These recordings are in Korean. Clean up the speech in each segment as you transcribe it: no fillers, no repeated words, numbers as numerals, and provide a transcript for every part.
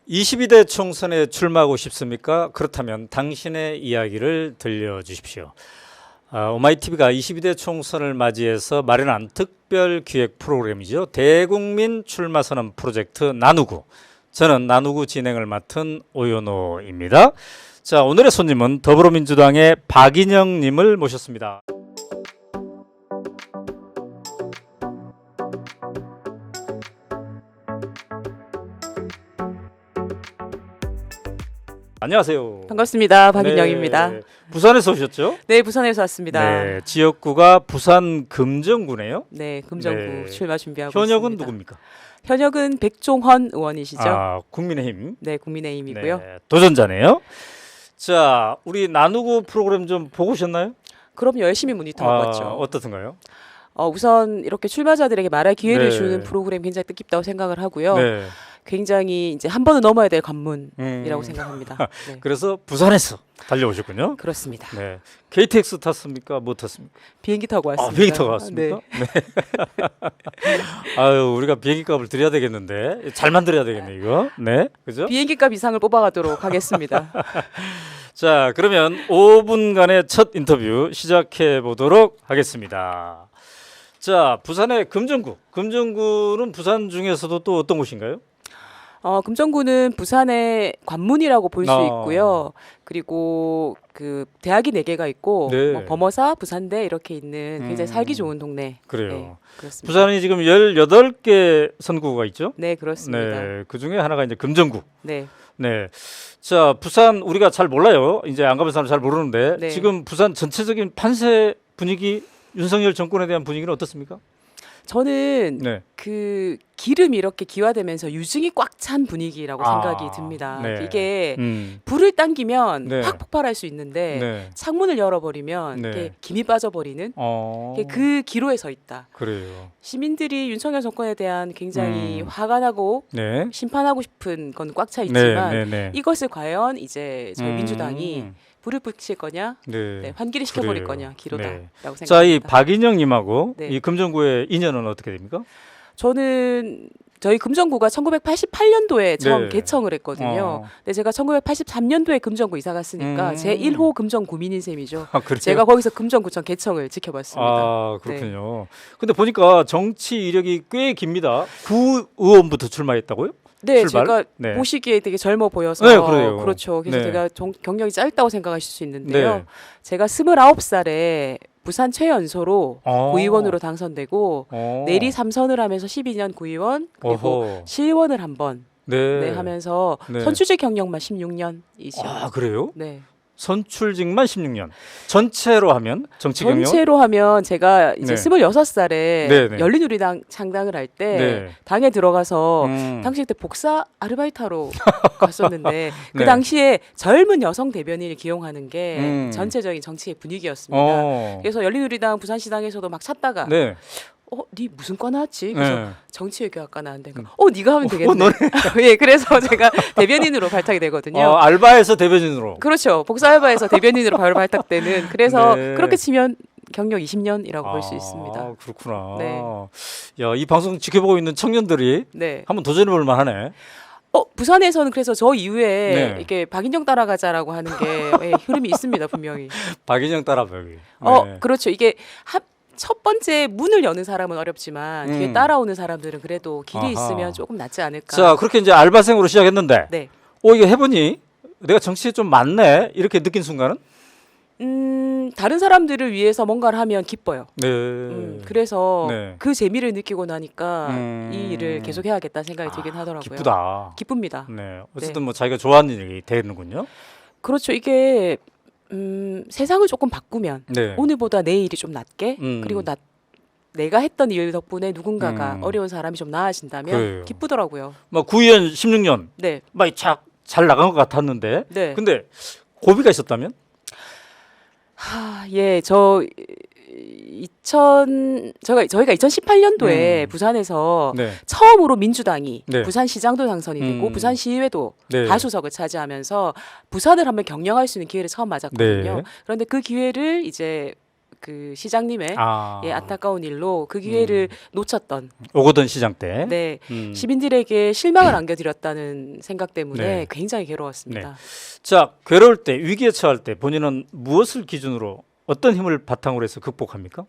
22대 총선에 출마하고 싶습니까? 그렇다면 당신의 이야기를 들려주십시오. 오마이TV가 22대 총선을 맞이해서 마련한 특별 기획 프로그램이죠. 대국민 출마선언 프로젝트 나누구. 저는 나누구 진행을 맡은 오연호입니다. 자, 오늘의 손님은 더불어민주당의 박인영 님을 모셨습니다. 안녕하세요. 반갑습니다. 박인영입니다. 네, 부산에서 오셨죠? 네, 부산에서 왔습니다. 네, 지역구가 부산 금정구네요. 네, 금정구 네. 출마 준비하고 현역은 있습니다. 누굽니까? 현역은 백종헌 의원이시죠? 국민의힘. 네, 국민의힘이고요. 네, 도전자네요. 자, 우리 나누고 프로그램 좀 보고 오셨나요? 그럼 열심히 모니터하고 왔죠. 어떻든가요? 우선 이렇게 출마자들에게 말할 기회를 네. 주는 프로그램 굉장히 뜻깊다고 생각을 하고요. 네. 굉장히 이제 한 번은 넘어야 될 관문이라고 생각합니다. 네. 그래서 부산에서 달려오셨군요. 그렇습니다. 네. KTX 탔습니까? 뭐 탔습니까? 비행기 타고 왔습니다. 비행기 타고 왔습니까? 네. 아유, 우리가 비행기 값을 드려야 되겠는데 잘 만들어야 되겠네 이거. 네, 그죠? 비행기 값 이상을 뽑아가도록 하겠습니다. 자, 그러면 5분간의 첫 인터뷰 시작해 보도록 하겠습니다. 자, 부산의 금정구. 금정구는 부산 중에서도 또 어떤 곳인가요? 금정구는 부산의 관문이라고 볼 수 아. 있고요. 그리고 그 대학이 4개가 있고 네. 뭐 범어사, 부산대 이렇게 있는 굉장히 살기 좋은 동네. 그래요. 네, 그렇습니다. 부산이 지금 18개 선구가 있죠? 네, 그렇습니다. 네. 그 중에 하나가 이제 금정구. 네. 네. 자, 부산 우리가 잘 몰라요. 이제 안 가본 사람 잘 모르는데 네. 지금 부산 전체적인 판세 분위기, 윤석열 정권에 대한 분위기는 어떻습니까? 저는 네. 그 기름이 이렇게 기화되면서 유증이 꽉 찬 분위기라고 생각이 듭니다. 네. 이게 음. 불을 당기면 네. 확 폭발할 수 있는데 네. 창문을 열어버리면 네. 이게 김이 빠져버리는 이게 그 기로에 서 있다. 그래요. 시민들이 윤석열 정권에 대한 굉장히 음. 화가 나고 네. 심판하고 싶은 건 꽉 차 네, 있지만 네, 네. 이것을 과연 이제 저희 민주당이 불을 붙일 거냐, 네. 환기를 시켜버릴 그래요. 거냐 기로다라고 네. 생각합니다. 자, 이 박인영님하고 네. 이 금정구의 인연은 어떻게 됩니까? 저는 저희 금정구가 1988년도에 처음 네. 개청을 했거든요. 어. 근데 제가 1983년도에 금정구 이사 갔으니까 제 1호 금정구 민인 셈이죠. 그래요? 제가 거기서 금정구청 개청을 지켜봤습니다. 그렇군요. 근데 보니까 정치 이력이 꽤 깁니다. 구의원부터 출마했다고요? 네, 출발? 제가 네. 보시기에 되게 젊어 보여서 네, 그래요. 그렇죠. 그래서 네. 제가 경력이 짧다고 생각하실 수 있는데요. 네. 제가 29살에 부산 최연소로 구의원으로 당선되고 내리 3선을 하면서 12년 구의원 그리고 어허. 시의원을 한번 네. 하면서 네. 선출직 경력만 16년이죠. 그래요? 네. 선출직만 16년. 전체로 하면 정치 경력? 전체로 하면 제가 이제 네. 26살에 네, 네. 열린우리당 창당을 할 때 네. 당에 들어가서 음. 당시 그때 복사 아르바이트하러 갔었는데 그 네. 당시에 젊은 여성 대변인을 기용하는 게 음. 전체적인 정치의 분위기였습니다. 그래서 열린우리당 부산시당에서도 막 찾다가 네. 네 무슨 과 나왔지? 그래서 네. 정치외교학과 나왔는데 네가 하면 되겠네. 너네. 예, 그래서 제가 대변인으로 발탁이 되거든요. 알바에서 대변인으로. 그렇죠. 복사알바에서 대변인으로 바로 발탁되는. 그래서 네. 그렇게 치면 경력 20년이라고 볼 수 있습니다. 그렇구나. 네. 야, 이 방송 지켜보고 있는 청년들이 네. 한번 도전해 볼 만하네. 부산에서는 그래서 저 이후에 네. 이렇게 박인영 따라가자라고 하는 게 흐름이 있습니다, 분명히. 박인영 따라벽이. 네. 그렇죠. 이게 첫 번째 문을 여는 사람은 어렵지만 뒤에 따라오는 사람들은 그래도 길이 아하. 있으면 조금 낫지 않을까. 자, 그렇게 이제 알바생으로 시작했는데, 네. 이거 해보니 내가 정치에 좀 맞네 이렇게 느낀 순간은? 다른 사람들을 위해서 뭔가를 하면 기뻐요. 네. 그래서 네. 그 재미를 느끼고 나니까 이 일을 계속 해야겠다는 생각이 들긴 하더라고요. 기쁘다. 기쁩니다. 네. 어쨌든 뭐 자기가 좋아하는 일이 되는군요. 그렇죠. 이게 세상을 조금 바꾸면 네. 오늘보다 내일이 좀 낫게 그리고 내가 했던 일 덕분에 누군가가 어려운 사람이 좀 나아진다면 그래요. 기쁘더라고요. 막 구의원 16년 네. 막 잘 나간 것 같았는데, 네. 근데 고비가 있었다면? 예, 저희가 2018년도에 부산에서 네. 처음으로 민주당이 네. 부산시장도 당선이 되고 부산시의회도 네. 다수석을 차지하면서 부산을 한번 경영할 수 있는 기회를 처음 맞았거든요. 네. 그런데 그 기회를 이제 그 시장님의 아, 예, 안타까운 일로 그 기회를 놓쳤던 오거돈 시장 때. 네, 음. 시민들에게 실망을 안겨드렸다는 생각 때문에 네. 굉장히 괴로웠습니다. 자, 괴로울 때, 위기에 처할 때 본인은 무엇을 기준으로 어떤 힘을 바탕으로 해서 극복합니까?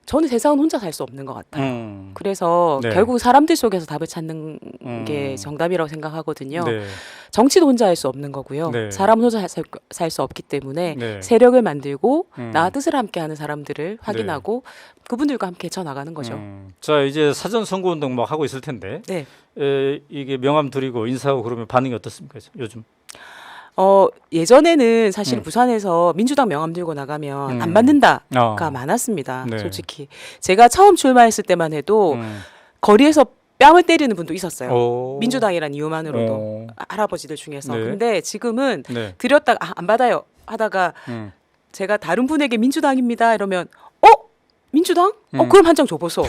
저는 세상은 혼자 살 수 없는 것 같아요. 그래서 네. 결국 사람들 속에서 답을 찾는 게 음. 정답이라고 생각하거든요. 네. 정치도 혼자 할 수 없는 거고요. 네. 사람은 혼자 살 수 없기 때문에 네. 세력을 만들고 음. 나와 뜻을 함께하는 사람들을 확인하고 그분들과 함께 헤쳐나가는 거죠. 자, 이제 사전 선거 운동 막 하고 있을 텐데 네. 이게 명함 드리고 인사하고 그러면 반응이 어떻습니까? 요즘? 예전에는 사실 부산에서 민주당 명함 들고 나가면 안 받는다가 많았습니다. 네. 솔직히 제가 처음 출마했을 때만 해도 거리에서 뺨을 때리는 분도 있었어요. 오. 민주당이란 이유만으로도 오. 할아버지들 중에서. 네. 근데 지금은 네. 드렸다가 안 받아요 하다가 제가 다른 분에게 민주당입니다 이러면 민주당? 그럼 한 장 줘보소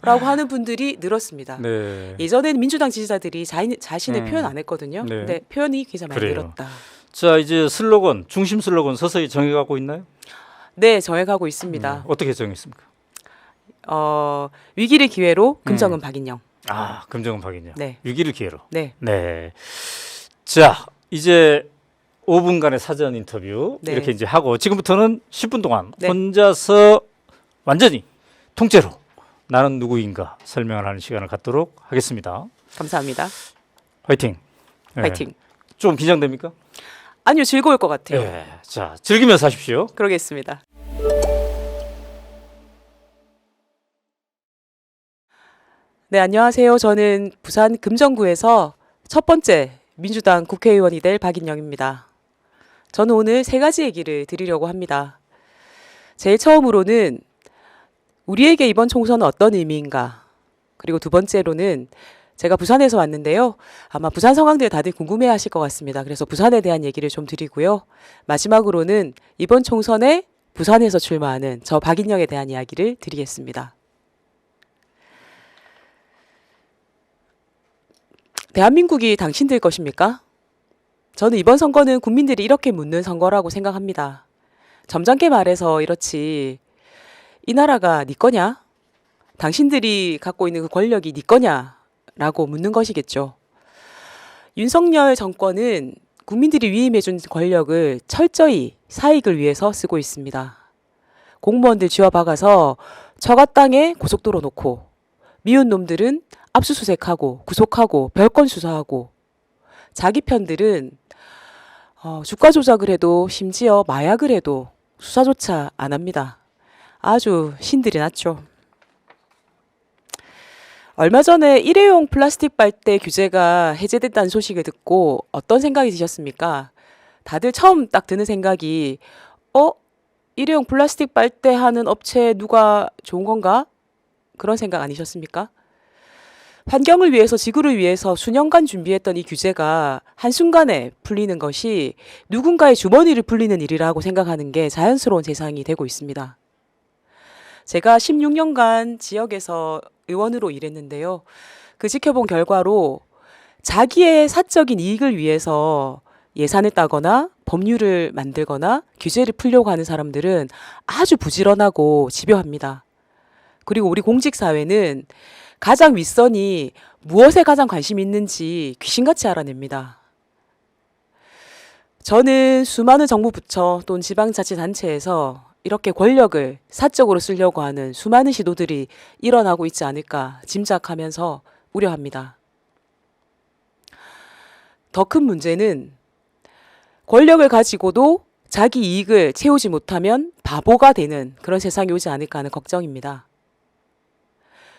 라고 하는 분들이 늘었습니다. 네. 예전에는 민주당 지지자들이 자신의 표현 안 했거든요. 네. 근데 표현이 굉장히 많이 그래요. 늘었다. 자, 이제 슬로건, 중심 슬로건 서서히 정해가고 있나요? 네, 정해가고 있습니다. 어떻게 정했습니까? 위기를 기회로 금정은 박인영. 아, 금정은 박인영. 네. 위기를 기회로. 네. 네. 자, 이제 5분간의 사전 인터뷰 네. 이렇게 이제 하고 지금부터는 10분 동안 네. 혼자서 완전히 통째로 나는 누구인가 설명을 하는 시간을 갖도록 하겠습니다. 감사합니다. 화이팅. 네. 파이팅. 좀 긴장됩니까? 아니요, 즐거울 것 같아요. 네. 자, 즐기면서 하십시오. 그러겠습니다. 네, 안녕하세요. 저는 부산 금정구에서 첫 번째 민주당 국회의원이 될 박인영입니다. 저는 오늘 세 가지 얘기를 드리려고 합니다. 제일 처음으로는 우리에게 이번 총선은 어떤 의미인가? 그리고 두 번째로는 제가 부산에서 왔는데요. 아마 부산 상황들 다들 궁금해하실 것 같습니다. 그래서 부산에 대한 얘기를 좀 드리고요. 마지막으로는 이번 총선에 부산에서 출마하는 저 박인영에 대한 이야기를 드리겠습니다. 대한민국이 당신들 것입니까? 저는 이번 선거는 국민들이 이렇게 묻는 선거라고 생각합니다. 점잖게 말해서 이렇지. 이 나라가 네 거냐? 당신들이 갖고 있는 그 권력이 네 거냐? 라고 묻는 것이겠죠. 윤석열 정권은 국민들이 위임해준 권력을 철저히 사익을 위해서 쓰고 있습니다. 공무원들 쥐어박아서 처가 땅에 고속도로 놓고 미운 놈들은 압수수색하고 구속하고 별건 수사하고 자기 편들은 주가 조작을 해도 심지어 마약을 해도 수사조차 안 합니다. 아주 신들이 났죠. 얼마 전에 일회용 플라스틱 빨대 규제가 해제됐다는 소식을 듣고 어떤 생각이 드셨습니까? 다들 처음 딱 드는 생각이 일회용 플라스틱 빨대 하는 업체 누가 좋은 건가? 그런 생각 아니셨습니까? 환경을 위해서 지구를 위해서 수년간 준비했던 이 규제가 한순간에 풀리는 것이 누군가의 주머니를 풀리는 일이라고 생각하는 게 자연스러운 세상이 되고 있습니다. 제가 16년간 지역에서 의원으로 일했는데요. 그 지켜본 결과로 자기의 사적인 이익을 위해서 예산을 따거나 법률을 만들거나 규제를 풀려고 하는 사람들은 아주 부지런하고 집요합니다. 그리고 우리 공직사회는 가장 윗선이 무엇에 가장 관심이 있는지 귀신같이 알아냅니다. 저는 수많은 정부 부처 또는 지방자치단체에서 이렇게 권력을 사적으로 쓰려고 하는 수많은 시도들이 일어나고 있지 않을까 짐작하면서 우려합니다. 더 큰 문제는 권력을 가지고도 자기 이익을 채우지 못하면 바보가 되는 그런 세상이 오지 않을까 하는 걱정입니다.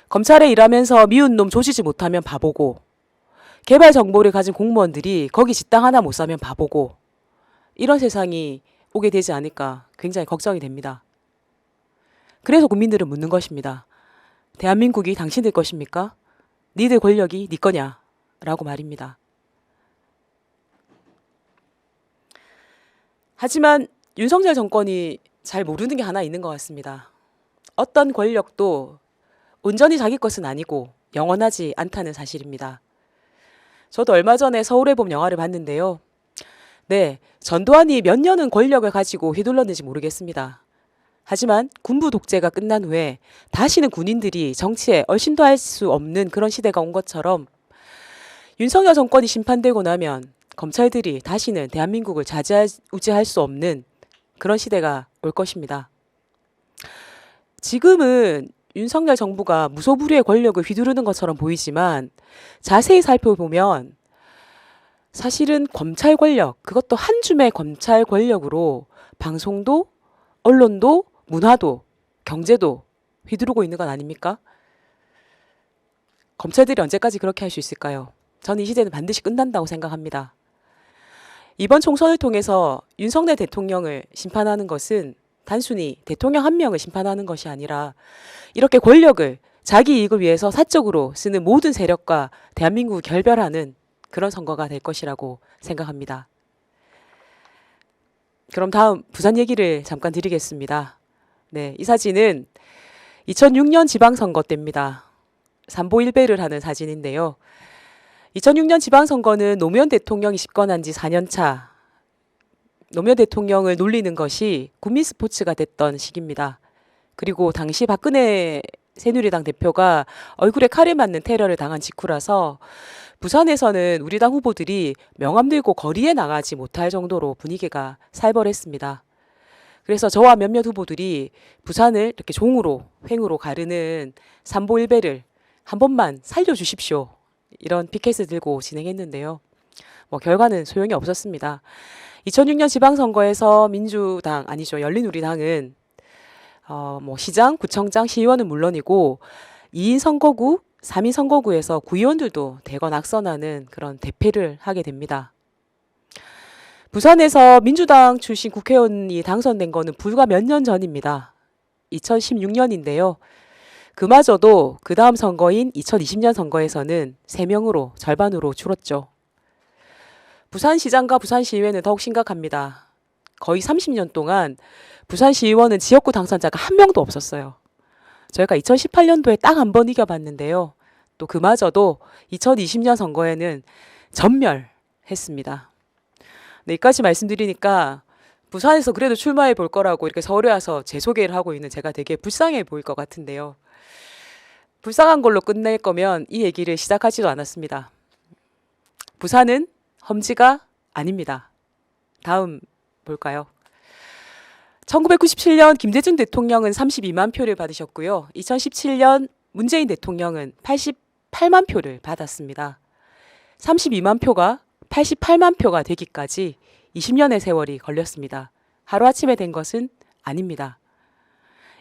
검찰에 일하면서 미운 놈 조지지 못하면 바보고 개발 정보를 가진 공무원들이 거기 직당 하나 못 사면 바보고 이런 세상이 오게 되지 않을까 굉장히 걱정이 됩니다. 그래서 국민들은 묻는 것입니다. 대한민국이 당신들 것입니까? 니들 권력이 니 거냐? 라고 말입니다. 하지만 윤석열 정권이 잘 모르는 게 하나 있는 것 같습니다. 어떤 권력도 온전히 자기 것은 아니고 영원하지 않다는 사실입니다. 저도 얼마 전에 서울의 봄 영화를 봤는데요. 네, 전두환이 몇 년은 권력을 가지고 휘둘렀는지 모르겠습니다. 하지만 군부 독재가 끝난 후에 다시는 군인들이 정치에 얼씬도 할 수 없는 그런 시대가 온 것처럼 윤석열 정권이 심판되고 나면 검찰들이 다시는 대한민국을 좌지우지할 수 없는 그런 시대가 올 것입니다. 지금은 윤석열 정부가 무소불위의 권력을 휘두르는 것처럼 보이지만 자세히 살펴보면 사실은 검찰 권력, 그것도 한 줌의 검찰 권력으로 방송도, 언론도, 문화도, 경제도 휘두르고 있는 건 아닙니까? 검찰들이 언제까지 그렇게 할 수 있을까요? 저는 이 시대는 반드시 끝난다고 생각합니다. 이번 총선을 통해서 윤석열 대통령을 심판하는 것은 단순히 대통령 한 명을 심판하는 것이 아니라 이렇게 권력을 자기 이익을 위해서 사적으로 쓰는 모든 세력과 대한민국을 결별하는 그런 선거가 될 것이라고 생각합니다. 그럼 다음 부산 얘기를 잠깐 드리겠습니다. 네, 이 사진은 2006년 지방선거 때입니다. 삼보일배를 하는 사진인데요. 2006년 지방선거는 노무현 대통령이 집권한 지 4년 차, 노무현 대통령을 놀리는 것이 국민 스포츠가 됐던 시기입니다. 그리고 당시 박근혜 새누리당 대표가 얼굴에 칼을 맞는 테러를 당한 직후라서 부산에서는 우리 당 후보들이 명함 들고 거리에 나가지 못할 정도로 분위기가 살벌했습니다. 그래서 저와 몇몇 후보들이 부산을 이렇게 종으로, 횡으로 가르는 삼보일배를 한 번만 살려주십시오. 이런 피켓을 들고 진행했는데요. 결과는 소용이 없었습니다. 2006년 지방선거에서 민주당, 아니죠, 열린우리당은 시장, 구청장, 시의원은 물론이고 2인 선거구, 3인 선거구에서 구의원들도 대거 낙선하는 그런 대패를 하게 됩니다. 부산에서 민주당 출신 국회의원이 당선된 거는 불과 몇 년 전입니다. 2016년인데요. 그마저도 그 다음 선거인 2020년 선거에서는 3명으로 절반으로 줄었죠. 부산시장과 부산시의회는 더욱 심각합니다. 거의 30년 동안 부산시의원은 지역구 당선자가 한 명도 없었어요. 저희가 2018년도에 딱 한 번 이겨봤는데요. 또 그마저도 2020년 선거에는 전멸했습니다. 네, 여기까지 말씀드리니까 부산에서 그래도 출마해 볼 거라고 이렇게 서울에 와서 제 소개를 하고 있는 제가 되게 불쌍해 보일 것 같은데요. 불쌍한 걸로 끝낼 거면 이 얘기를 시작하지도 않았습니다. 부산은 험지가 아닙니다. 다음 볼까요? 1997년 김대중 대통령은 32만 표를 받으셨고요. 2017년 문재인 대통령은 88만 표를 받았습니다. 32만 표가 88만 표가 되기까지 20년의 세월이 걸렸습니다. 하루아침에 된 것은 아닙니다.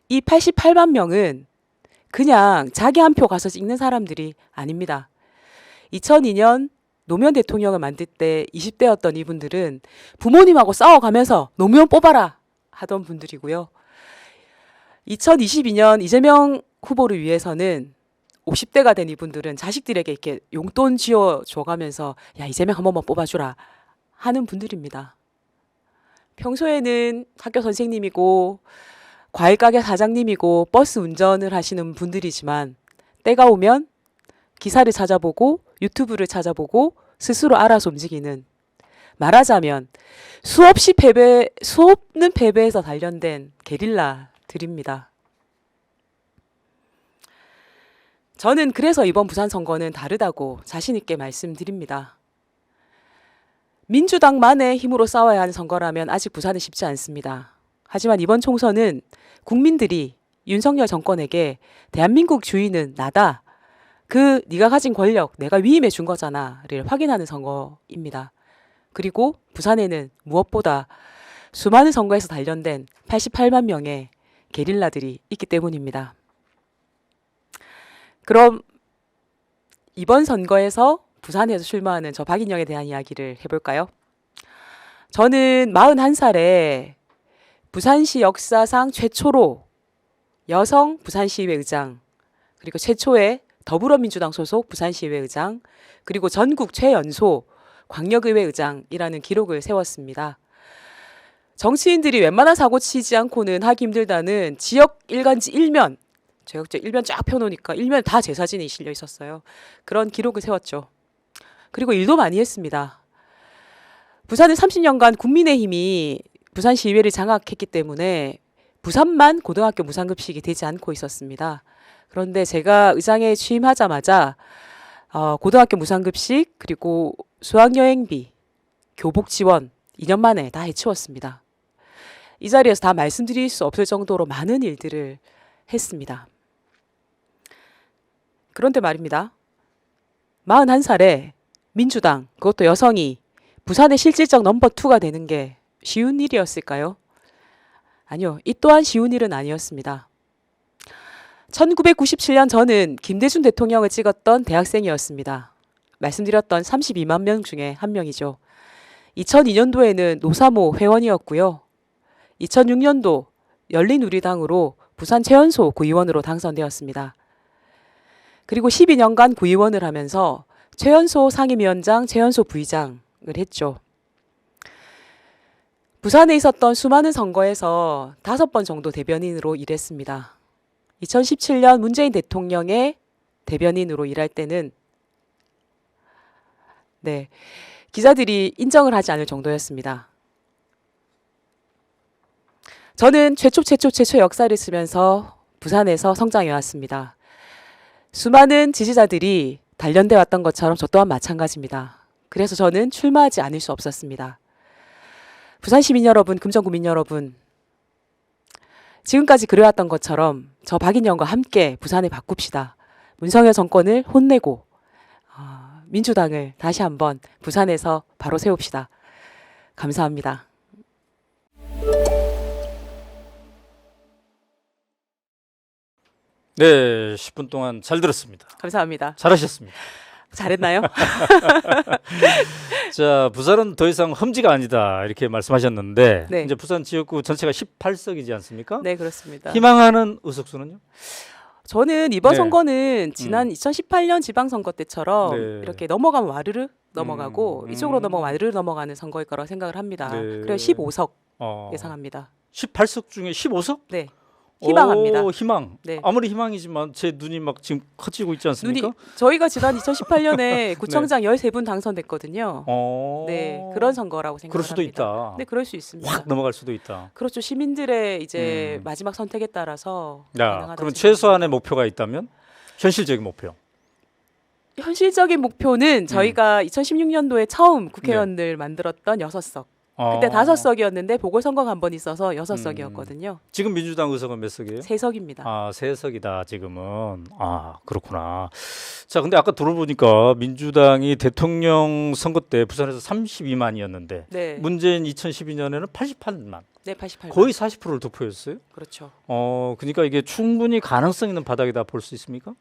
이 88만 명은 그냥 자기 한 표 가서 찍는 사람들이 아닙니다. 2002년 노무현 대통령을 만들 때 20대였던 이분들은 부모님하고 싸워가면서 노무현 뽑아라 하던 분들이고요. 2022년 이재명 후보를 위해서는 50대가 된 이분들은 자식들에게 이렇게 용돈 쥐어 줘가면서 야, 이재명 한 번만 뽑아주라 하는 분들입니다. 평소에는 학교 선생님이고 과일 가게 사장님이고 버스 운전을 하시는 분들이지만 때가 오면 기사를 찾아보고 유튜브를 찾아보고 스스로 알아서 움직이는, 말하자면 수없는 패배에서 단련된 게릴라들입니다. 저는 그래서 이번 부산 선거는 다르다고 자신 있게 말씀드립니다. 민주당만의 힘으로 싸워야 하는 선거라면 아직 부산은 쉽지 않습니다. 하지만 이번 총선은 국민들이 윤석열 정권에게 대한민국 주인은 나다, 네가 가진 권력 내가 위임해 준 거잖아를 확인하는 선거입니다. 그리고 부산에는 무엇보다 수많은 선거에서 단련된 88만 명의 게릴라들이 있기 때문입니다. 그럼 이번 선거에서 부산에서 출마하는 저 박인영에 대한 이야기를 해볼까요? 저는 41살에 부산시 역사상 최초로 여성 부산시의회 의장, 그리고 최초의 더불어민주당 소속 부산시의회 의장, 그리고 전국 최연소 광역의회 의장이라는 기록을 세웠습니다. 정치인들이 웬만한 사고 치지 않고는 하기 힘들다는 지역 일간지 일면, 제가 일면 쫙 펴놓으니까 일면 다 제 사진이 실려 있었어요. 그런 기록을 세웠죠. 그리고 일도 많이 했습니다. 부산은 30년간 국민의힘이 부산시의회를 장악했기 때문에 부산만 고등학교 무상급식이 되지 않고 있었습니다. 그런데 제가 의장에 취임하자마자 고등학교 무상급식 그리고 수학여행비, 교복 지원 2년 만에 다 해치웠습니다. 이 자리에서 다 말씀드릴 수 없을 정도로 많은 일들을 했습니다. 그런데 말입니다. 41살에 민주당, 그것도 여성이 부산의 실질적 넘버2가 되는 게 쉬운 일이었을까요? 아니요. 이 또한 쉬운 일은 아니었습니다. 1997년 저는 김대중 대통령을 찍었던 대학생이었습니다. 말씀드렸던 32만 명 중에 한 명이죠. 2002년도에는 노사모 회원이었고요. 2006년도 열린우리당으로 부산 최연소 구의원으로 당선되었습니다. 그리고 12년간 구의원을 하면서 최연소 상임위원장, 최연소 부의장을 했죠. 부산에 있었던 수많은 선거에서 5번 정도 대변인으로 일했습니다. 2017년 문재인 대통령의 대변인으로 일할 때는 기자들이 인정을 하지 않을 정도였습니다. 저는 최초 역사를 쓰면서 부산에서 성장해 왔습니다. 수많은 지지자들이 단련돼 왔던 것처럼 저 또한 마찬가지입니다. 그래서 저는 출마하지 않을 수 없었습니다. 부산 시민 여러분, 금정구민 여러분, 지금까지 그래왔던 것처럼 저 박인영과 함께 부산을 바꿉시다. 문성열 정권을 혼내고 민주당을 다시 한번 부산에서 바로 세웁시다. 감사합니다. 네, 10분 동안 잘 들었습니다. 감사합니다. 잘하셨습니다. 잘했나요? 자, 부산은 더 이상 험지가 아니다 이렇게 말씀하셨는데 네. 이제 부산 지역구 전체가 18석이지 않습니까? 네, 그렇습니다. 희망하는 의석수는요? 저는 이번 네. 선거는 지난 2018년 지방선거 때처럼 네. 이렇게 넘어가면 와르르 넘어가고 이쪽으로 넘어가면 와르르 넘어가는 선거일 거라고 생각을 합니다. 네. 그래서 15석 어, 예상합니다. 18석 중에 15석? 네, 희망합니다. 오, 희망. 네. 아무리 희망이지만 제 눈이 막 지금 커지고 있지 않습니까? 저희가 지난 2018년에 구청장 13분 당선됐거든요. 어, 네, 그런 선거라고 생각합니다. 그럴 수도 있다. 네, 그럴 수 있습니다. 확 넘어갈 수도 있다. 그렇죠. 시민들의 이제 음. 마지막 선택에 따라서 야, 가능하다고 그러면 생각합니다. 최소한의 목표가 있다면 현실적인 목표. 현실적인 목표는 저희가 2016년도에 처음 국회의원을 만들었던 6석. 그때 어, 5석이었는데 보궐선거가 한 번 있어서 6석이었거든요. 지금 민주당 의석은 몇 석이에요? 3석입니다. 아, 3석이다 지금은. 아, 그렇구나. 자, 근데 아까 들어보니까 민주당이 대통령 선거 때 부산에서 32만이었는데 네. 문재인 2012년에는 88만. 네, 88만. 거의 40%를 돋보였어요. 그렇죠. 그러니까 이게 충분히 가능성 있는 바닥이다 볼 수 있습니까?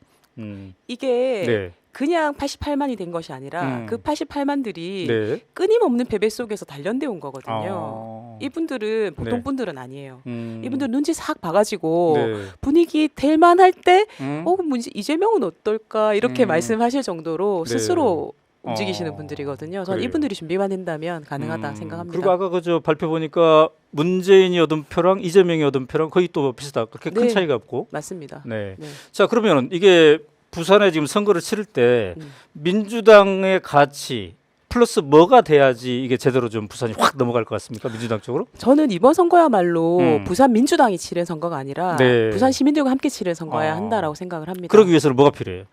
이게 네. 그냥 88만이 된 것이 아니라 그 88만들이 네. 끊임없는 패배 속에서 단련돼 온 거거든요. 아. 이분들은 보통 네. 분들은 아니에요. 음. 이분들 눈치 싹 봐가지고 네. 분위기 될 만할 때 음. 이재명은 어떨까 이렇게 말씀하실 정도로 네. 스스로 움직이시는 분들이거든요. 저는 그래요. 이분들이 준비만 된다면 가능하다 생각합니다. 그리고 아까 그저 발표 보니까 문재인이 얻은 표랑 이재명이 얻은 표랑 거의 또 비슷하다. 그렇게 큰 네. 차이가 없고. 맞습니다. 네. 네. 자, 그러면 이게 부산에 지금 선거를 치를 때 음. 민주당의 가치 플러스 뭐가 돼야지 이게 제대로 좀 부산이 확 넘어갈 것 같습니까? 민주당 쪽으로? 저는 이번 선거야말로 음. 부산 민주당이 치른 선거가 아니라 네. 부산 시민들과 함께 치른 선거야 아. 한다라고 생각을 합니다. 그러기 위해서는 뭐가 필요해요?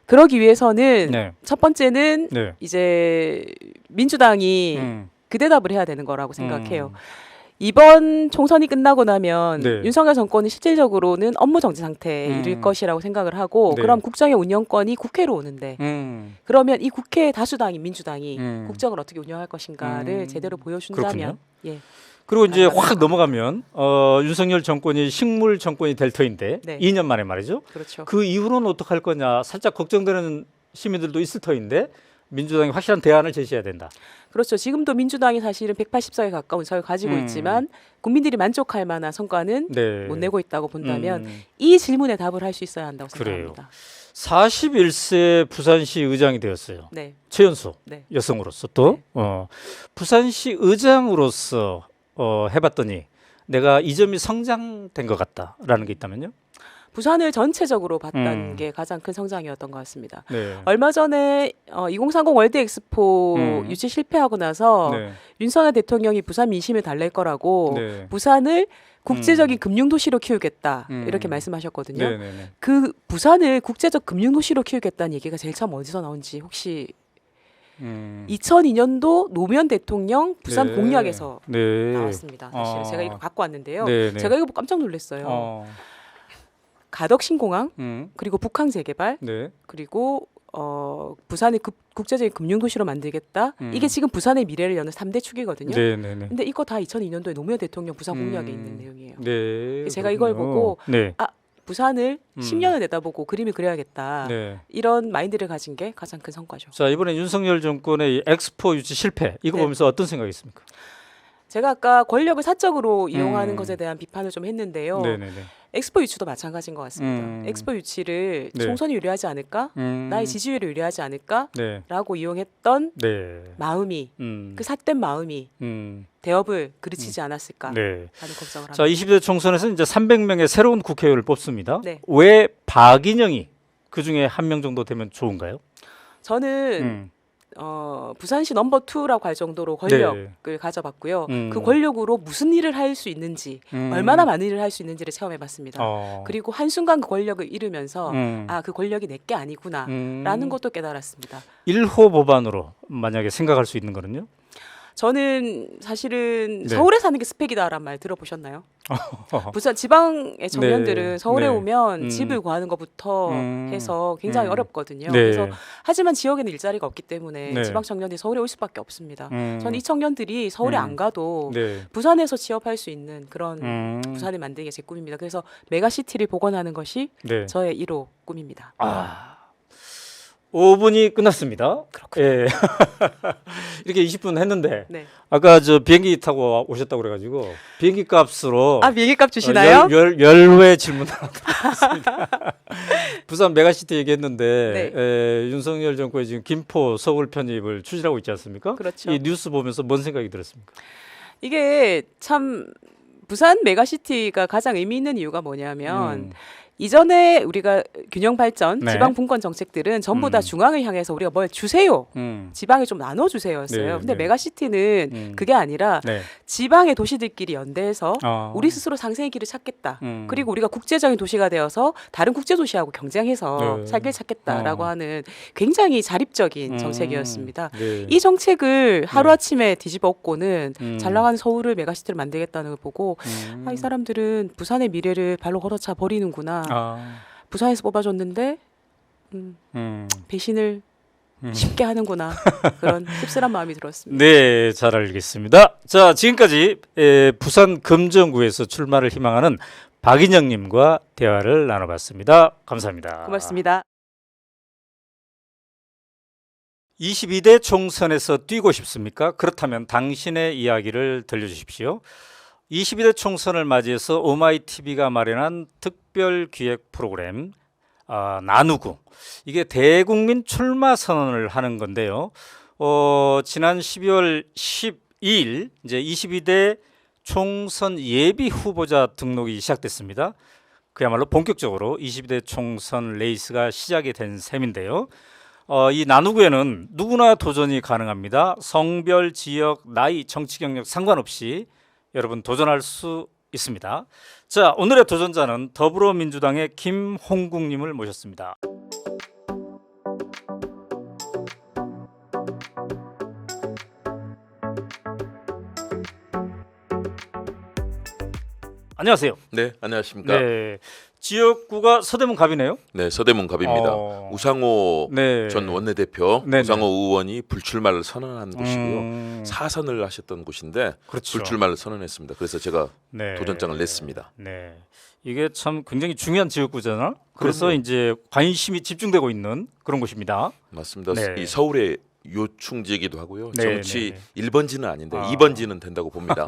그러기 위해서는 네. 첫 번째는 네. 이제 민주당이 음. 그 대답을 해야 되는 거라고 생각해요. 이번 총선이 끝나고 나면 네. 윤석열 정권은 실질적으로는 업무 정지 상태에 음. 이를 것이라고 생각을 하고 네. 그럼 국정의 운영권이 국회로 오는데 그러면 이 국회 다수당인 민주당이 국정을 어떻게 운영할 것인가를 제대로 보여준다면 예. 그리고 이제 가능합니다. 확 넘어가면 윤석열 정권이 식물 정권이 될 터인데 네. 2년 만에 말이죠. 그렇죠. 그 이후로는 어떻게 할 거냐 살짝 걱정되는 시민들도 있을 터인데 민주당이 확실한 대안을 제시해야 된다. 그렇죠. 지금도 민주당이 사실은 180석에 가까운 석을 가지고 있지만 국민들이 만족할 만한 성과는 네. 못 내고 있다고 본다면 이 질문에 답을 할 수 있어야 한다고 그래요. 생각합니다. 41세 부산시 의장이 되었어요. 네. 최연소 네. 여성으로서 또 부산시 의장으로서 해봤더니 내가 이 점이 성장된 것 같다라는 게 있다면요? 부산을 전체적으로 봤다는 게 가장 큰 성장이었던 것 같습니다. 네. 얼마 전에 2030 월드 엑스포 유치 실패하고 나서 네. 윤석열 대통령이 부산 민심을 달랠 거라고 네. 부산을 국제적인 금융 도시로 키우겠다 이렇게 말씀하셨거든요. 네네네. 그 부산을 국제적 금융 도시로 키우겠다는 얘기가 제일 처음 어디서 나온지 혹시 2002년도 노무현 대통령 부산 네. 공약에서 네. 나왔습니다. 사실 제가 이거 갖고 왔는데요. 네네. 제가 이거 보고 깜짝 놀랐어요. 가덕 신공항 그리고 북항 재개발 네. 그리고 부산을 국제적인 금융 도시로 만들겠다. 이게 지금 부산의 미래를 여는 3대 축이거든요. 네네네. 근데 이거 다 2002년도에 노무현 대통령 부산 공약에 있는 내용이에요. 네. 제가 이걸 보고 네. 부산을 10년을 내다보고 그림을 그려야겠다. 네. 이런 마인드를 가진 게 가장 큰 성과죠. 자, 이번에 윤석열 정권의 이 엑스포 유치 실패 이거 네. 보면서 어떤 생각이 있습니까? 제가 아까 권력을 사적으로 이용하는 것에 대한 비판을 좀 했는데요. 네네네. 엑스포 유치도 마찬가지인 것 같습니다. 엑스포 유치를 네. 총선이 유리하지 않을까? 나의 지지율이 유리하지 않을까? 네. 라고 이용했던 네. 마음이 그 삿된 마음이 대업을 그르치지 않았을까 네. 하는 걱정을 합니다. 자, 20대 총선에서 이제 300명의 새로운 국회의원을 뽑습니다. 네. 왜 박인영이 그 중에 한 명 정도 되면 좋은가요? 저는 부산시 넘버 2라고 할 정도로 권력을 가져봤고요. 그 권력으로 무슨 일을 할 수 있는지, 얼마나 많은 일을 할 수 있는지를 체험해봤습니다. 그리고 한순간 그 권력을 잃으면서 그 권력이 내게 아니구나라는 것도 깨달았습니다. 1호 법안으로 만약에 생각할 수 있는 거는요? 저는 사실은 네. 서울에 사는 게 스펙이다라는 말 들어보셨나요? 부산 지방의 청년들은 네. 서울에 네. 오면 집을 구하는 것부터 해서 굉장히 어렵거든요. 네. 그래서 하지만 지역에는 일자리가 없기 때문에 네. 지방 청년들이 서울에 올 수밖에 없습니다. 저는 이 청년들이 서울에 안 가도 네. 부산에서 취업할 수 있는 그런 부산을 만드는 게 제 꿈입니다. 그래서 메가시티를 복원하는 것이 네. 저의 1호 꿈입니다. 5분이 끝났습니다. 그렇군요. 예. 이렇게 20분 했는데 네. 아까 저 비행기 타고 오셨다고 그래가지고 비행기 값으로 비행기값 주시나요? 열회 질문 하나 드리겠습니다. 부산 메가시티 얘기했는데 네. 윤석열 정권이 지금 김포 서울 편입을 추진하고 있지 않습니까? 그렇죠. 이 뉴스 보면서 뭔 생각이 들었습니까? 이게 참 부산 메가시티가 가장 의미 있는 이유가 뭐냐면 음. 이전에 우리가 균형 발전, 네. 지방 분권 정책들은 전부 다 중앙을 향해서 우리가 뭘 주세요. 지방에 좀 나눠 주세요였어요. 네, 근데 네. 메가시티는 그게 아니라 네. 지방의 도시들끼리 연대해서 아. 우리 스스로 상생의 길을 찾겠다. 그리고 우리가 국제적인 도시가 되어서 다른 국제 도시하고 경쟁해서 네. 살 길을 찾겠다라고 하는 굉장히 자립적인 정책이었습니다. 네. 이 정책을 하루아침에 뒤집어 엎고는 잘 나가는 서울을 메가시티를 만들겠다는 걸 보고 이 사람들은 부산의 미래를 발로 걸어차 버리는구나. 부산에서 뽑아줬는데 배신을 쉽게 하는구나. 그런 씁쓸한 마음이 들었습니다. 네, 잘 알겠습니다. 자, 지금까지 부산 금정구에서 출마를 희망하는 박인영님과 대화를 나눠봤습니다. 감사합니다. 고맙습니다. 22대 총선에서 뛰고 싶습니까? 그렇다면 당신의 이야기를 들려주십시오. 22대 총선을 맞이해서 오마이TV가 마련한 특별 기획 프로그램 나누구, 이게 대국민 출마 선언을 하는 건데요. 지난 12월 12일 이제 22대 총선 예비 후보자 등록이 시작됐습니다. 그야말로 본격적으로 22대 총선 레이스가 시작이 된 셈인데요. 이 나누구에는 누구나 도전이 가능합니다. 성별, 지역, 나이, 정치 경력 상관없이 여러분 도전할 수 있습니다. 자, 오늘의 도전자는 더불어민주당의 김홍국님을 모셨습니다. 안녕하세요. 네, 안녕하십니까. 네, 지역구가 서대문 갑이네요. 네, 서대문 갑입니다. 우상호 네. 전 원내대표, 네네. 우상호 의원이 불출마를 선언한 곳이고요. 사선을 하셨던 곳인데 그렇죠. 불출마를 선언했습니다. 그래서 제가 네. 도전장을 냈습니다. 네, 이게 참 굉장히 중요한 지역구잖아. 그래서 그럼요. 이제 관심이 집중되고 있는 그런 곳입니다. 맞습니다. 네. 이 서울의 요충지이기도 하고요. 네, 정치 네. 1번지는 아닌데 2번지는 된다고 봅니다.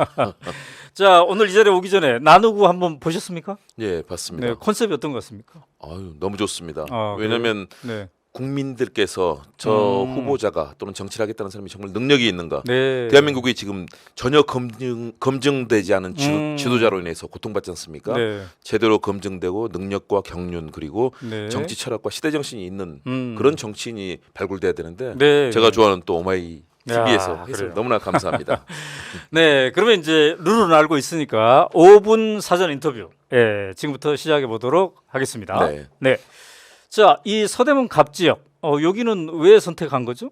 자, 오늘 이 자리에 오기 전에 나누고 한번 보셨습니까? 예, 봤습니다. 네, 컨셉이 어떤 것 같습니까? 아유, 너무 좋습니다. 아, 왜냐하면 네. 국민들께서 저 후보자가 또는 정치를 하겠다는 사람이 정말 능력이 있는가. 네. 대한민국이 지금 전혀 검증되지 않은 지도자로 인해서 고통받지 않습니까? 네. 제대로 검증되고 능력과 경륜 그리고 네. 정치 철학과 시대 정신이 있는 음. 그런 정치인이 발굴돼야 되는데 네. 제가 좋아하는 또 오마이 TV에서 야, 해서 그래요. 너무나 감사합니다. 네, 그러면 이제 룰은 알고 있으니까 5분 사전 인터뷰. 예, 지금부터 시작해 보도록 하겠습니다. 네. 네. 자, 이 서대문 갑지역. 여기는 왜 선택한 거죠?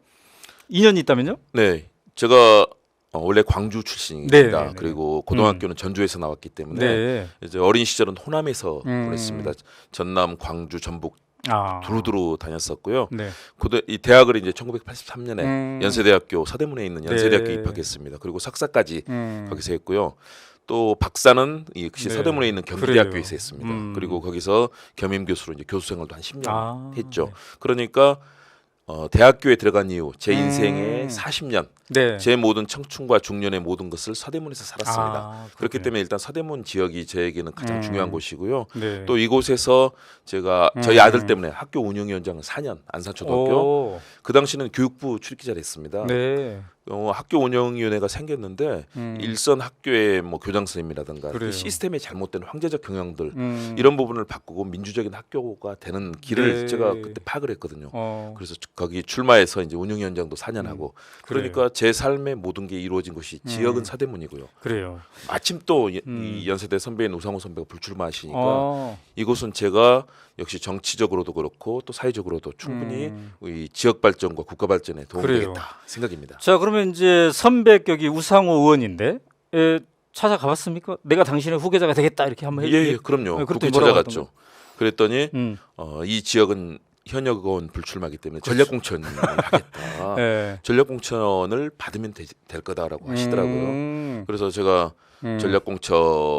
인연이 있다면요? 네, 제가 원래 광주 출신입니다. 네, 네. 그리고 고등학교는 전주에서 나왔기 때문에 네. 이제 어린 시절은 호남에서 음. 보냈습니다. 전남, 광주, 전북 아. 두루두루 다녔었고요. 네. 이 대학을 이제 1983년에 음. 연세대학교 서대문에 있는 연세대학교 네. 입학했습니다. 그리고 석사까지 음. 거기서 했고요. 또 박사는 역시 네. 서대문에 있는 그래요. 경기대학교에서 했습니다. 음. 그리고 거기서 겸임 교수로 이제 교수 생활도 한 10년 아, 했죠. 네. 그러니까 대학교에 들어간 이후 제 인생의 음. 40년, 네. 제 모든 청춘과 중년의 모든 것을 서대문에서 살았습니다. 아, 그렇기 그렇군요. 때문에 일단 서대문 지역이 저에게는 가장 음. 중요한 곳이고요. 네. 또 이곳에서 제가 저희 아들 때문에 학교 운영위원장을 4년 안산초등학교 오. 그 당시는 교육부 출입기자를 했습니다. 네. 학교 운영위원회가 생겼는데 일선 학교의 뭐 교장 선생님이라든가 그래요. 그 시스템에 잘못된 황제적 경영들 음. 이런 부분을 바꾸고 민주적인 학교가 되는 길을 네. 제가 그때 파악을 했거든요. 그래서 그래서 거기 출마해서 이제 운영위원장도 4년 하고 그래요. 그러니까 제 삶의 모든 게 이루어진 곳이 지역은 서대문이고요. 그래요. 마침 또 이 연세대 선배인 우상호 선배가 불출마하시니까 어. 이곳은 제가 역시 정치적으로도 그렇고 또 사회적으로도 충분히 이 지역 발전과 국가 발전에 도움이 그래요. 되겠다 생각입니다. 자, 그러면 이제 선배격이 우상호 의원인데 찾아가봤습니까? 내가 당신의 후계자가 되겠다 이렇게 한번 예, 그럼요. 네, 국회 그랬더니 뭐라고 찾아갔죠. 그랬더니 음. 이 지역은 현역 의원 불출마기 때문에 전략공천을 하겠다. 예. 전략공천을 받으면 될 거다라고 하시더라고요. 그래서 제가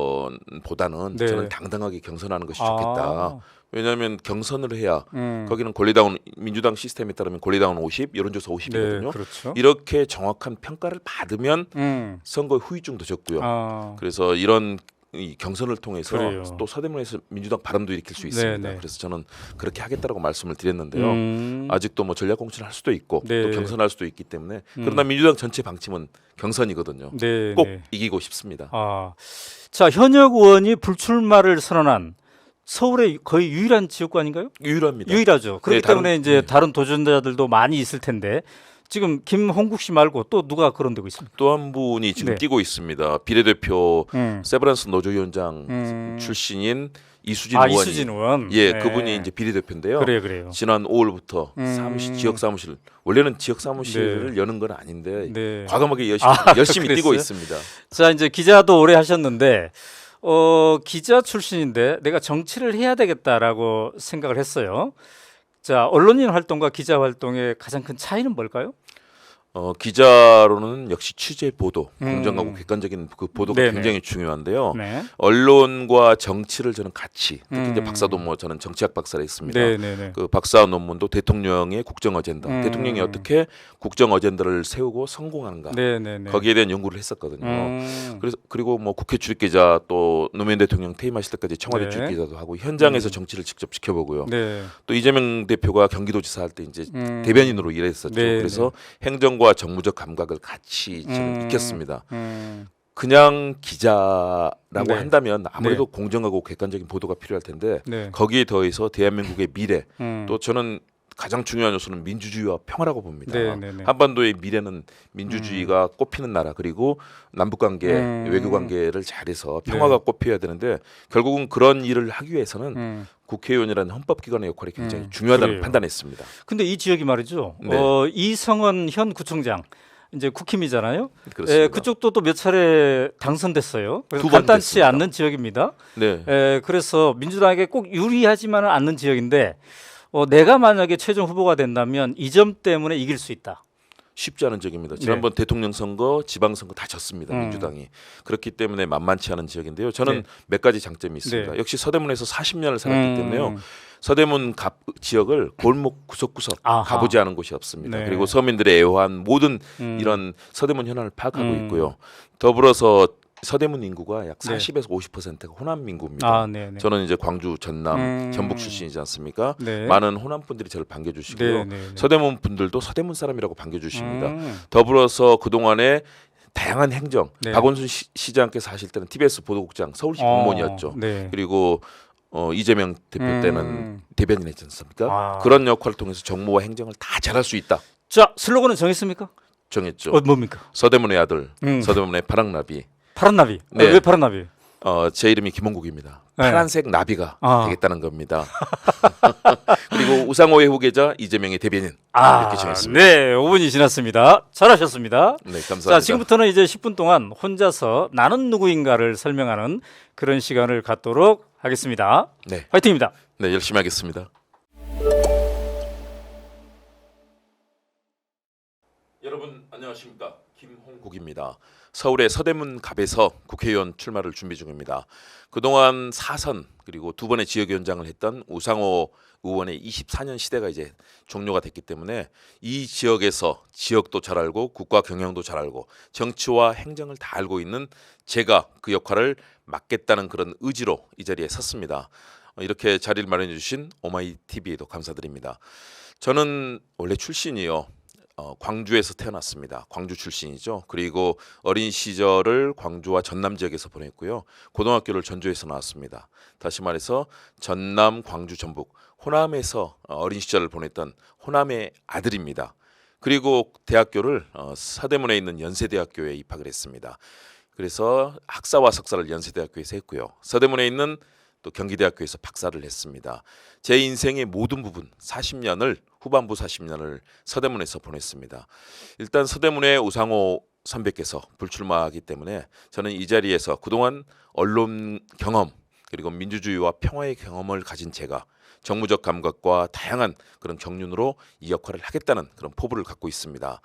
전략공천보다는 네. 저는 당당하게 경선하는 것이 좋겠다. 아. 왜냐하면 경선을 해야 음. 거기는 권리당원 민주당 시스템에 따르면 권리당원 50, 여론조사 50이거든요. 네, 그렇죠. 이렇게 정확한 평가를 받으면 음. 선거의 후유증도 적고요. 아. 그래서 이런 이 경선을 통해서 그래요. 또 서대문에서 민주당 바람도 일으킬 수 있습니다. 네, 네. 그래서 저는 그렇게 하겠다라고 말씀을 드렸는데요. 음. 아직도 뭐 전략 공천을 할 수도 있고 네. 또 경선할 수도 있기 때문에 그러나 민주당 전체 방침은 경선이거든요. 네, 꼭 네. 이기고 싶습니다. 아. 자, 현역 의원이 불출마를 선언한 서울의 거의 유일한 지역구 아닌가요? 유일합니다. 유일하죠. 그렇기 네, 다른- 때문에 이제 네. 다른 도전자들도 많이 있을 텐데 지금 김홍국 씨 말고 또 누가 그런 데고 있습니까? 또 한 분이 지금 네. 뛰고 있습니다. 비례대표 음. 세브란스 노조위원장 출신인 이수진 아, 의원이 이수진 의원. 예, 네. 그분이 이제 비례대표인데요. 그래요. 지난 5월부터 지역 사무실 원래는 지역 사무실을 여는 건 아닌데 네. 과감하게 열심히 뛰고 그랬어요? 있습니다. 자, 이제 기자도 오래 하셨는데 기자 출신인데 내가 정치를 해야 되겠다라고 생각을 했어요. 자, 언론인 활동과 기자 활동의 가장 큰 차이는 뭘까요? 기자로는 역시 취재 보도, 공정하고 객관적인 그 보도가 네네. 굉장히 중요한데요. 네. 언론과 정치를 저는 같이 특히 이제 음. 박사도 뭐 저는 정치학 박사를 했습니다. 네. 그 박사 논문도 대통령의 국정 어젠다, 대통령이 어떻게 국정 어젠다를 세우고 성공하는가 네. 거기에 대한 연구를 했었거든요. 음. 그래서 그리고 뭐 국회 출입기자 또 노무현 대통령 퇴임하실 때까지 청와대 네. 출입기자도 하고 현장에서 정치를 직접 지켜보고요. 네. 또 이재명 대표가 경기도지사 할 때 이제 음. 대변인으로 일했었죠. 네, 그래서 행정과 정무적 감각을 같이 저는 음. 익혔습니다. 음. 그냥 기자라고 네. 한다면 아무래도 공정하고 객관적인 보도가 필요할 텐데 네. 거기에 더해서 대한민국의 미래 음. 또 저는 가장 중요한 요소는 민주주의와 평화라고 봅니다. 네. 한반도의 미래는 민주주의가 꽃피는 나라 그리고 남북관계 외교관계를 잘해서 평화가 네. 꽃피어야 되는데 결국은 그런 일을 하기 위해서는 음. 국회의원이라는 헌법기관의 역할이 굉장히 중요하다는 그래요. 판단했습니다. 근데 이 지역이 말이죠. 네. 이성은 현 구청장 이제 국힘이잖아요. 그렇습니다. 그쪽도 또 몇 차례 당선됐어요. 그래서 두번 간단치 됐습니다. 않는 지역입니다. 네. 그래서 민주당에게 꼭 유리하지만은 않는 지역인데 내가 만약에 최종 후보가 된다면 이 점 때문에 이길 수 있다. 쉽지 않은 지역입니다. 지난번 대통령 선거, 지방 선거 다 졌습니다. 민주당이. 그렇기 때문에 만만치 않은 지역인데요. 저는 네. 몇 가지 장점이 있습니다. 네. 역시 서대문에서 40년을 살았기 때문에요. 서대문 지역을 골목 구석구석 아하. 가보지 않은 곳이 없습니다. 네. 그리고 서민들의 애환 모든 이런 서대문 현안을 파악하고 음. 있고요. 더불어서 서대문 인구가 약 네. 40에서 50%가 호남 인구입니다. 아, 네. 저는 이제 광주, 전남, 전북 출신이지 않습니까? 네. 많은 호남 분들이 저를 반겨주시고요. 네. 서대문 분들도 서대문 사람이라고 반겨주십니다. 음. 더불어서 그동안에 다양한 행정, 네. 박원순 시장께서 하실 때는 TBS 보도국장, 서울시 공무원이었죠. 네. 그리고 이재명 대표 때는 대변인 했지 않습니까? 아. 그런 역할을 통해서 정무와 행정을 다 잘할 수 있다. 자, 슬로건은 정했습니까? 정했죠. 뭡니까? 서대문의 아들, 음. 서대문의 파랑나비. 파란 나비. 네. 왜 파란 나비? 제 이름이 김홍국입니다. 네. 파란색 나비가 아. 되겠다는 겁니다. 그리고 우상호의 후계자 이재명의 대변인 이렇게 정했습니다. 네, 5분이 지났습니다. 잘하셨습니다. 네, 감사합니다. 자, 지금부터는 이제 10분 동안 혼자서 나는 누구인가를 설명하는 그런 시간을 갖도록 하겠습니다. 네, 화이팅입니다. 네, 열심히 하겠습니다. 여러분 안녕하십니까? 김홍국입니다. 서울의 서대문 갑에서 국회의원 출마를 준비 중입니다. 그동안 4선 그리고 2번의 지역위원장을 했던 우상호 의원의 24년 시대가 이제 종료가 됐기 때문에 이 지역에서 지역도 잘 알고 국가 경영도 잘 알고 정치와 행정을 다 알고 있는 제가 그 역할을 맡겠다는 그런 의지로 이 자리에 섰습니다. 이렇게 자리를 마련해 주신 오마이TV에도 감사드립니다. 저는 원래 출신이요. 광주에서 태어났습니다. 광주 출신이죠. 그리고 어린 시절을 광주와 전남 지역에서 보냈고요. 고등학교를 전주에서 나왔습니다. 다시 말해서 전남, 광주, 전북, 호남에서 어린 시절을 보냈던 호남의 아들입니다. 그리고 대학교를 서대문에 있는 연세대학교에 입학을 했습니다. 그래서 학사와 석사를 연세대학교에서 했고요. 서대문에 있는 또 경기대학교에서 박사를 했습니다. 제 인생의 모든 부분 40년을 후반부 40년을 서대문에서 보냈습니다. 일단 서대문의 우상호 선배께서 불출마하기 때문에 저는 이 자리에서 그동안 언론 경험 그리고 민주주의와 평화의 경험을 가진 제가 정무적 감각과 다양한 그런 경륜으로 이 역할을 하겠다는 그런 포부를 갖고 있습니다.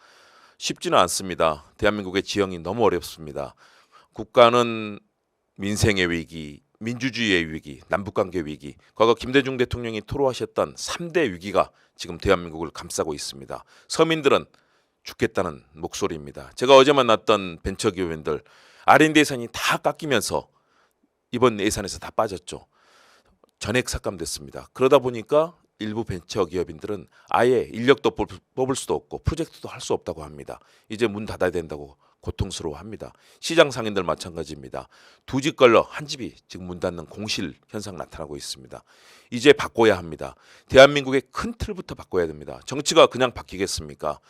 쉽지는 않습니다. 대한민국의 지형이 너무 어렵습니다. 국가는 민생의 위기, 민주주의의 위기, 남북관계 위기, 과거 김대중 대통령이 토로하셨던 3대 위기가 지금 대한민국을 감싸고 있습니다. 서민들은 죽겠다는 목소리입니다. 제가 어제 만났던 벤처기업인들 R&D 예산이 다 깎이면서 이번 예산에서 다 빠졌죠. 전액 삭감됐습니다. 그러다 보니까 일부 벤처기업인들은 아예 인력도 뽑을 수도 없고 프로젝트도 할 수 없다고 합니다. 이제 문 닫아야 된다고 고통스러워합니다. 시장 상인들 마찬가지입니다. 두 집 걸러 한 집이 지금 문 닫는 공실 현상 나타나고 있습니다. 이제 바꿔야 합니다. 대한민국의 큰 틀부터 바꿔야 됩니다. 정치가 그냥 바뀌겠습니까?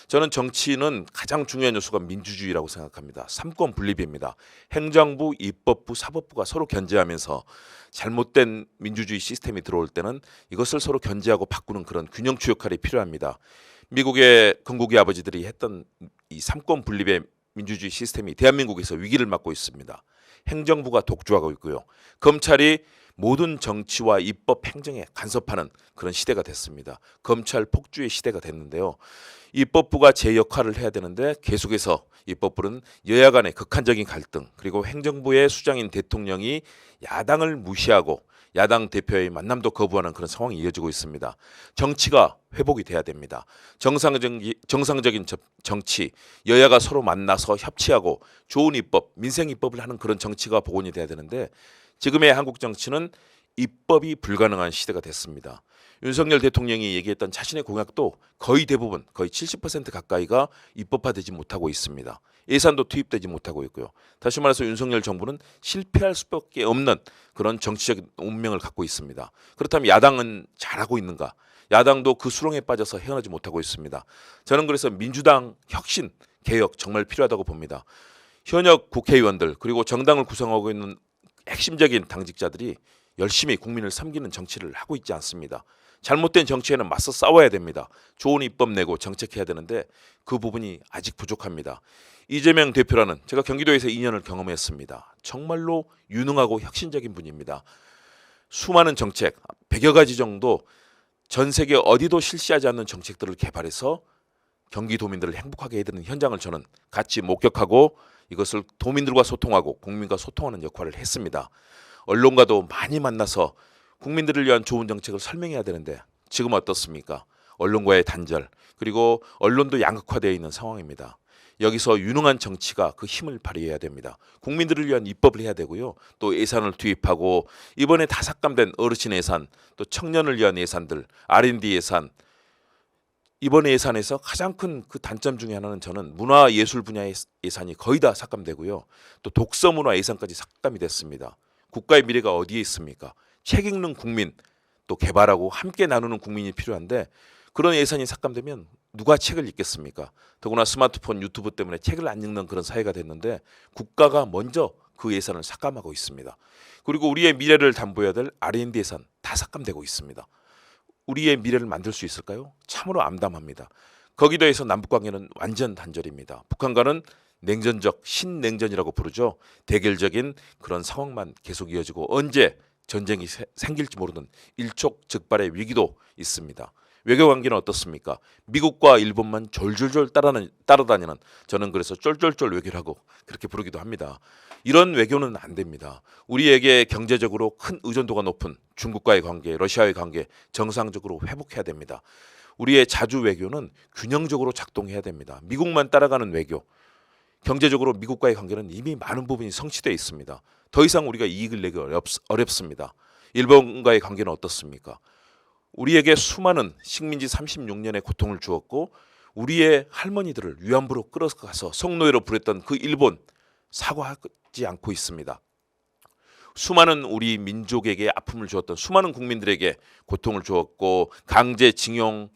저는 정치는 가장 중요한 요소가 민주주의라고 생각합니다. 삼권 분립입니다. 행정부, 입법부, 사법부가 서로 견제하면서 잘못된 민주주의 시스템이 들어올 때는 이것을 서로 견제하고 바꾸는 그런 균형추 역할이 필요합니다. 미국의 건국의 아버지들이 했던 이 삼권 분립의 민주주의 시스템이 대한민국에서 위기를 맞고 있습니다. 행정부가 독주하고 있고요. 검찰이 모든 정치와 입법 행정에 간섭하는 그런 시대가 됐습니다. 검찰 폭주의 시대가 됐는데요. 입법부가 제 역할을 해야 되는데 계속해서 입법부는 여야 간의 극한적인 갈등 그리고 행정부의 수장인 대통령이 야당을 무시하고 야당 대표의 만남도 거부하는 그런 상황이 이어지고 있습니다. 정치가 회복이 돼야 됩니다. 정상적인 정치, 여야가 서로 만나서 협치하고 좋은 입법, 민생 입법을 하는 그런 정치가 복원이 돼야 되는데 지금의 한국 정치는 입법이 불가능한 시대가 됐습니다. 윤석열 대통령이 얘기했던 자신의 공약도 거의 대부분 거의 70% 가까이가 입법화되지 못하고 있습니다. 예산도 투입되지 못하고 있고요. 다시 말해서 윤석열 정부는 실패할 수밖에 없는 그런 정치적인 운명을 갖고 있습니다. 그렇다면 야당은 잘하고 있는가? 야당도 그 수렁에 빠져서 헤어나지 못하고 있습니다. 저는 그래서 민주당 혁신, 개혁 정말 필요하다고 봅니다. 현역 국회의원들 그리고 정당을 구성하고 있는 핵심적인 당직자들이 열심히 국민을 섬기는 정치를 하고 있지 않습니다. 잘못된 정치에는 맞서 싸워야 됩니다. 좋은 입법 내고 정책해야 되는데 그 부분이 아직 부족합니다. 이재명 대표라는 제가 경기도에서 2년을 경험했습니다. 정말로 유능하고 혁신적인 분입니다. 수많은 정책, 100여 가지 정도 전 세계 어디도 실시하지 않는 정책들을 개발해서 경기도민들을 행복하게 해드리는 현장을 저는 같이 목격하고 이것을 도민들과 소통하고 국민과 소통하는 역할을 했습니다. 언론과도 많이 만나서 국민들을 위한 좋은 정책을 설명해야 되는데 지금 어떻습니까? 언론과의 단절 그리고 언론도 양극화되어 있는 상황입니다. 여기서 유능한 정치가 그 힘을 발휘해야 됩니다. 국민들을 위한 입법을 해야 되고요. 또 예산을 투입하고 이번에 다 삭감된 어르신 예산 또 청년을 위한 예산들 R&D 예산 이번 예산에서 가장 큰 그 단점 중에 하나는 저는 문화예술 분야의 예산이 거의 다 삭감되고요. 또 독서문화 예산까지 삭감이 됐습니다. 국가의 미래가 어디에 있습니까? 책 읽는 국민, 또 개발하고 함께 나누는 국민이 필요한데 그런 예산이 삭감되면 누가 책을 읽겠습니까? 더구나 스마트폰, 유튜브 때문에 책을 안 읽는 그런 사회가 됐는데 국가가 먼저 그 예산을 삭감하고 있습니다. 그리고 우리의 미래를 담보해야 될 R&D 예산 다 삭감되고 있습니다. 우리의 미래를 만들 수 있을까요? 참으로 암담합니다. 거기에 더해서 남북관계는 완전 단절입니다. 북한과는 냉전적 신냉전이라고 부르죠. 대결적인 그런 상황만 계속 이어지고 언제 전쟁이 생길지 모르는 일촉즉발의 위기도 있습니다. 외교관계는 어떻습니까? 미국과 일본만 졸졸졸 따라다니는 저는 그래서 쫄쫄쫄 외교를 하고 그렇게 부르기도 합니다. 이런 외교는 안 됩니다. 우리에게 경제적으로 큰 의존도가 높은 중국과의 관계, 러시아의 관계 정상적으로 회복해야 됩니다. 우리의 자주 외교는 균형적으로 작동해야 됩니다. 미국만 따라가는 외교, 경제적으로 미국과의 관계는 이미 많은 부분이 성취되어 있습니다. 더 이상 우리가 이익을 내기 어렵습니다. 일본과의 관계는 어떻습니까? 우리에게 수많은 식민지 36년의 고통을 주었고 우리의 할머니들을 위안부로 끌어가서 성노예로 부렸던 그 일본 사과하지 않고 있습니다. 수많은 우리 민족에게 아픔을 주었던 수많은 국민들에게 고통을 주었고 강제징용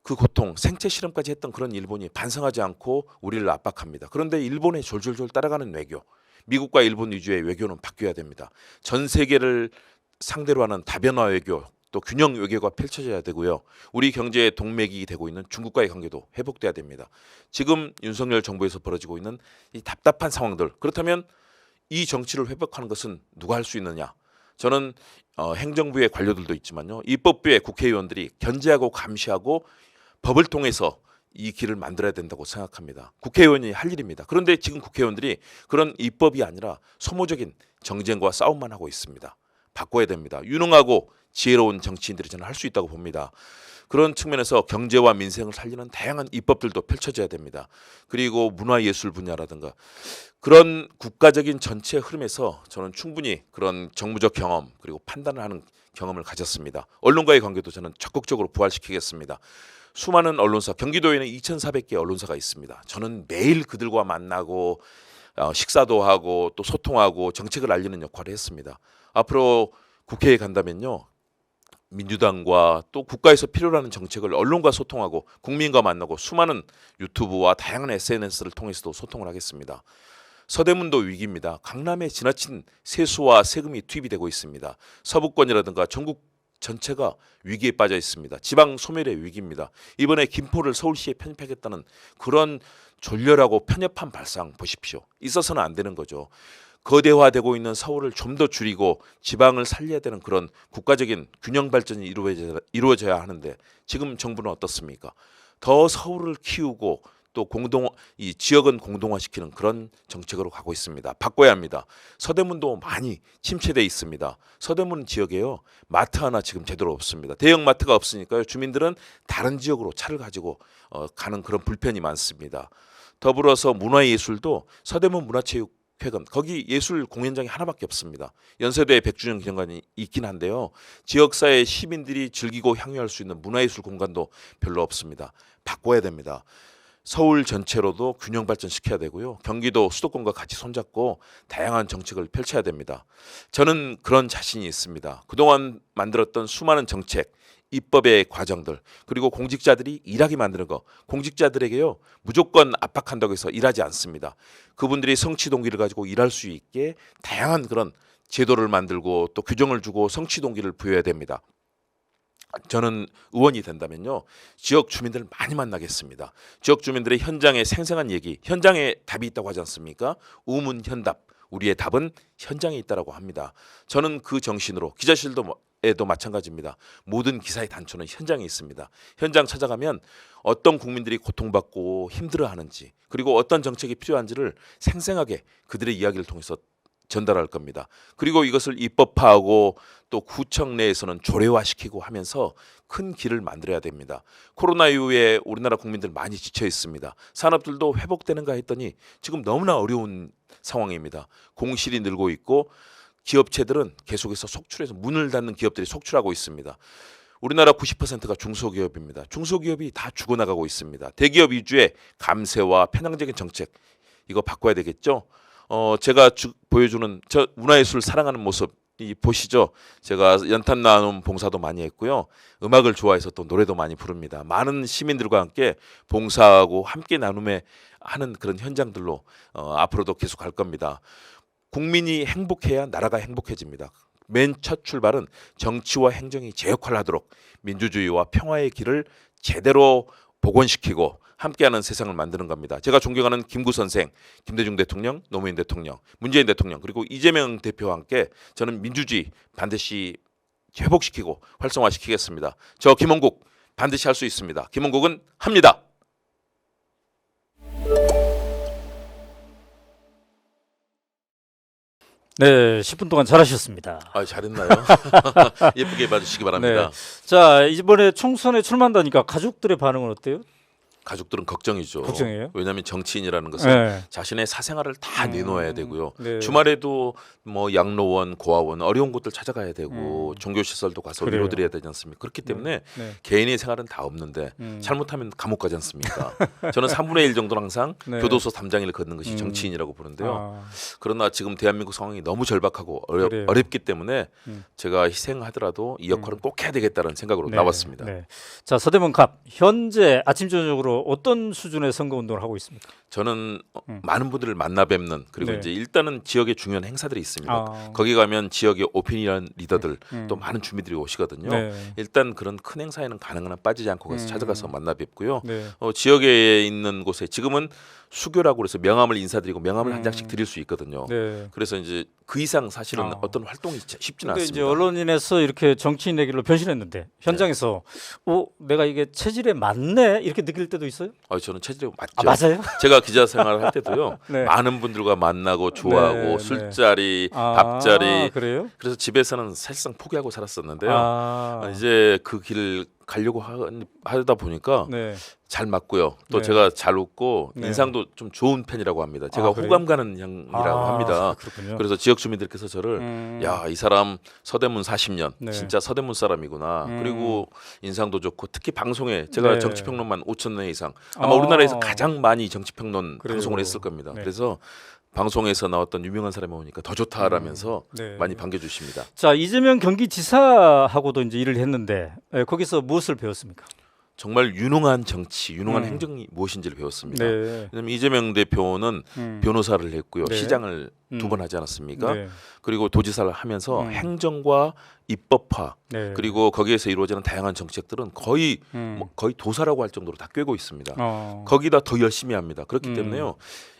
그 고통 생체 실험까지 했던 그런 일본이 반성하지 않고 우리를 압박합니다. 그런데 일본에 졸졸졸 따라가는 외교, 미국과 일본 위주의 외교는 바뀌어야 됩니다. 전 세계를 상대로 하는 다변화 외교 또 균형 외교가 펼쳐져야 되고요. 우리 경제의 동맥이 되고 있는 중국과의 관계도 회복돼야 됩니다. 지금 윤석열 정부에서 벌어지고 있는 이 답답한 상황들, 그렇다면 이 정치를 회복하는 것은 누가 할 수 있느냐? 저는 행정부의 관료들도 있지만요. 입법부의 국회의원들이 견제하고 감시하고 법을 통해서 이 길을 만들어야 된다고 생각합니다. 국회의원이 할 일입니다. 그런데 지금 국회의원들이 그런 입법이 아니라 소모적인 정쟁과 싸움만 하고 있습니다. 바꿔야 됩니다. 유능하고 지혜로운 정치인들이 저는 할 수 있다고 봅니다. 그런 측면에서 경제와 민생을 살리는 다양한 입법들도 펼쳐져야 됩니다. 그리고 문화예술 분야라든가 그런 국가적인 전체 흐름에서 저는 충분히 그런 정무적 경험 그리고 판단을 하는 경험을 가졌습니다. 언론과의 관계도 저는 적극적으로 부활시키겠습니다. 수많은 언론사, 경기도에는 2,400개 언론사가 있습니다. 저는 매일 그들과 만나고 식사도 하고 또 소통하고 정책을 알리는 역할을 했습니다. 앞으로 국회에 간다면요. 민주당과 또 국가에서 필요로 하는 정책을 언론과 소통하고 국민과 만나고 수많은 유튜브와 다양한 SNS를 통해서도 소통을 하겠습니다. 서대문도 위기입니다. 강남에 지나친 세수와 세금이 투입이 되고 있습니다. 서부권이라든가 전국 전체가 위기에 빠져 있습니다. 지방 소멸의 위기입니다. 이번에 김포를 서울시에 편입하겠다는 그런 졸렬하고 편협한 발상 보십시오. 있어서는 안 되는 거죠. 거대화되고 있는 서울을 좀 더 줄이고 지방을 살려야 되는 그런 국가적인 균형 발전이 이루어져야 하는데 지금 정부는 어떻습니까? 더 서울을 키우고 또 이 지역은 공동화시키는 그런 정책으로 가고 있습니다. 바꿔야 합니다. 서대문도 많이 침체돼 있습니다. 서대문 지역에요. 마트 하나 지금 제대로 없습니다. 대형 마트가 없으니까요. 주민들은 다른 지역으로 차를 가지고 가는 그런 불편이 많습니다. 더불어서 문화예술도 서대문 문화체육회관 거기 예술 공연장이 하나밖에 없습니다. 연세대 백주년 기념관이 있긴 한데요. 지역사회 시민들이 즐기고 향유할 수 있는 문화예술 공간도 별로 없습니다. 바꿔야 됩니다. 서울 전체로도 균형 발전시켜야 되고요. 경기도 수도권과 같이 손잡고 다양한 정책을 펼쳐야 됩니다. 저는 그런 자신이 있습니다. 그동안 만들었던 수많은 정책, 입법의 과정들, 그리고 공직자들이 일하게 만드는 거, 공직자들에게요 무조건 압박한다고 해서 일하지 않습니다. 그분들이 성취 동기를 가지고 일할 수 있게 다양한 그런 제도를 만들고 또 규정을 주고 성취 동기를 부여해야 됩니다. 저는 의원이 된다면요. 지역 주민들을 많이 만나겠습니다. 지역 주민들의 현장의 생생한 얘기, 현장에 답이 있다고 하지 않습니까? 우문현답, 우리의 답은 현장에 있다라고 합니다. 저는 그 정신으로 기자실에도 마찬가지입니다. 모든 기사의 단초는 현장에 있습니다. 현장 찾아가면 어떤 국민들이 고통받고 힘들어하는지 그리고 어떤 정책이 필요한지를 생생하게 그들의 이야기를 통해서 전달할 겁니다. 그리고 이것을 입법화하고 또 구청 내에서는 조례화시키고 하면서 큰 길을 만들어야 됩니다. 코로나 이후에 우리나라 국민들 많이 지쳐 있습니다. 산업들도 회복되는가 했더니 지금 너무나 어려운 상황입니다. 공실이 늘고 있고 기업체들은 계속해서 속출해서 문을 닫는 기업들이 속출하고 있습니다. 우리나라 90%가 중소기업입니다. 중소기업이 다 죽어나가고 있습니다. 대기업 위주의 감세와 편향적인 정책 이거 바꿔야 되겠죠. 제가 보여주는 저 문화예술 사랑하는 모습 이 보시죠. 제가 연탄 나눔 봉사도 많이 했고요. 음악을 좋아해서 또 노래도 많이 부릅니다. 많은 시민들과 함께 봉사하고 함께 나눔에 하는 그런 현장들로 앞으로도 계속 갈 겁니다. 국민이 행복해야 나라가 행복해집니다. 맨 첫 출발은 정치와 행정이 제 역할을 하도록 민주주의와 평화의 길을 제대로 복원시키고 함께하는 세상을 만드는 겁니다. 제가 존경하는 김구 선생, 김대중 대통령, 노무현 대통령, 문재인 대통령 그리고 이재명 대표와 함께 저는 민주주의 반드시 회복시키고 활성화시키겠습니다. 저 김홍국 반드시 할 수 있습니다. 김홍국은 합니다. 네, 10분 동안 잘하셨습니다. 아, 잘했나요? 예쁘게 봐주시기 바랍니다. 자, 이번에 총선에 출마한다니까 가족들의 반응은 어때요? 가족들은 걱정이죠. 걱정이에요? 왜냐하면 정치인이라는 것은 네. 자신의 사생활을 다 내놓아야 되고요. 네. 주말에도 뭐 양로원, 고아원 어려운 곳들 찾아가야 되고 종교시설도 가서 그래요. 위로드려야 되지 않습니까? 그렇기 때문에 네. 개인의 생활은 다 없는데 잘못하면 감옥 가지 않습니까? 저는 3분의 1 정도는 항상 네. 교도소 담장을 걷는 것이 정치인이라고 보는데요. 아, 그러나 지금 대한민국 상황이 너무 절박하고 그래요. 어렵기 때문에 음. 제가 희생하더라도 이 역할은 꼭 해야 되겠다는 생각으로 네. 나왔습니다. 네. 자, 서대문 갑 현재 아침 저녁으로 어떤 수준의 선거 운동을 하고 있습니까? 저는 많은 분들을 만나 뵙는 그리고 네. 이제 일단은 지역에 중요한 행사들이 있습니다. 아. 거기 가면 지역의 오피니언 리더들 또 많은 주민들이 오시거든요. 네. 일단 그런 큰 행사에는 가능한 한 빠지지 않고 가서 찾아가서 만나 뵙고요. 네. 지역에 있는 곳에 지금은 수교라고 그래서 명함을 인사드리고 명함을 한 장씩 드릴 수 있거든요. 네. 그래서 이제 그 이상 사실은 아. 어떤 활동이 쉽지는 근데 이제 않습니다. 언론인에서 이렇게 정치인 내길로 변신했는데 현장에서 내가 이게 체질에 맞네 이렇게 느낄 때도 있어요? 저는 체질이 맞죠. 아, 맞아요? 제가 기자 생활을 할 때도요. 네. 많은 분들과 만나고 좋아하고 네, 술자리, 아, 밥자리 그래요? 그래서 집에서는 사실상 포기하고 살았었는데요. 아, 이제 그 길을 가려고 하다 보니까 네. 잘 맞고요. 또 네. 제가 잘 웃고 네. 인상도 좀 좋은 편이라고 합니다. 제가 그래요? 호감 가는 형이라고 합니다. 그렇군요. 그래서 지역 주민들께서 저를 야, 이 사람 서대문 40년 네. 진짜 서대문 사람이구나. 그리고 인상도 좋고 특히 방송에 제가 네. 정치평론만 5,000회 이상 아마 우리나라에서 가장 많이 정치평론 그래요. 방송을 했을 겁니다. 네. 그래서 방송에서 나왔던 유명한 사람이 오니까 더 좋다라면서 네. 많이 반겨주십니다. 자, 이재명 경기지사하고도 이제 일을 했는데 거기서 무엇을 배웠습니까? 정말 유능한 정치, 유능한 행정이 무엇인지를 배웠습니다. 네. 왜냐하면 이재명 대표는 변호사를 했고요, 네. 시장을 2번 하지 않았습니까? 네. 그리고 도지사를 하면서 행정과 입법화 네. 그리고 거기에서 이루어지는 다양한 정책들은 거의 거의 도사라고 할 정도로 다 꿰고 있습니다. 어. 거기다 더 열심히 합니다. 그렇기 때문에요.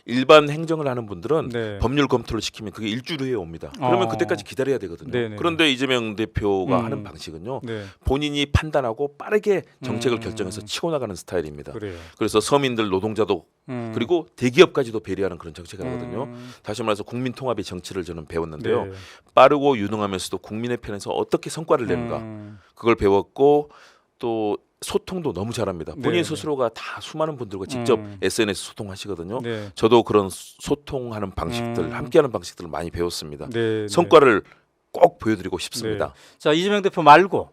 일반 행정을 하는 분들은 네. 법률 검토를 시키면 그게 일주일 후에 옵니다. 그러면 어. 그때까지 기다려야 되거든요. 네네. 그런데 이재명 대표가 하는 방식은요. 네. 본인이 판단하고 빠르게 정책을 결정해서 치고 나가는 스타일입니다. 그래요. 그래서 서민들, 노동자도 그리고 대기업까지도 배려하는 그런 정책을 하거든요. 다시 말해서 국민 통합의 정치를 저는 배웠는데요. 네. 빠르고 유능하면서도 국민의 편에서 어떻게 성과를 내는가 그걸 배웠고 또 소통도 너무 잘합니다. 본인 네. 스스로가 다 수많은 분들과 직접 SNS 소통하시거든요. 네. 저도 그런 소통하는 방식들, 함께하는 방식들을 많이 배웠습니다. 네. 성과를 꼭 보여드리고 싶습니다. 네. 자, 이재명 대표 말고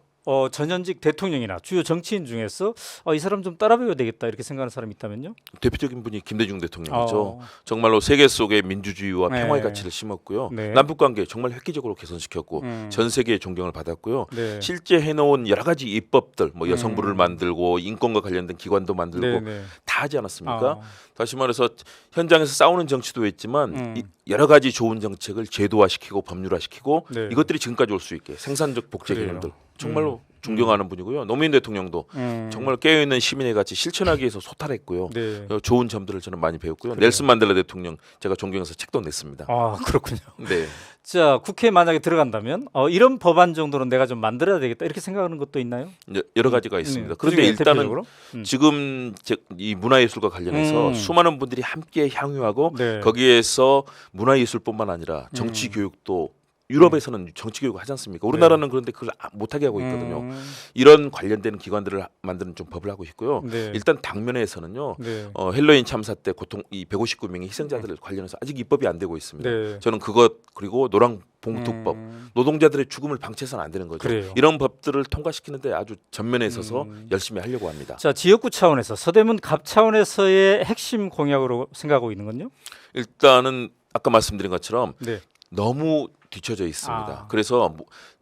전현직 대통령이나 주요 정치인 중에서 이 사람 좀 따라 배워야 되겠다 이렇게 생각하는 사람이 있다면요? 대표적인 분이 김대중 대통령이죠. 어. 정말로 세계 속에 민주주의와 네. 평화의 가치를 심었고요. 네. 남북관계 정말 획기적으로 개선시켰고 전 세계의 존경을 받았고요. 네. 실제 해놓은 여러 가지 입법들, 뭐 여성부를 만들고 인권과 관련된 기관도 만들고 네, 네. 다 하지 않았습니까? 아. 다시 말해서 현장에서 싸우는 정치도 했지만 여러 가지 좋은 정책을 제도화시키고 법률화시키고 네. 이것들이 지금까지 올 수 있게 생산적 복제 그래요. 개념들 정말로 존경하는 분이고요. 노무현 대통령도 정말 깨어있는 시민의 가치 실천하기 위해서 소탈했고요. 네. 좋은 점들을 저는 많이 배웠고요. 넬슨 만델라 대통령 제가 존경해서 책도 냈습니다. 아, 그렇군요. 네. 자, 국회에 만약에 들어간다면 이런 법안 정도는 내가 좀 만들어야 되겠다 이렇게 생각하는 것도 있나요? 여러 가지가 있습니다. 그중에 그런데 일단은 대표적으로? 지금 이 문화예술과 관련해서 수많은 분들이 함께 향유하고 네. 거기에서 문화예술뿐만 아니라 정치 교육도 유럽에서는 정치 교육 하지 않습니까? 우리나라는 그런데 그걸 못하게 하고 있거든요. 이런 관련된 기관들을 만드는 좀 법을 하고 있고요. 네. 일단 당면에서는요. 네. 헬로윈 참사 때 고통 이 159명의 희생자들 관련해서 아직 입법이 안 되고 있습니다. 네. 저는 그것 그리고 노랑 봉투법 노동자들의 죽음을 방치해서는 안 되는 거죠. 그래요. 이런 법들을 통과시키는데 아주 전면에 있어서 열심히 하려고 합니다. 자, 지역구 차원에서 서대문 갑 차원에서의 핵심 공약으로 생각하고 있는 건요? 일단은 아까 말씀드린 것처럼 네. 너무 뒤쳐져 있습니다. 아. 그래서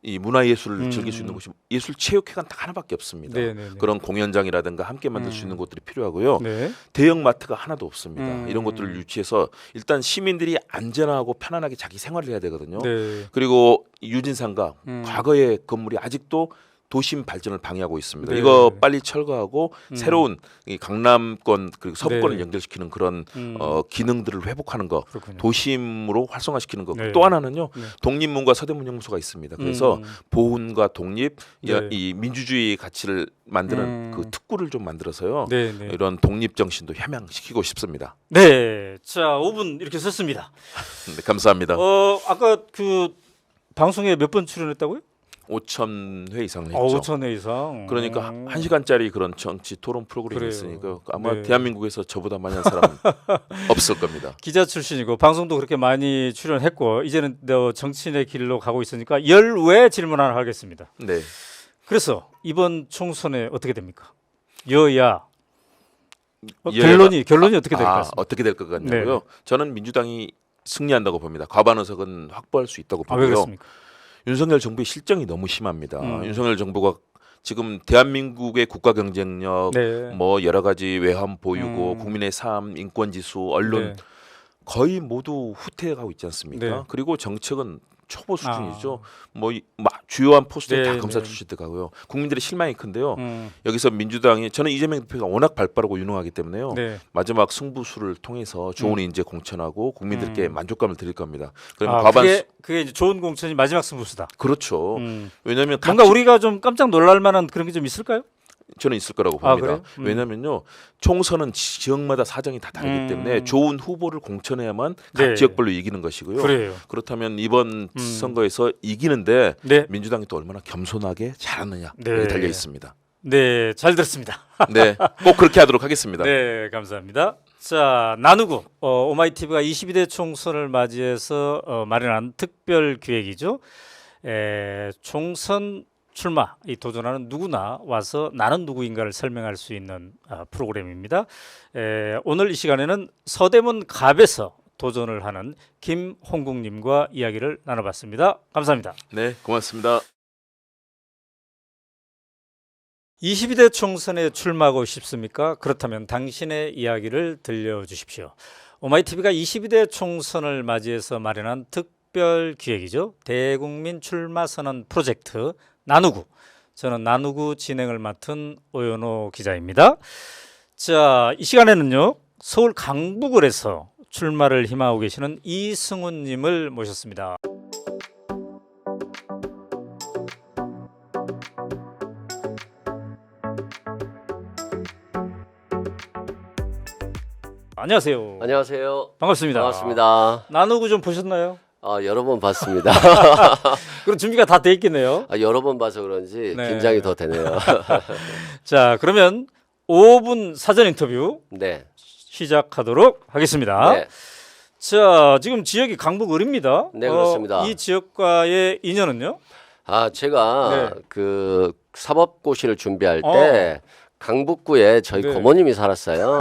이 문화예술을 음. 즐길 수 있는 곳이 예술체육회관 딱 하나밖에 없습니다. 네네네. 그런 공연장이라든가 함께 만들 수 있는 곳들이 필요하고요. 네. 대형 마트가 하나도 없습니다. 음. 이런 것들을 유치해서 일단 시민들이 안전하고 편안하게 자기 생활을 해야 되거든요. 네. 그리고 유진상가 음. 과거의 건물이 아직도 도심 발전을 방해하고 있습니다. 네. 이거 빨리 철거하고 음. 새로운 이 강남권 그리고 서부권을 네. 연결시키는 그런 음. 기능들을 회복하는 거, 그렇군요. 도심으로 활성화시키는 거. 네. 또 하나는요. 네. 독립문과 서대문연구소가 있습니다. 그래서 음. 보훈과 독립, 네. 이 민주주의 가치를 만드는 음. 그 특구를 좀 만들어서요. 네, 네. 이런 독립 정신도 함양시키고 싶습니다. 네. 자, 5분 이렇게 썼습니다. 네, 감사합니다. 아까 그 방송에 몇 번 출연했다고요? 5,000회 이상 했죠. 5,000회 이상. 그러니까 1시간짜리 그런 정치 토론 프로그램이 그래요. 있으니까 아마 네. 대한민국에서 저보다 많이 한 사람은 없을 겁니다. 기자 출신이고 방송도 그렇게 많이 출연했고 이제는 정치인의 길로 가고 있으니까 열외 질문 하나 하겠습니다. 네. 그래서 이번 총선에 어떻게 됩니까? 여야 여야가- 결론이 어떻게 될 것 같습니까? 어떻게 될 것 같냐고요? 네. 저는 민주당이 승리한다고 봅니다. 과반 의석은 확보할 수 있다고 왜 보고요. 그렇습니까? 윤석열 정부의 실정이 너무 심합니다. 음. 윤석열 정부가 지금 대한민국의 국가 경쟁력, 네. 뭐 여러 가지 외환 보유고, 음. 국민의 삶, 인권 지수, 언론 네. 거의 모두 후퇴해가고 있지 않습니까? 네. 그리고 정책은 초보 수준이죠. 주요한 포스트에 네, 다 검사 네. 출신들 가고요. 국민들의 실망이 큰데요. 음. 여기서 민주당이 저는 이재명 대표가 워낙 발빠르고 유능하기 때문에요. 네. 마지막 승부수를 통해서 좋은 인재 공천하고 국민들께 음. 만족감을 드릴 겁니다. 그러면 아, 과반 그게 이제 좋은 공천이 마지막 승부수다. 그렇죠. 음. 왜냐하면 뭔가 우리가 좀 깜짝 놀랄 만한 그런 게 좀 있을까요? 저는 있을 거라고 아, 봅니다. 그래요? 왜냐면요. 총선은 지역마다 사정이 다 다르기 때문에 좋은 후보를 공천해야만 각 네. 지역별로 이기는 것이고요. 그래요. 그렇다면 이번 선거에서 이기는데 네. 민주당이 또 얼마나 겸손하게 잘하느냐 네. 여기 달려 있습니다. 네, 잘 들었습니다. 네, 꼭 그렇게 하도록 하겠습니다. 네, 감사합니다. 자, 나누고 오마이TV가 22대 총선을 맞이해서 마련한 특별 기획이죠. 총선 출마 이 도전하는 누구나 와서 나는 누구인가를 설명할 수 있는 프로그램입니다. 오늘 이 시간에는 서대문 갑에서 도전을 하는 김홍국님과 이야기를 나눠봤습니다. 감사합니다. 네, 고맙습니다. 22대 총선에 출마하고 싶습니까? 그렇다면 당신의 이야기를 들려주십시오. 오마이TV가 22대 총선을 맞이해서 마련한 특별 기획이죠. 대국민 출마 선언 프로젝트 나누구. 저는 나누구 진행을 맡은 오연호 기자입니다. 자, 이 시간에는요. 서울 강북을에서 출마를 희망하고 계시는 이승훈 님을 모셨습니다. 안녕하세요. 안녕하세요. 반갑습니다. 반갑습니다. 나누고 좀 보셨나요? 여러 번 봤습니다. 그럼 준비가 다 돼 있겠네요. 여러 번 봐서 그런지 네. 긴장이 더 되네요. 자, 그러면 5분 사전 인터뷰 네. 시작하도록 하겠습니다. 네. 자, 지금 지역이 강북 을입니다. 네, 그렇습니다. 이 지역과의 인연은요? 제가 네. 그 사법고시를 준비할 때 강북구에 저희 네. 고모님이 살았어요.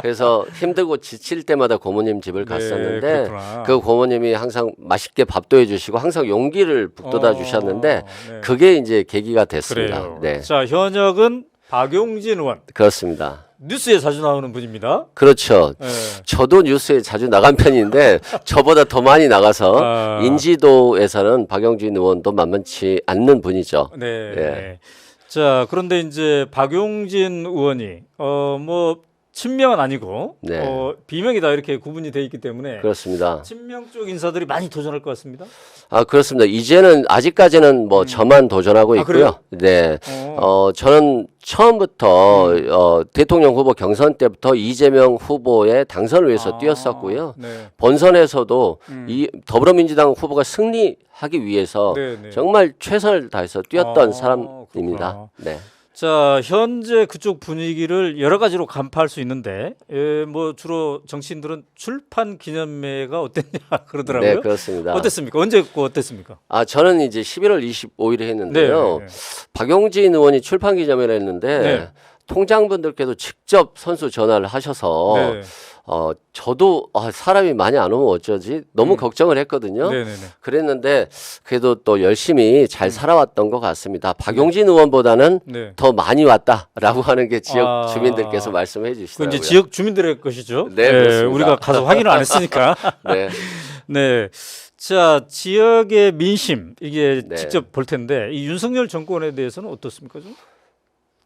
그래서 힘들고 지칠 때마다 고모님 집을 갔었는데 그렇구나. 그 고모님이 항상 맛있게 밥도 해주시고 항상 용기를 북돋아 주셨는데 네. 그게 이제 계기가 됐습니다. 그래요. 네, 자, 현역은 박용진 의원. 그렇습니다. 뉴스에 자주 나오는 분입니다. 그렇죠. 네. 저도 뉴스에 자주 나간 편인데 저보다 더 많이 나가서 아. 인지도에서는 박영진 의원도 만만치 않는 분이죠. 네. 예. 네. 자, 그런데 이제 박용진 의원이 뭐 친명은 아니고 네. 비명이다 이렇게 구분이 돼 있기 때문에 그렇습니다. 친명 쪽 인사들이 많이 도전할 것 같습니다. 그렇습니다. 이제는 아직까지는 뭐 저만 도전하고 아, 있고요. 네. 저는 처음부터 대통령 후보 경선 때부터 이재명 후보의 당선을 위해서 뛰었었고요. 네. 본선에서도 이 더불어민주당 후보가 승리하기 위해서 네, 네. 정말 최선을 다해서 뛰었던 아, 사람입니다. 그렇구나. 네. 자, 현재 그쪽 분위기를 여러 가지로 간파할 수 있는데 뭐 주로 정치인들은 출판 기념회가 어땠냐 그러더라고요. 네, 그렇습니다. 어땠습니까? 언제 했고 어땠습니까? 저는 이제 11월 25일에 했는데요. 네. 박용진 의원이 출판 기념회를 했는데 네. 통장분들께도 직접 선수 전화를 하셔서 네. 저도 사람이 많이 안 오면 어쩌지 너무 걱정을 했거든요. 네네네. 그랬는데 그래도 또 열심히 잘 살아왔던 것 같습니다. 박용진 의원보다는 네. 더 많이 왔다라고 하는 게 지역 아. 주민들께서 말씀해 그 주시더라고요. 이제 지역 주민들의 것이죠. 네, 그렇습니다. 우리가 가서 확인을 안 했으니까. 네. 네. 자, 지역의 민심 이게 네. 직접 볼 텐데 이 윤석열 정권에 대해서는 어떻습니까, 좀?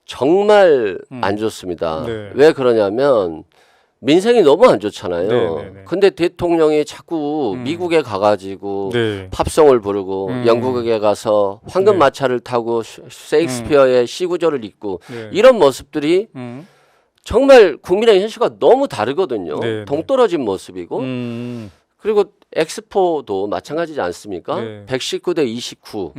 정말 안 좋습니다. 네. 왜 그러냐면 민생이 너무 안 좋잖아요. 네네네. 근데 대통령이 자꾸 미국에 가가지고 네. 팝송을 부르고 영국에 가서 황금 네. 마차를 타고 셰익스피어의 시구절을 읽고 네. 이런 모습들이 정말 국민의 현실과 너무 다르거든요. 네, 동떨어진 모습이고 그리고 엑스포도 마찬가지지 않습니까? 네. 119대 29.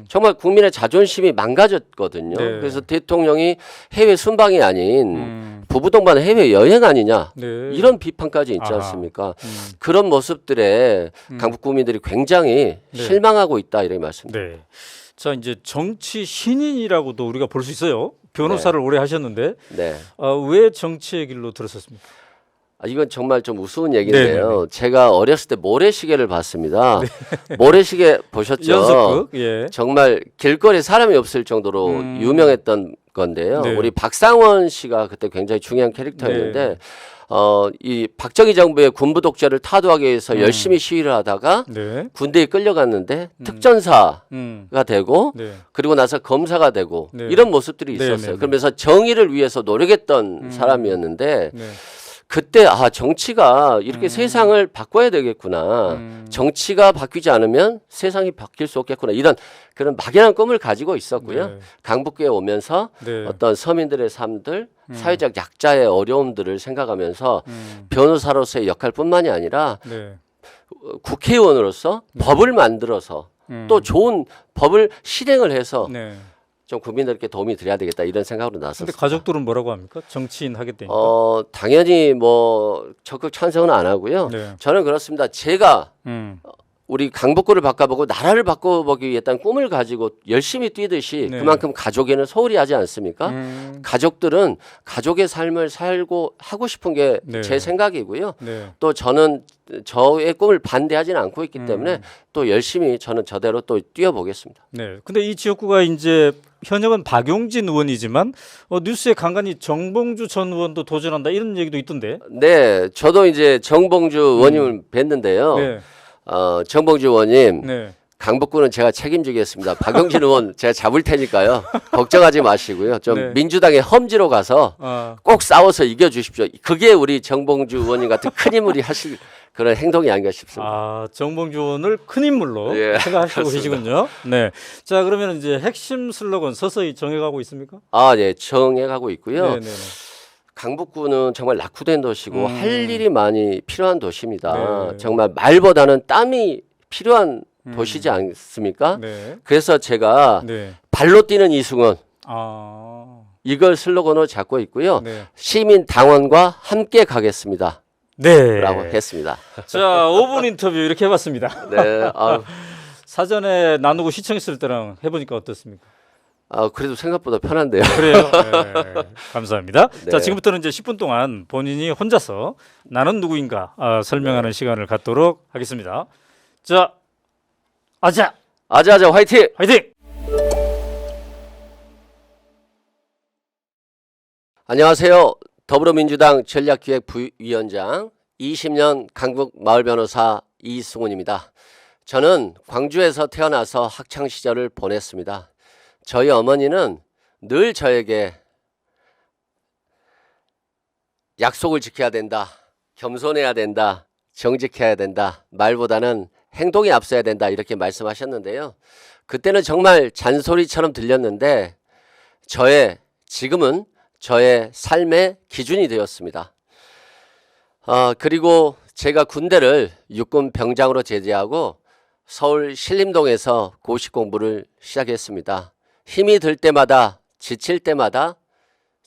정말 국민의 자존심이 망가졌거든요. 네. 그래서 대통령이 해외 순방이 아닌 부부동반 해외 여행 아니냐 네. 이런 비판까지 있지 아하. 않습니까? 그런 모습들에 강북 국민들이 굉장히 네. 실망하고 있다 이렇게 말씀드립니다. 네. 자, 이제 정치 신인이라고도 우리가 볼 수 있어요. 변호사를 오래 하셨는데 네. 왜 정치의 길로 들어섰습니까? 이건 정말 좀 우스운 얘기인데요. 네네네. 제가 어렸을 때 모래시계를 봤습니다. 모래시계 보셨죠? 연속극. 예. 정말 길거리에 사람이 없을 정도로 유명했던 건데요. 네. 우리 박상원 씨가 그때 굉장히 중요한 캐릭터였는데 네. 이 박정희 정부의 군부 독재를 타도하기 위해서 열심히 시위를 하다가 네. 군대에 끌려갔는데 특전사가 되고 네. 그리고 나서 검사가 되고 네. 이런 모습들이 네, 있었어요. 네, 네. 그러면서 정의를 위해서 노력했던 사람이었는데 네. 그때 정치가 이렇게 세상을 바꿔야 되겠구나. 정치가 바뀌지 않으면 세상이 바뀔 수 없겠구나. 이런 그런 막연한 꿈을 가지고 있었고요. 네. 강북구에 오면서 네. 어떤 서민들의 삶들, 사회적 약자의 어려움들을 생각하면서 변호사로서의 역할뿐만이 아니라 네. 국회의원으로서 법을 만들어서 또 좋은 법을 실행을 해서 네. 좀 국민들께 도움이 드려야 되겠다 이런 생각으로 근데 나섰습니다. 가족들은 뭐라고 합니까? 정치인 하겠다니까. 당연히 뭐 적극 찬성은 안 하고요. 네. 저는 그렇습니다. 제가 음. 우리 강북구를 바꿔보고 나라를 바꿔보기 위했다는 꿈을 가지고 열심히 뛰듯이 네. 그만큼 가족에는 소홀히 하지 않습니까? 가족들은 가족의 삶을 살고 하고 싶은 게 제 네. 생각이고요. 네. 또 저는 저의 꿈을 반대하지는 않고 있기 때문에 또 열심히 저는 저대로 또 뛰어보겠습니다. 네. 근데 이 지역구가 이제 현역은 박용진 의원이지만 뉴스에 간간히 정봉주 전 의원도 도전한다 이런 얘기도 있던데. 네, 저도 이제 정봉주 의원님을 뵀는데요. 네. 정봉주 의원님, 네. 강북구는 제가 책임지겠습니다. 박용진 의원 제가 잡을 테니까요. 걱정하지 마시고요. 좀 네. 민주당의 험지로 가서 꼭 싸워서 이겨주십시오. 그게 우리 정봉주 의원님 같은 큰 인물이 하실 그런 행동이 아닌가 싶습니다. 정봉주 의원을 큰 인물로 예, 생각하시고 그렇습니다. 계시군요. 네. 자, 그러면 이제 핵심 슬로건 서서히 정해가고 있습니까? 네, 정해가고 있고요. 네, 네, 네. 강북구는 정말 낙후된 도시고 할 일이 많이 필요한 도시입니다. 네. 정말 말보다는 땀이 필요한 도시지 않습니까? 네. 그래서 제가 네. 발로 뛰는 이승원 아. 이걸 슬로건으로 잡고 있고요. 네. 시민 당원과 함께 가겠습니다. 네. 라고 했습니다. 자, 5분 인터뷰 이렇게 해봤습니다. 네, 사전에 나누고 시청했을 때랑 해보니까 어떻습니까? 그래도 생각보다 편한데요. 그래요. 네, 감사합니다. 네. 자, 지금부터는 이제 10분 동안 본인이 혼자서 나는 누구인가 설명하는 시간을 갖도록 하겠습니다. 자, 아자, 아자아자 화이팅! 화이팅! 안녕하세요. 더불어민주당 전략기획부위원장 20년 강북 마을변호사 이승훈입니다. 저는 광주에서 태어나서 학창 시절을 보냈습니다. 저희 어머니는 늘 저에게 약속을 지켜야 된다, 겸손해야 된다, 정직해야 된다, 말보다는 행동이 앞서야 된다 이렇게 말씀하셨는데요. 그때는 정말 잔소리처럼 들렸는데 지금은 저의 삶의 기준이 되었습니다. 그리고 제가 군대를 육군 병장으로 제대하고 서울 신림동에서 고시 공부를 시작했습니다. 힘이 들 때마다 지칠 때마다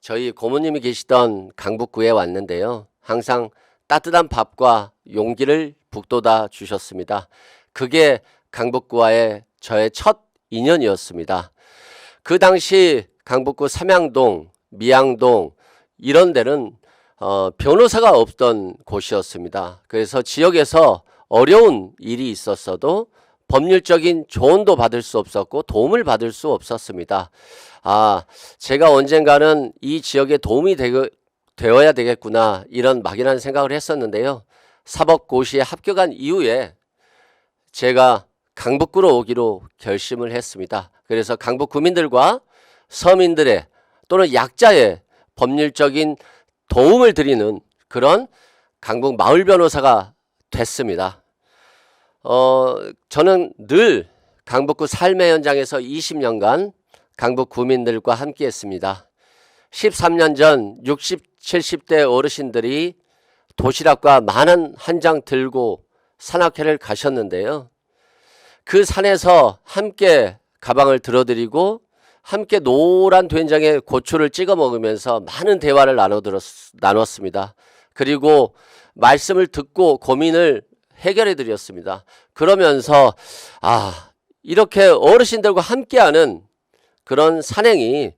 저희 고모님이 계시던 강북구에 왔는데요. 항상 따뜻한 밥과 용기를 북돋아 주셨습니다. 그게 강북구와의 저의 첫 인연이었습니다. 그 당시 강북구 삼양동 미양동 이런 데는 변호사가 없던 곳이었습니다. 그래서 지역에서 어려운 일이 있었어도 법률적인 조언도 받을 수 없었고 도움을 받을 수 없었습니다. 제가 언젠가는 이 지역에 도움이 되어야 되겠구나 이런 막연한 생각을 했었는데요. 사법고시에 합격한 이후에 제가 강북구로 오기로 결심을 했습니다. 그래서 강북 구민들과 서민들의 또는 약자의 법률적인 도움을 드리는 그런 강북 마을 변호사가 됐습니다. 저는 늘 강북구 삶의 현장에서 20년간 강북 구민들과 함께 했습니다. 13년 전 60, 70대 어르신들이 도시락과 만원 한 장 들고 산악회를 가셨는데요. 그 산에서 함께 가방을 들어드리고 함께 노란 된장에 고추를 찍어 먹으면서 많은 대화를 나눴습니다. 그리고 말씀을 듣고 고민을 해결해 드렸습니다. 그러면서 이렇게 어르신들과 함께하는 그런 산행이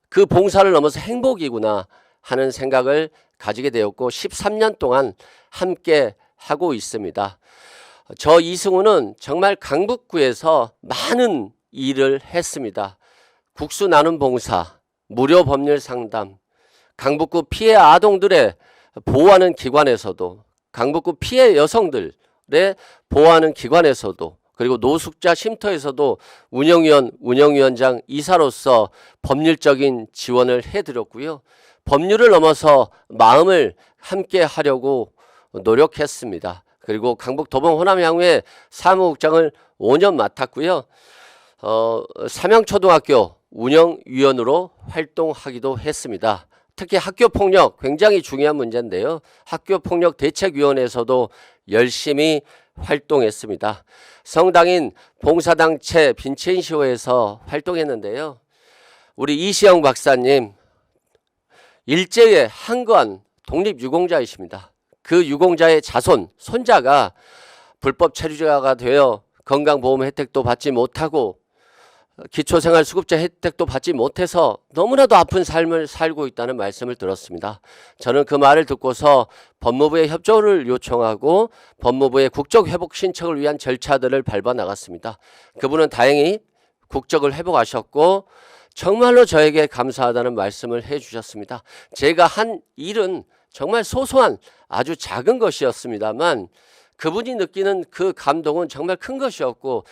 그 봉사를 넘어서 행복이구나 하는 생각을 가지게 되었고 13년 동안 함께 하고 있습니다. 저 이승우는 정말 강북구에서 많은 일을 했습니다. 국수 나눔 봉사, 무료 법률 상담, 강북구 피해 아동들의 보호하는 기관에서도, 강북구 피해 여성들의 보호하는 기관에서도, 그리고 노숙자 쉼터에서도 운영위원장 이사로서 법률적인 지원을 해드렸고요. 법률을 넘어서 마음을 함께 하려고 노력했습니다. 그리고 강북 도봉 호남향후의 사무국장을 5년 맡았고요. 삼양초등학교 운영위원으로 활동하기도 했습니다. 특히 학교폭력 굉장히 중요한 문제인데요. 학교폭력 대책위원회에서도 열심히 활동했습니다. 성당인 봉사단체 빈첸시호에서 활동했는데요. 우리 이시영 박사님 일제에 항거한 독립유공자이십니다. 그 유공자의 자손, 손자가 불법 체류자가 되어 건강보험 혜택도 받지 못하고 기초생활수급자 혜택도 받지 못해서 너무나도 아픈 삶을 살고 있다는 말씀을 들었습니다. 저는 그 말을 듣고서 법무부에 협조를 요청하고 법무부의 국적회복 신청을 위한 절차들을 밟아 나갔습니다. 그분은 다행히 국적을 회복하셨고 정말로 저에게 감사하다는 말씀을 해주셨습니다. 제가 한 일은 정말 소소한 아주 작은 것이었습니다만 그분이 느끼는 그 감동은 정말 큰 것이었고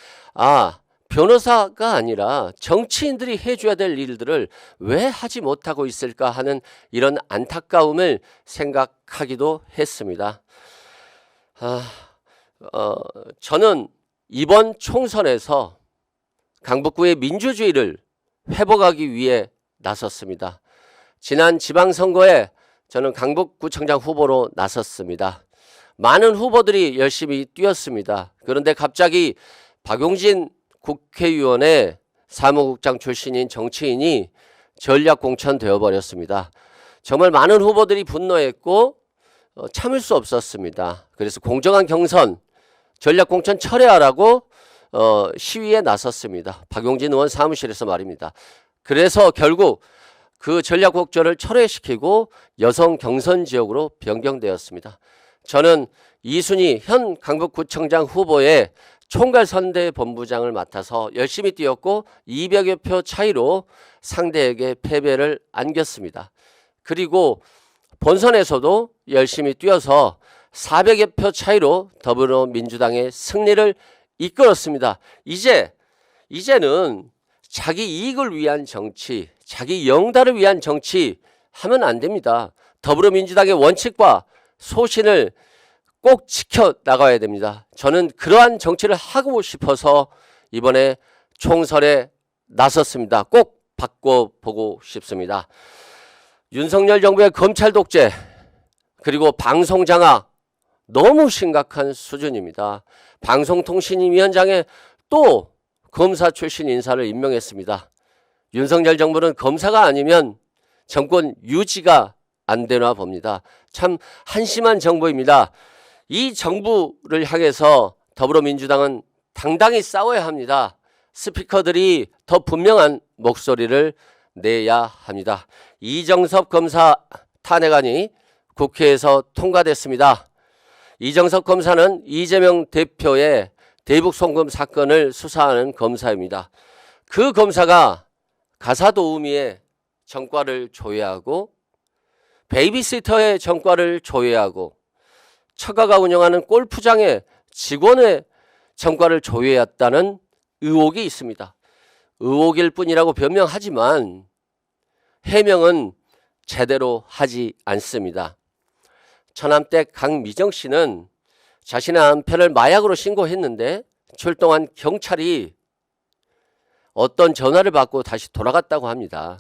변호사가 아니라 정치인들이 해줘야 될 일들을 왜 하지 못하고 있을까 하는 이런 안타까움을 생각하기도 했습니다. 저는 이번 총선에서 강북구의 민주주의를 회복하기 위해 나섰습니다. 지난 지방선거에 저는 강북구청장 후보로 나섰습니다. 많은 후보들이 열심히 뛰었습니다. 그런데 갑자기 박용진 국회의원의 사무국장 출신인 정치인이 전략공천 되어버렸습니다. 정말 많은 후보들이 분노했고 참을 수 없었습니다. 그래서 공정한 경선, 전략공천 철회하라고 시위에 나섰습니다. 박용진 의원 사무실에서 말입니다. 그래서 결국 그 전략국전을 철회시키고 여성 경선 지역으로 변경되었습니다. 저는 이순희 현 강북구청장 후보의 총괄선대본부장을 맡아서 열심히 뛰었고 200여 표 차이로 상대에게 패배를 안겼습니다. 그리고 본선에서도 열심히 뛰어서 400여 표 차이로 더불어민주당의 승리를 이끌었습니다. 이제는 자기 이익을 위한 정치, 자기 영달을 위한 정치 하면 안 됩니다. 더불어민주당의 원칙과 소신을 꼭 지켜나가야 됩니다. 저는 그러한 정치를 하고 싶어서 이번에 총선에 나섰습니다. 꼭 바꿔보고 싶습니다. 윤석열 정부의 검찰 독재 그리고 방송 장악 너무 심각한 수준입니다. 방송통신위원장에 또 검사 출신 인사를 임명했습니다. 윤석열 정부는 검사가 아니면 정권 유지가 안 되나 봅니다. 참 한심한 정부입니다. 이 정부를 향해서 더불어민주당은 당당히 싸워야 합니다. 스피커들이 더 분명한 목소리를 내야 합니다. 이정섭 검사 탄핵안이 국회에서 통과됐습니다. 이정섭 검사는 이재명 대표의 대북 송금 사건을 수사하는 검사입니다. 그 검사가 가사도우미의 전과를 조회하고 베이비시터의 전과를 조회하고 처가가 운영하는 골프장의 직원의 전과를 조회했다는 의혹이 있습니다. 의혹일 뿐이라고 변명하지만 해명은 제대로 하지 않습니다. 처남댁 강미정 씨는 자신의 남편을 마약으로 신고했는데 출동한 경찰이 어떤 전화를 받고 다시 돌아갔다고 합니다.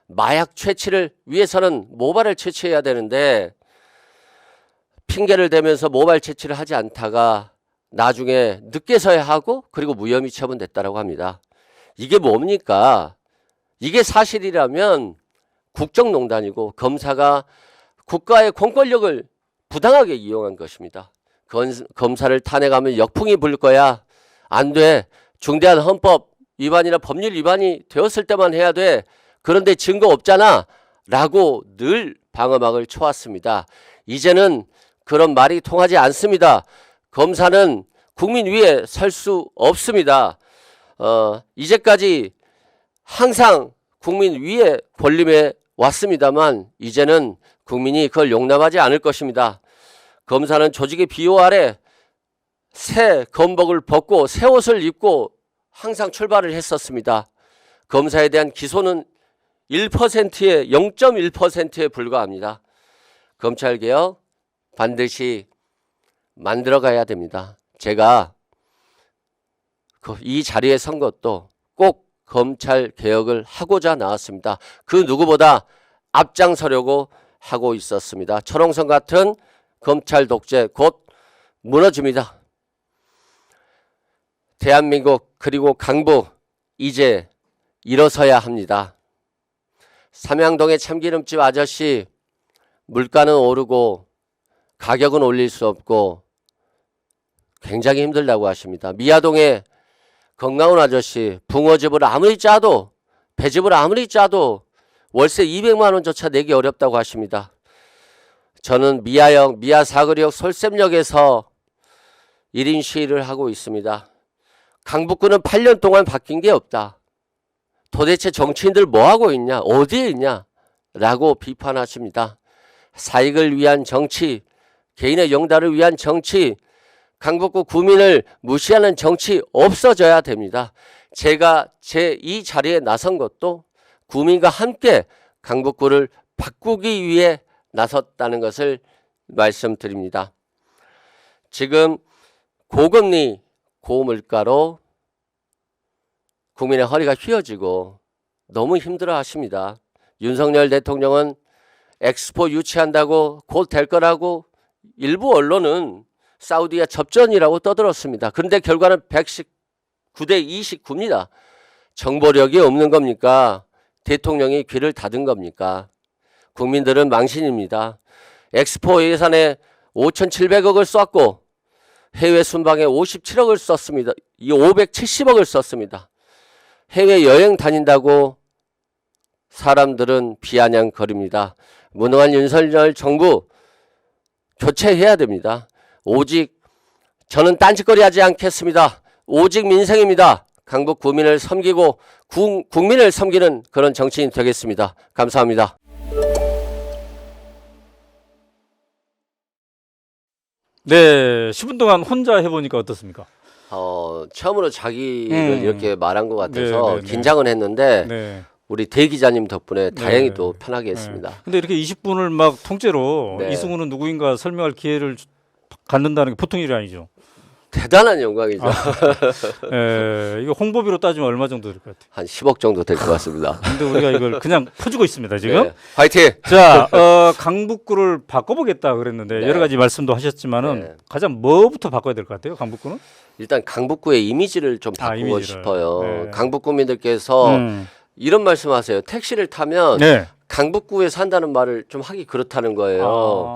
마약 채취를 위해서는 모발을 채취해야 되는데 핑계를 대면서 모발 채취를 하지 않다가 나중에 늦게서야 하고 그리고 무혐의 처분됐다고 합니다. 이게 뭡니까? 이게 사실이라면 국정농단이고 검사가 국가의 공권력을 부당하게 이용한 것입니다. 검사를 탄핵하면 역풍이 불 거야. 안 돼. 중대한 헌법 위반이나 법률 위반이 되었을 때만 해야 돼. 그런데 증거 없잖아. 라고 늘 방어막을 쳐왔습니다. 이제는 그런 말이 통하지 않습니다. 검사는 국민 위에 설 수 없습니다. 이제까지 항상 국민 위에 권림해 왔습니다만 이제는 국민이 그걸 용납하지 않을 것입니다. 검사는 조직의 비호 아래 새 검복을 벗고 새 옷을 입고 항상 출발을 했었습니다. 검사에 대한 기소는 1%에 0.1%에 불과합니다. 검찰개혁 반드시 만들어가야 됩니다. 제가 이 자리에 선 것도 꼭 검찰개혁을 하고자 나왔습니다. 그 누구보다 앞장서려고 하고 있었습니다. 철옹성 같은 검찰 독재 곧 무너집니다. 대한민국 그리고 강북 이제 일어서야 합니다. 삼양동의 참기름집 아저씨 물가는 오르고 가격은 올릴 수 없고 굉장히 힘들다고 하십니다. 미아동의 건강한 아저씨 붕어집을 아무리 짜도 배집을 아무리 짜도 월세 200만 원조차 내기 어렵다고 하십니다. 저는 미아역, 미아사거리역, 솔샘역에서 1인 시위를 하고 있습니다. 강북구는 8년 동안 바뀐 게 없다. 도대체 정치인들 뭐하고 있냐? 어디에 있냐? 라고 비판하십니다. 사익을 위한 정치, 개인의 영달을 위한 정치, 강북구 구민을 무시하는 정치 없어져야 됩니다. 제가 이 자리에 나선 것도 구민과 함께 강북구를 바꾸기 위해 나섰다는 것을 말씀드립니다. 지금 고금리, 고물가로 국민의 허리가 휘어지고 너무 힘들어 하십니다. 윤석열 대통령은 엑스포 유치한다고 곧 될 거라고 일부 언론은 사우디와 접전이라고 떠들었습니다. 그런데 결과는 119대 29입니다. 정보력이 없는 겁니까? 대통령이 귀를 닫은 겁니까? 국민들은 망신입니다. 엑스포 예산에 5,700억을 쐈고 해외 순방에 57억을 썼습니다. 이 570억을 썼습니다. 해외 여행 다닌다고 사람들은 비아냥거립니다. 무능한 윤석열 정부 교체해야 됩니다. 오직 저는 딴짓거리 하지 않겠습니다. 오직 민생입니다. 강북 구민을 섬기고 국민을 섬기는 그런 정치인 되겠습니다. 감사합니다. 네, 10분 동안 혼자 해보니까 어떻습니까? 처음으로 자기를 이렇게 말한 것 같아서 네, 네, 긴장은 했는데 네. 우리 대 기자님 덕분에 네. 다행히도 편하게 했습니다. 근데 이렇게 20분을 막 통째로 네. 이승우는 누구인가 설명할 기회를 갖는다는 게 보통 일이 아니죠. 대단한 영광이죠. 이거 홍보비로 따지면 얼마 정도 될 것 같아요? 한 10억 정도 될 것 같습니다. 근데 우리가 이걸 그냥 퍼주고 있습니다, 지금. 네. 화이팅! 자, 강북구를 바꿔보겠다 그랬는데 네. 여러 가지 말씀도 하셨지만은 네. 가장 뭐부터 바꿔야 될 것 같아요, 강북구는? 일단 강북구의 이미지를 좀 바꾸고 이미지를. 싶어요. 네. 강북구민들께서 이런 말씀하세요. 택시를 타면 네. 강북구에 산다는 말을 좀 하기 그렇다는 거예요.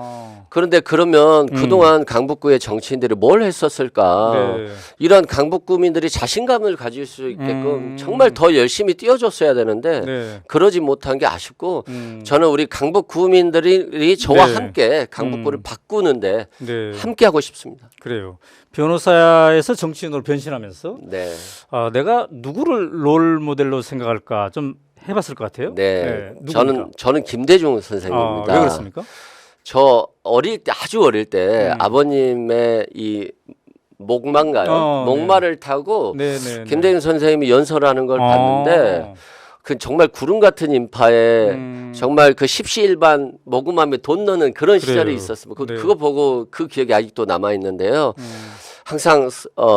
아. 그런데 그러면 그동안 강북구의 정치인들이 뭘 했었을까? 네. 이런 강북구민들이 자신감을 가질 수 있게끔 정말 더 열심히 뛰어줬어야 되는데 네. 그러지 못한 게 아쉽고 음. 저는 우리 강북구민들이 저와 네. 함께 강북구를 바꾸는데 네. 함께 하고 싶습니다. 그래요. 변호사에서 정치인으로 변신하면서 네. 내가 누구를 롤 모델로 생각할까 좀 해봤을 것 같아요. 네. 누굽니까? 저는 김대중 선생님입니다. 왜 그렇습니까? 저 어릴 때 아주 어릴 때 아버님의 이 목마인가요? 목마를 타고 네네. 김대중 선생님이 연설하는 걸 봤는데 그 정말 구름 같은 인파에 정말 그 십시일반 모금함에 돈 넣는 그런 시절이 그래요. 있었습니다. 네. 그거 보고 그 기억이 아직도 남아 있는데요. 항상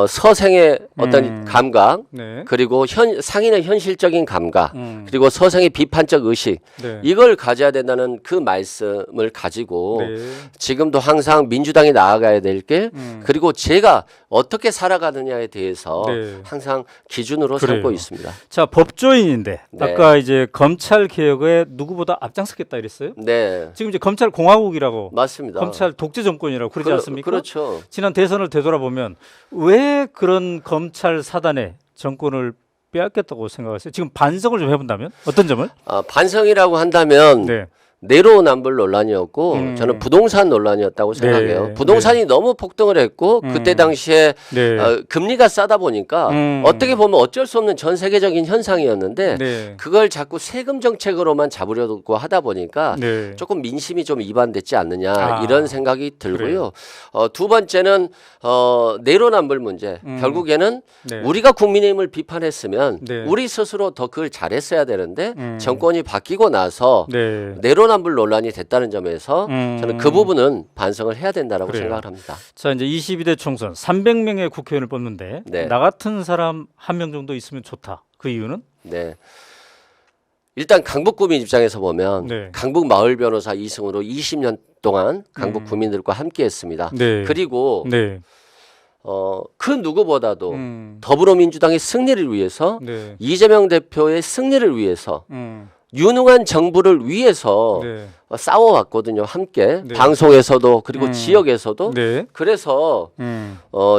서생의 어떤 감각 네. 그리고 상인의 현실적인 감각 그리고 서생의 비판적 의식 네. 이걸 가져야 된다는 그 말씀을 가지고 네. 지금도 항상 민주당이 나아가야 될 길 그리고 제가 어떻게 살아가느냐에 대해서 네. 항상 기준으로 그래요. 삼고 있습니다. 자, 법조인인데 네. 아까 이제 검찰 개혁에 누구보다 앞장서겠다 이랬어요. 네, 지금 이제 검찰 공화국이라고 맞습니다. 검찰 독재 정권이라고 그러지 않습니까? 그렇죠. 지난 대선을 되돌아보면 왜 그런 검찰 사단의 정권을 빼앗겼다고 생각하세요? 지금 반성을 좀 해본다면 어떤 점을? 반성이라고 한다면 네. 내로남불 논란이었고 저는 부동산 논란이었다고 생각해요. 네. 부동산이 너무 폭등을 했고 그때 당시에 네. 금리가 싸다 보니까 어떻게 보면 어쩔 수 없는 전 세계적인 현상이었는데 네. 그걸 자꾸 세금 정책으로만 잡으려고 하다 보니까 네. 조금 민심이 좀 이반됐지 않느냐 아, 이런 생각이 들고요. 두 번째는 내로남불 문제. 결국에는 네. 우리가 국민의힘을 비판했으면 네. 우리 스스로 더 그걸 잘했어야 되는데 정권이 바뀌고 나서 네. 내로남불 논란이 됐다는 점에서 저는 그 부분은 반성을 해야 된다라고 그래요. 생각을 합니다. 자, 이제 22대 총선 300명의 국회의원을 뽑는데 네. 나 같은 사람 한 명 정도 있으면 좋다. 그 이유는? 네. 일단 강북구민 입장에서 보면 네. 강북 마을 변호사 이승우로 20년 동안 강북 구민들과 함께했습니다. 네. 그리고 네. 그 누구보다도 더불어민주당의 승리를 위해서 네. 이재명 대표의 승리를 위해서 유능한 정부를 위해서 네. 싸워왔거든요. 함께 네. 방송에서도 그리고 지역에서도 네. 그래서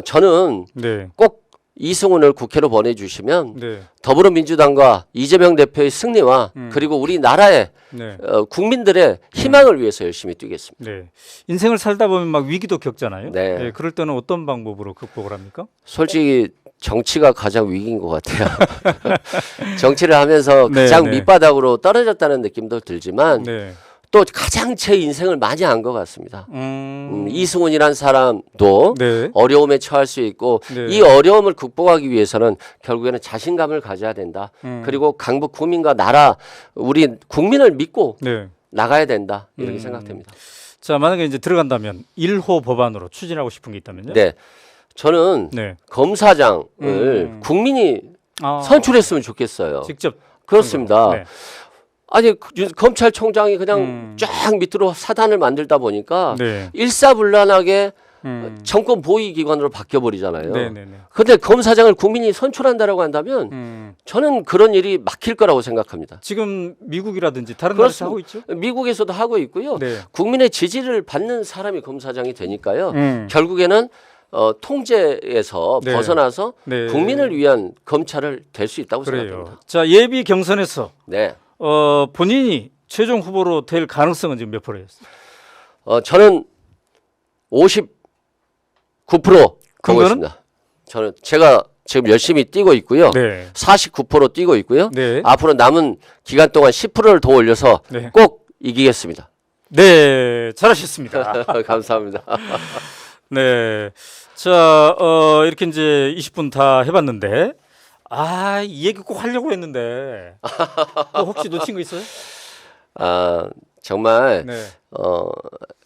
저는 네. 꼭 이승훈을 국회로 보내주시면 네. 더불어민주당과 이재명 대표의 승리와 그리고 우리나라의 네. 국민들의 희망을 위해서 열심히 뛰겠습니다. 네. 인생을 살다 보면 막 위기도 겪잖아요. 네. 그럴 때는 어떤 방법으로 극복을 합니까? 솔직히 정치가 가장 위기인 것 같아요. 정치를 하면서 네, 가장 네. 밑바닥으로 떨어졌다는 느낌도 들지만 네. 또 가장 제 인생을 많이 안 것 같습니다. 이승훈이란 사람도 네. 어려움에 처할 수 있고 네. 이 어려움을 극복하기 위해서는 결국에는 자신감을 가져야 된다. 그리고 강북 구민과 나라 우리 국민을 믿고 네. 나가야 된다. 이렇게 생각됩니다. 자, 만약에 이제 들어간다면 1호 법안으로 추진하고 싶은 게 있다면요? 네, 저는 네. 검사장을 국민이 아, 선출했으면 좋겠어요. 직접 그렇습니다. 네. 아니 검찰총장이 그냥 쫙 밑으로 사단을 만들다 보니까 네. 일사불란하게 정권 보위 기관으로 바뀌어 버리잖아요. 네, 네, 네. 근데 검사장을 국민이 선출한다라고 한다면 저는 그런 일이 막힐 거라고 생각합니다. 지금 미국이라든지 다른 나라에서 하고 있죠? 미국에서도 하고 있고요. 네. 국민의 지지를 받는 사람이 검사장이 되니까요. 결국에는 통제에서 네. 벗어나서 네. 국민을 위한 검찰을 될 수 있다고 그래요. 생각합니다. 자, 예비 경선에서 네. 본인이 최종 후보로 될 가능성은 지금 몇 프로였어요? 저는 59% 보고 근거는? 있습니다. 저는 제가 지금 열심히 뛰고 있고요. 네. 49% 뛰고 있고요. 네. 앞으로 남은 기간 동안 10%를 더 올려서 네. 꼭 이기겠습니다. 네, 잘하셨습니다. 감사합니다. 네. 자, 이렇게 이제 20분 다 해봤는데, 이 얘기 꼭 하려고 했는데, 혹시 놓친 거 있어요? 정말 네.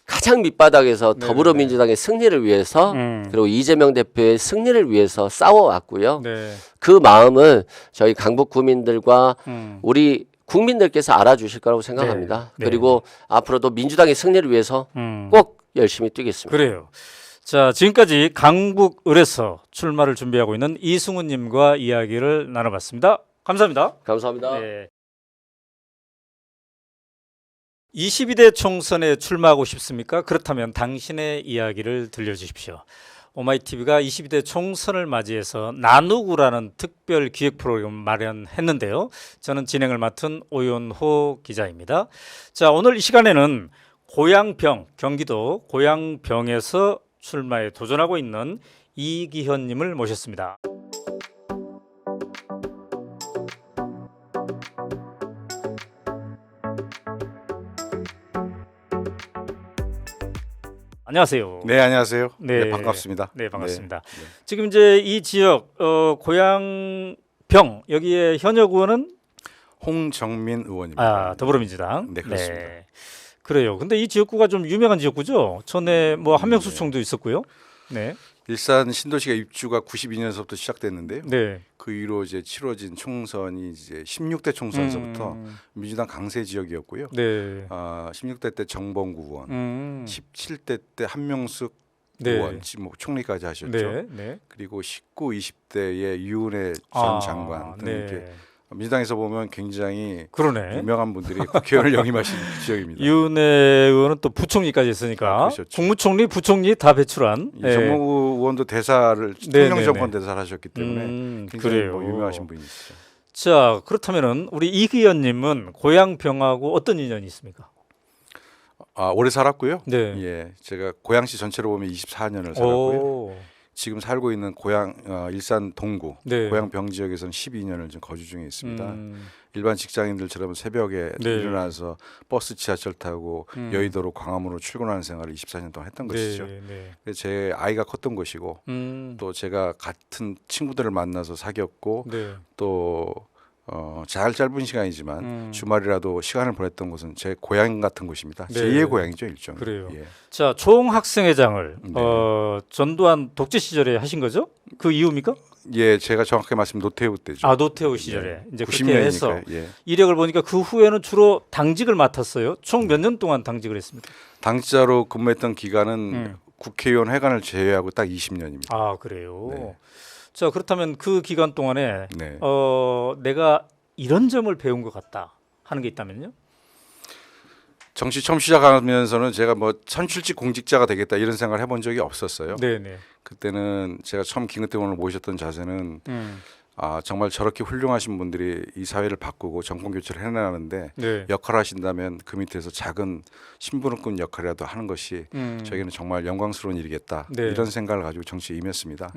가장 밑바닥에서 네, 더불어민주당의 승리를 위해서 그리고 이재명 대표의 승리를 위해서 싸워왔고요. 네. 그 마음을 저희 강북 구민들과 우리 국민들께서 알아주실 거라고 생각합니다. 네. 그리고 앞으로도 민주당의 승리를 위해서 꼭 열심히 뛰겠습니다. 그래요. 자, 지금까지 강북을에서 출마를 준비하고 있는 이승훈님과 이야기를 나눠봤습니다. 감사합니다. 감사합니다. 네. 22대 총선에 출마하고 싶습니까? 그렇다면 당신의 이야기를 들려주십시오. 오마이TV가 22대 총선을 맞이해서 나누구라는 특별 기획 프로그램을 마련했는데요. 저는 진행을 맡은 오연호 기자입니다. 자, 오늘 이 시간에는 고양병, 경기도 고양병에서 출마에 도전하고 있는 이기현님을 모셨습니다. 안녕하세요. 네, 안녕하세요. 네. 네, 반갑습니다. 네, 반갑습니다. 네. 지금 이제 이 지역 고양병 여기에 현역 의원은 홍정민 의원입니다. 더불어민주당. 네, 그렇습니다. 그래요. 근데 이 지역구가 좀 유명한 지역구죠. 전에 뭐 한명수총도 있었고요. 네. 일산 신도시가 입주가 92년서부터 시작됐는데요. 네. 그 이후로 이제 치러진 총선이 이제 16대 총선서부터 민주당 강세 지역이었고요. 네. 16대 때 정봉구 의원, 17대 때 한명숙 네. 의원, 뭐 총리까지 하셨죠. 네. 네. 그리고 19, 20대에 유은혜 전 장관 등 이렇게 민주당에서 보면 굉장히 그러네. 유명한 분들이 국회의원을 역임하신 지역입니다. 이은혜 의원은 또 부총리까지 했으니까 그러셨죠. 국무총리, 부총리 다 배출한. 이 정몽구 의원도 대사를 네, 통영정권 대사를 하셨기 때문에 굉장히 그래요. 뭐 유명하신 분이시죠. 자, 그렇다면은 우리 이기현님은 고양병하고 어떤 인연이 있습니까? 오래 살았고요. 네. 예, 제가 고양시 전체로 보면 24년을 살았고요. 오. 지금 살고 있는 일산 동구 네. 고양병 지역에서는 12년을 지금 거주 중에 있습니다. 일반 직장인들처럼 새벽에 네. 일어나서 버스, 지하철 타고 여의도로 광화문으로 출근하는 생활을 24년 동안 했던 것이죠. 네. 그래서 제 아이가 컸던 곳이고 또 제가 같은 친구들을 만나서 사귀었고 네. 또 잘 짧은 시간이지만 주말이라도 시간을 보냈던 곳은 제 고향 같은 곳입니다. 네. 제2의 고향이죠, 일종. 그래요. 예. 자, 총학생회장을 네. 전두환 독재 시절에 하신 거죠? 그 이유입니까? 예, 제가 정확하게 말씀 노태우 때죠. 노태우 시절에 이제 그렇게 90년이니까. 해서 예. 이력을 보니까 그 후에는 주로 당직을 맡았어요. 총 몇 년 동안 당직을 했습니까? 당직자로 근무했던 기간은 국회의원 회관을 제외하고 딱 20년입니다. 그래요. 네. 자, 그렇다면 그 기간 동안에 네. 내가 이런 점을 배운 것 같다 하는 게 있다면요? 정치 처음 시작하면서는 제가 뭐 선출직 공직자가 되겠다 이런 생각을 해본 적이 없었어요. 네네. 그때는 제가 처음 김근태 의원을 모셨던 자세는 정말 저렇게 훌륭하신 분들이 이 사회를 바꾸고 정권 교체를 해나가는데 네. 역할을 하신다면 그 밑에서 작은 심부름꾼 역할이라도 하는 것이 저에게는 정말 영광스러운 일이겠다. 네. 이런 생각을 가지고 정치에 임했습니다.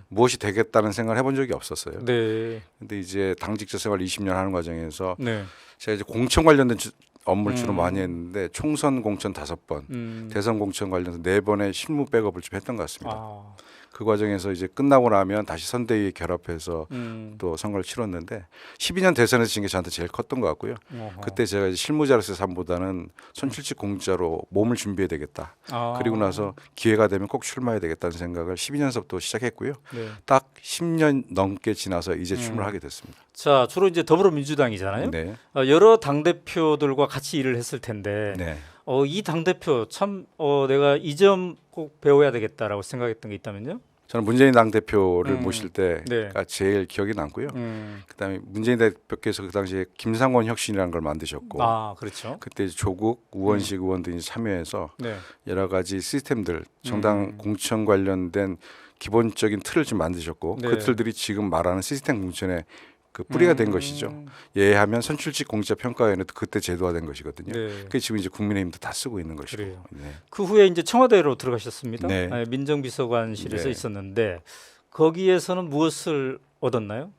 무엇이 되겠다는 생각을 해본 적이 없었어요. 네. 근데 이제 당직자 생활 20년 하는 과정에서 네. 제가 이제 공천 관련된 업무를 주로 많이 했는데 총선 공천 5번, 대선 공천 관련해서 4번의 실무 백업을 좀 했던 것 같습니다. 그 과정에서 이제 끝나고 나면 다시 선대위에 결합해서 또 선거를 치렀는데 12년 대선에서 진 게 저한테 제일 컸던 것 같고요. 그때 제가 이제 실무자로서 삶보다는 선출직 공직자로 몸을 준비해야 되겠다. 그리고 나서 기회가 되면 꼭 출마해야 되겠다는 생각을 12년서부터 시작했고요. 네. 딱 10년 넘게 지나서 이제 출마를 하게 됐습니다. 자, 주로 이제 더불어민주당이잖아요. 네. 여러 당 대표들과 같이 일을 했을 텐데 네. 이 당 대표 참 내가 이 점 꼭 배워야 되겠다라고 생각했던 게 있다면요? 저는 문재인 당대표를 모실 때가 네. 제일 기억이 남고요. 그다음에 문재인 대표께서 그 당시에 김상원 혁신이라는 걸 만드셨고 그렇죠. 그때 조국, 우원식 의원 등이 참여해서 네. 여러 가지 시스템들, 정당 공천 관련된 기본적인 틀을 좀 만드셨고 네. 그 틀들이 지금 말하는 시스템 공천의 그 뿌리가 된 것이죠. 예하면 선출직 공직자 평가위원회도 그때 제도화된 것이거든요. 네. 그게 지금 이제 국민의힘도 다 쓰고 있는 것이고. 그래요. 네. 그 후에 이제 청와대로 들어가셨습니다. 네. 민정비서관실에서 네. 있었는데 거기에서는 무엇을 얻었나요?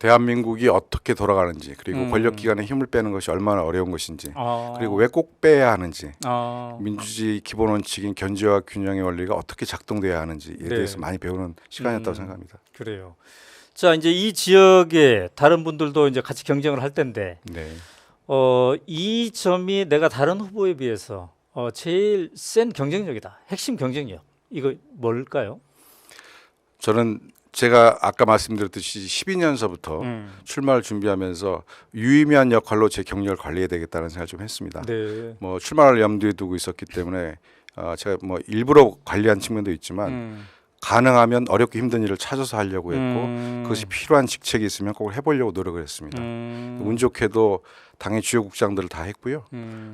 대한민국이 어떻게 돌아가는지 그리고 권력기관의 힘을 빼는 것이 얼마나 어려운 것인지 그리고 왜 꼭 빼야 하는지 민주주의 기본 원칙인 견제와 균형의 원리가 어떻게 작동돼야 하는지에 네. 대해서 많이 배우는 시간이었다고 생각합니다. 그래요. 자, 이제 이 지역에 다른 분들도 이제 같이 경쟁을 할 텐데 네. 이 점이 내가 다른 후보에 비해서 제일 센 경쟁력이다. 핵심 경쟁력. 이거 뭘까요? 저는 제가 아까 말씀드렸듯이 12년서부터 출마를 준비하면서 유의미한 역할로 제 경력을 관리해야 되겠다는 생각을 좀 했습니다. 네. 뭐 출마를 염두에 두고 있었기 때문에 제가 뭐 일부러 관리한 측면도 있지만 가능하면 어렵고 힘든 일을 찾아서 하려고 했고 그것이 필요한 직책이 있으면 꼭 해보려고 노력을 했습니다. 운 좋게도 당의 주요 국장들을 다 했고요.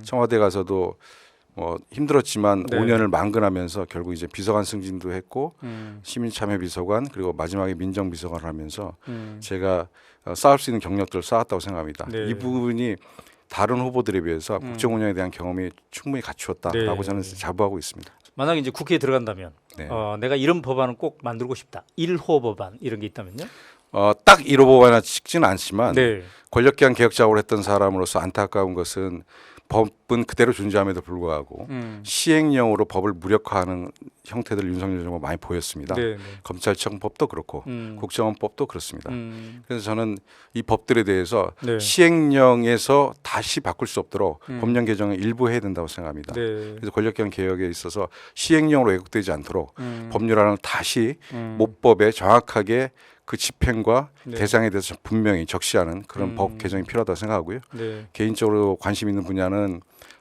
청와대 가서도 뭐 힘들었지만 네. 5년을 만근하면서 결국 이제 비서관 승진도 했고 시민참여비서관 그리고 마지막에 민정비서관을 하면서 제가 쌓을 수 있는 경력들을 쌓았다고 생각합니다. 네. 이 부분이 다른 후보들에 비해서 국정 운영에 대한 경험이 충분히 갖추었다라고 네. 저는 자부하고 있습니다. 만약에 이제 국회에 들어간다면 네. 내가 이런 법안을 꼭 만들고 싶다. 1호 법안 이런 게 있다면요? 딱 1호 법안을 찍지는 않지만 네. 권력기관 개혁 작업을 했던 사람으로서 안타까운 것은 법은 그대로 존재함에도 불구하고 시행령으로 법을 무력화하는 형태들을 윤석열 정부가 많이 보였습니다. 네. 네. 검찰청법도 그렇고 국정원법도 그렇습니다. 그래서 저는 이 법들에 대해서 네. 시행령에서 다시 바꿀 수 없도록 법령 개정을 일부 해야 된다고 생각합니다. 네. 그래서 권력기관 개혁에 있어서 시행령으로 왜곡되지 않도록 법률안을 다시 모법에 정확하게 그 집행과 네. 대상에 대해서 분명히 적시하는 그런 법 개정이 필요하다고 생각하고요. 네. 개인적으로 관심 있는 분야는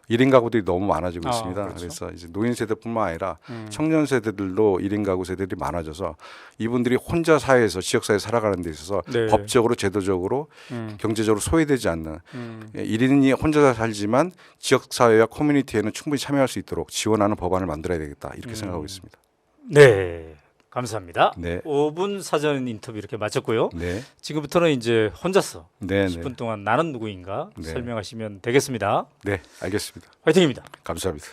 1인 가구들이 너무 많아지고 있습니다. 그렇죠. 그래서 이제 노인 세대뿐만 아니라 청년 세대들도 1인 가구 세대들이 많아져서 이분들이 혼자 사회에서 지역 사회 살아가는 데 있어서 네. 법적으로 제도적으로 경제적으로 소외되지 않는 1인이 혼자 살지만 지역 사회와 커뮤니티에는 충분히 참여할 수 있도록 지원하는 법안을 만들어야 되겠다 이렇게 생각하고 있습니다. 네. 감사합니다. 네. 5분 사전 인터뷰 이렇게 마쳤고요. 네, 지금부터는 이제 혼자서 네, 10분 동안 나는 누구인가 네. 설명하시면 되겠습니다. 네, 알겠습니다. 화이팅입니다. 감사합니다.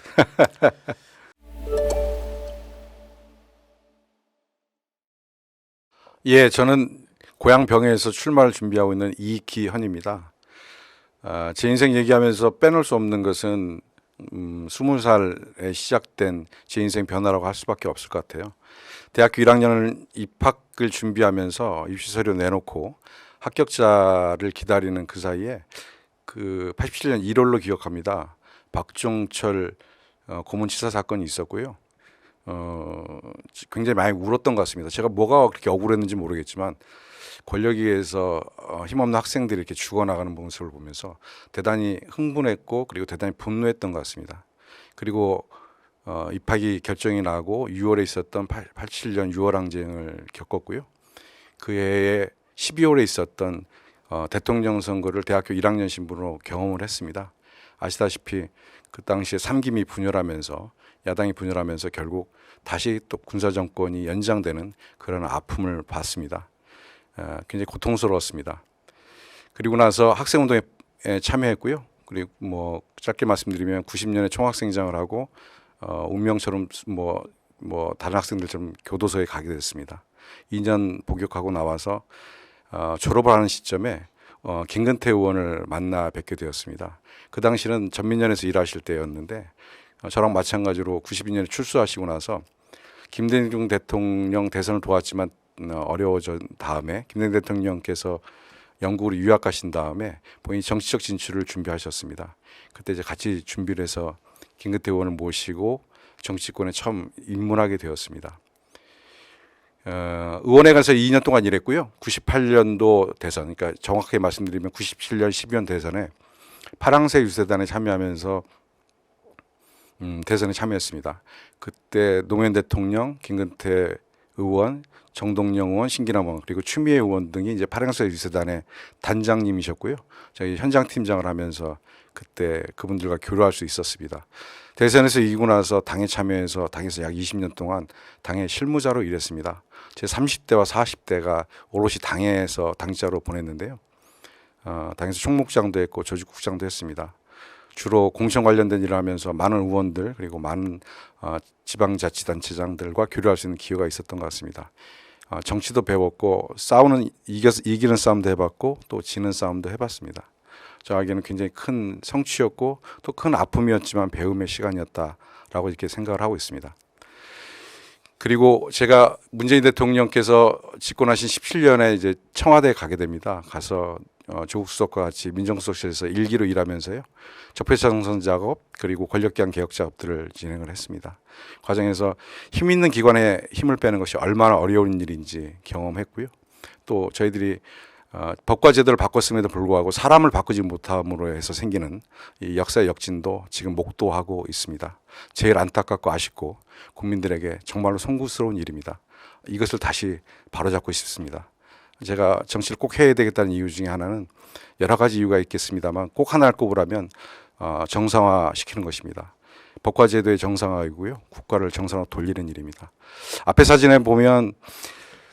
예, 저는 고향 병에서 출마를 준비하고 있는 이기현입니다. 제 인생 얘기하면서 빼놓을 수 없는 것은 20살에 시작된 제 인생 변화라고 할 수밖에 없을 것 같아요. 대학교 1학년을 입학을 준비하면서 입시 서류 내놓고 합격자를 기다리는 그 사이에 그 87년 1월로 기억합니다. 박종철 고문치사 사건이 있었고요. 굉장히 많이 울었던 것 같습니다. 제가 뭐가 그렇게 억울했는지 모르겠지만 권력에 의해서 힘없는 학생들이 이렇게 죽어나가는 모습을 보면서 대단히 흥분했고 그리고 대단히 분노했던 것 같습니다. 그리고 입학이 결정이 나고 6월에 있었던 87년 6월 항쟁을 겪었고요. 그 해에 12월에 있었던 대통령 선거를 대학교 1학년 신분으로 경험을 했습니다. 아시다시피 그 당시에 삼김이 분열하면서 야당이 분열하면서 결국 다시 또 군사정권이 연장되는 그런 아픔을 봤습니다. 굉장히 고통스러웠습니다. 그리고 나서 학생운동에 참여했고요. 그리고 뭐 짧게 말씀드리면 90년에 총학생장을 하고 운명처럼 뭐 다른 학생들처럼 교도소에 가게 됐습니다. 2년 복역하고 나와서 졸업을 하는 시점에 김근태 의원을 만나 뵙게 되었습니다. 그 당시는 전민련에서 일하실 때였는데 저랑 마찬가지로 92년에 출소하시고 나서 김대중 대통령 대선을 도왔지만 어려워진 다음에 김대중 대통령께서 영국으로 유학 가신 다음에 본인이 정치적 진출을 준비하셨습니다. 그때 이제 같이 준비를 해서 김근태 의원을 모시고 정치권에 처음 입문하게 되었습니다. 의원회 가서 2년 동안 일했고요. 98년도 대선, 그러니까 정확하게 말씀드리면 97년 12년 대선에 파랑새 유세단에 참여하면서 대선에 참여했습니다. 그때 노무현 대통령, 김근태 의원, 정동영 의원, 신기남 의원 그리고 추미애 의원 등이 이제 파랑새 유세단의 단장님이셨고요. 저희 현장 팀장을 하면서 그때 그분들과 교류할 수 있었습니다. 대선에서 이기고 나서 당에 참여해서 당에서 약 20년 동안 당의 실무자로 일했습니다. 제 30대와 40대가 오롯이 당에서 당자로 보냈는데요. 당에서 총무국장도 했고 조직국장도 했습니다. 주로 공천 관련된 일을 하면서 많은 의원들 그리고 많은 지방자치단체장들과 교류할 수 있는 기회가 있었던 것 같습니다. 정치도 배웠고 이기는 싸움도 해봤고 또 지는 싸움도 해봤습니다. 저에게는 굉장히 큰 성취였고 또 큰 아픔이었지만 배움의 시간이었다라고 이렇게 생각을 하고 있습니다. 그리고 제가 문재인 대통령께서 집권하신 17년에 이제 청와대에 가게 됩니다. 가서 조국 수석과 같이 민정수석실에서 일기로 일하면서요. 적폐청산 작업 그리고 권력기관 개혁 작업들을 진행을 했습니다. 과정에서 힘 있는 기관에 힘을 빼는 것이 얼마나 어려운 일인지 경험했고요. 또 저희들이 법과 제도를 바꿨음에도 불구하고 사람을 바꾸지 못함으로 해서 생기는 이 역사의 역진도 지금 목도하고 있습니다. 제일 안타깝고 아쉽고 국민들에게 정말로 송구스러운 일입니다. 이것을 다시 바로잡고 싶습니다. 제가 정치를 꼭 해야 되겠다는 이유 중에 하나는 여러 가지 이유가 있겠습니다만 꼭 하나를 꼽으라면 정상화시키는 것입니다. 법과제도의 정상화이고요. 국가를 정상화 돌리는 일입니다. 앞에 사진에 보면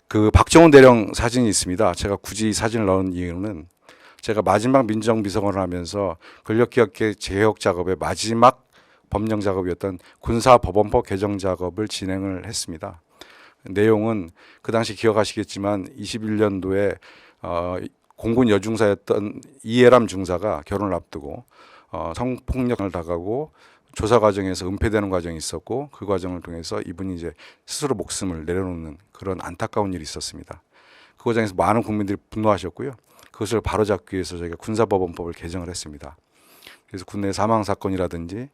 그 박정훈 대령 사진이 있습니다. 제가 굳이 이 사진을 넣은 이유는 제가 마지막 민정비서관을 하면서 권력기획계 개혁 작업의 마지막 법령 작업이었던 군사법원법 개정 작업을 진행을 했습니다. 내용은 그 당시 기억하시겠지만 21년도에 공군 여중사였던 이해람 중사가 결혼을 앞두고 성폭력을 당하고 조사 과정에서 은폐되는 과정이 있었고 그 과정을 통해서 이분이 이제 스스로 목숨을 내려놓는 그런 안타까운 일이 있었습니다. 그 과정에서 많은 국민들이 분노하셨고요. 그것을 바로잡기 위해서 저희가 군사법원법을 개정을 했습니다. 그래서 군내 사망 사건이라든지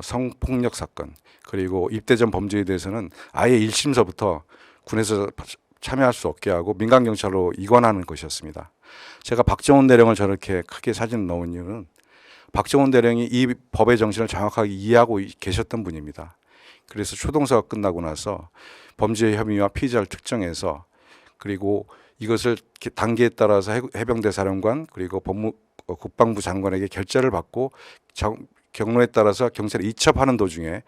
성폭력 사건 그리고 입대 전 범죄에 대해서는 아예 1심서부터 군에서 참여할 수 없게 하고 민간 경찰로 이관하는 것이었습니다. 제가 박정훈 대령을 저렇게 크게 사진을 넣은 이유는 박정훈 대령이 이 법의 정신을 정확하게 이해하고 계셨던 분입니다. 그래서 초동서가 끝나고 나서 범죄 혐의와 피의자를 특정해서 그리고 이것을 단계에 따라서 해병대 사령관 그리고 국방부 장관에게 결재를 받고 경로에 따라서 경찰에 이첩하는 도중에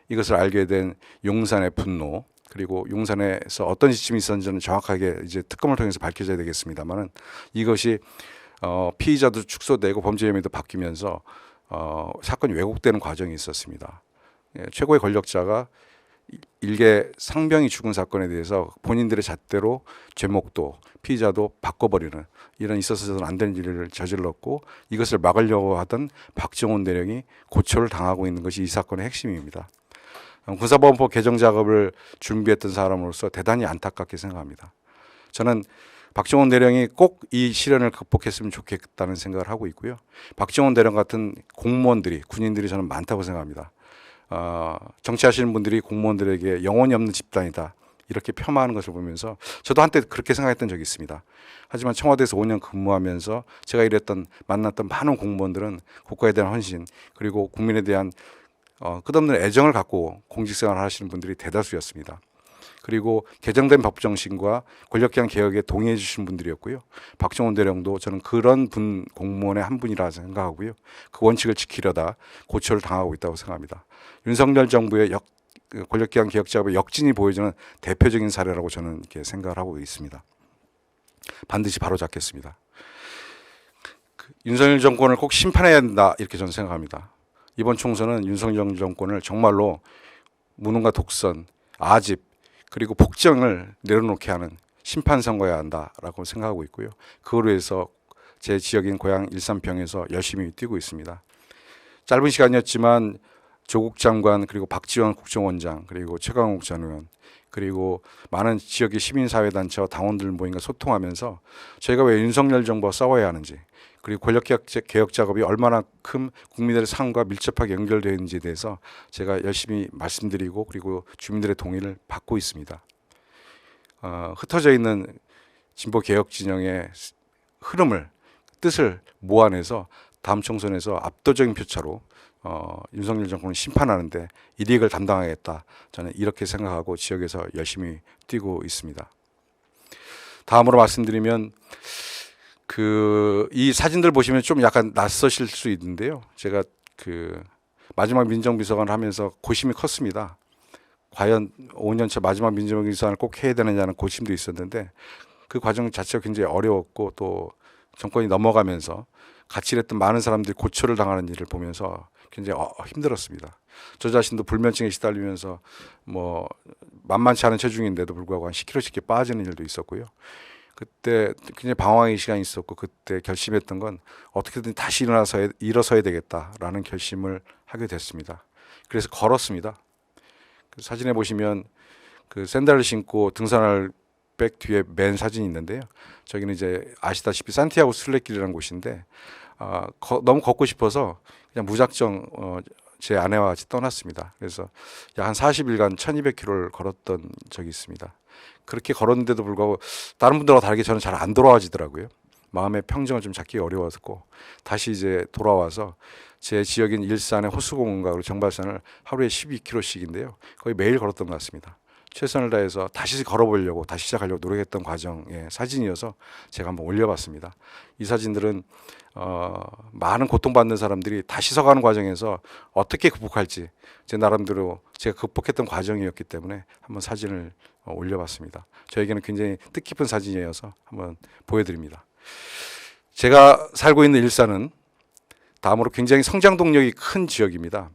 이것을 알게 된 용산의 분노 그리고 용산에서 어떤 지침이 있었는지는 정확하게 이제 특검을 통해서 밝혀져야 되겠습니다만은 이것이 피의자도 축소되고 범죄 혐의도 바뀌면서 사건이 왜곡되는 과정이 있었습니다. 최고의 권력자가 일개 상병이 죽은 사건에 대해서 본인들의 잣대로 죄목도 피의자도 바꿔버리는 이런 있어서는 안 되는 일을 저질렀고 이것을 막으려고 하던 박정훈 대령이 고초를 당하고 있는 것이 이 사건의 핵심입니다. 군사법원법 개정 작업을 준비했던 사람으로서 대단히 안타깝게 생각합니다. 저는 박정훈 대령이 꼭 이 시련을 극복했으면 좋겠다는 생각을 하고 있고요. 박정훈 대령 같은 공무원들이 군인들이 저는 많다고 생각합니다. 정치하시는 분들이 공무원들에게 영혼이 없는 집단이다 이렇게 폄하하는 것을 보면서 저도 한때 그렇게 생각했던 적이 있습니다. 하지만 청와대에서 5년 근무하면서 제가 만났던 많은 공무원들은 국가에 대한 헌신 그리고 국민에 대한 끝없는 애정을 갖고 공직생활을 하시는 분들이 대다수였습니다. 그리고 개정된 법정신과 권력기관 개혁에 동의해 주신 분들이었고요. 박정훈 대령도 저는 그런 공무원의 한 분이라 생각하고요. 그 원칙을 지키려다 고초를 당하고 있다고 생각합니다. 윤석열 정부의 권력기관 개혁 작업의 역진이 보여주는 대표적인 사례라고 저는 이렇게 생각을 하고 있습니다. 반드시 바로잡겠습니다. 윤석열 정권을 꼭 심판해야 한다 이렇게 저는 생각합니다. 이번 총선은 윤석열 정권을 정말로 무능과 독선, 아집 그리고 폭정을 내려놓게 하는 심판 선거해야 한다라고 생각하고 있고요. 그걸 위해서 제 지역인 고향 일산평에서 열심히 뛰고 있습니다. 짧은 시간이었지만 조국 장관 그리고 박지원 국정원장 그리고 최강욱 전 의원 그리고 많은 지역의 시민사회단체와 당원들 모임과 소통하면서 저희가 왜 윤석열 정부와 싸워야 하는지 그리고 권력개혁 작업이 얼마나 큰 국민들의 삶과 밀접하게 연결되어 있는지에 대해서 제가 열심히 말씀드리고 그리고 주민들의 동의를 받고 있습니다. 흩어져 있는 진보개혁 진영의 흐름을 뜻을 모아내서 다음 총선에서 압도적인 표차로 윤석열 정권을 심판하는데 일익을 담당하겠다. 저는 이렇게 생각하고 지역에서 열심히 뛰고 있습니다. 다음으로 말씀드리면 이 사진들 보시면 좀 약간 낯서실 수 있는데요. 제가 마지막 민정비서관을 하면서 고심이 컸습니다. 과연 5년차 마지막 민정비서관을 꼭 해야 되느냐는 고심도 있었는데 그 과정 자체가 굉장히 어려웠고 또 정권이 넘어가면서 같이 일했던 많은 사람들이 고초를 당하는 일을 보면서 굉장히 힘들었습니다. 저 자신도 불면증에 시달리면서 만만치 않은 체중인데도 불구하고 한 10kg씩 빠지는 일도 있었고요. 그때 굉장히 방황의 시간이 있었고 그때 결심했던 건 어떻게든 다시 일어서야 되겠다라는 결심을 하게 됐습니다. 그래서 걸었습니다. 그 사진에 보시면 그 샌들을 신고 등산할 백 뒤에 맨 사진이 있는데요. 저기는 이제 아시다시피 산티아고 순례길이라는 곳인데 너무 걷고 싶어서 그냥 무작정 제 아내와 같이 떠났습니다. 그래서 약 한 40일간 1200km를 걸었던 적이 있습니다. 그렇게 걸었는데도 불구하고 다른 분들과 다르게 저는 잘 안 돌아와지더라고요. 마음의 평정을 좀 잡기 어려웠고 다시 이제 돌아와서 제 지역인 일산의 호수공원과 정발산을 하루에 12km씩인데요. 거의 매일 걸었던 것 같습니다. 최선을 다해서 다시 걸어보려고 다시 시작하려고 노력했던 과정의 사진이어서 제가 한번 올려봤습니다. 이 사진들은 많은 고통받는 사람들이 다시 서가는 과정에서 어떻게 극복할지 제 나름대로 제가 극복했던 과정이었기 때문에 한번 사진을 올려봤습니다. 저에게는 굉장히 뜻깊은 사진이어서 한번 보여드립니다. 제가 살고 있는 일산은 다음으로 굉장히 성장 동력이 큰 지역입니다.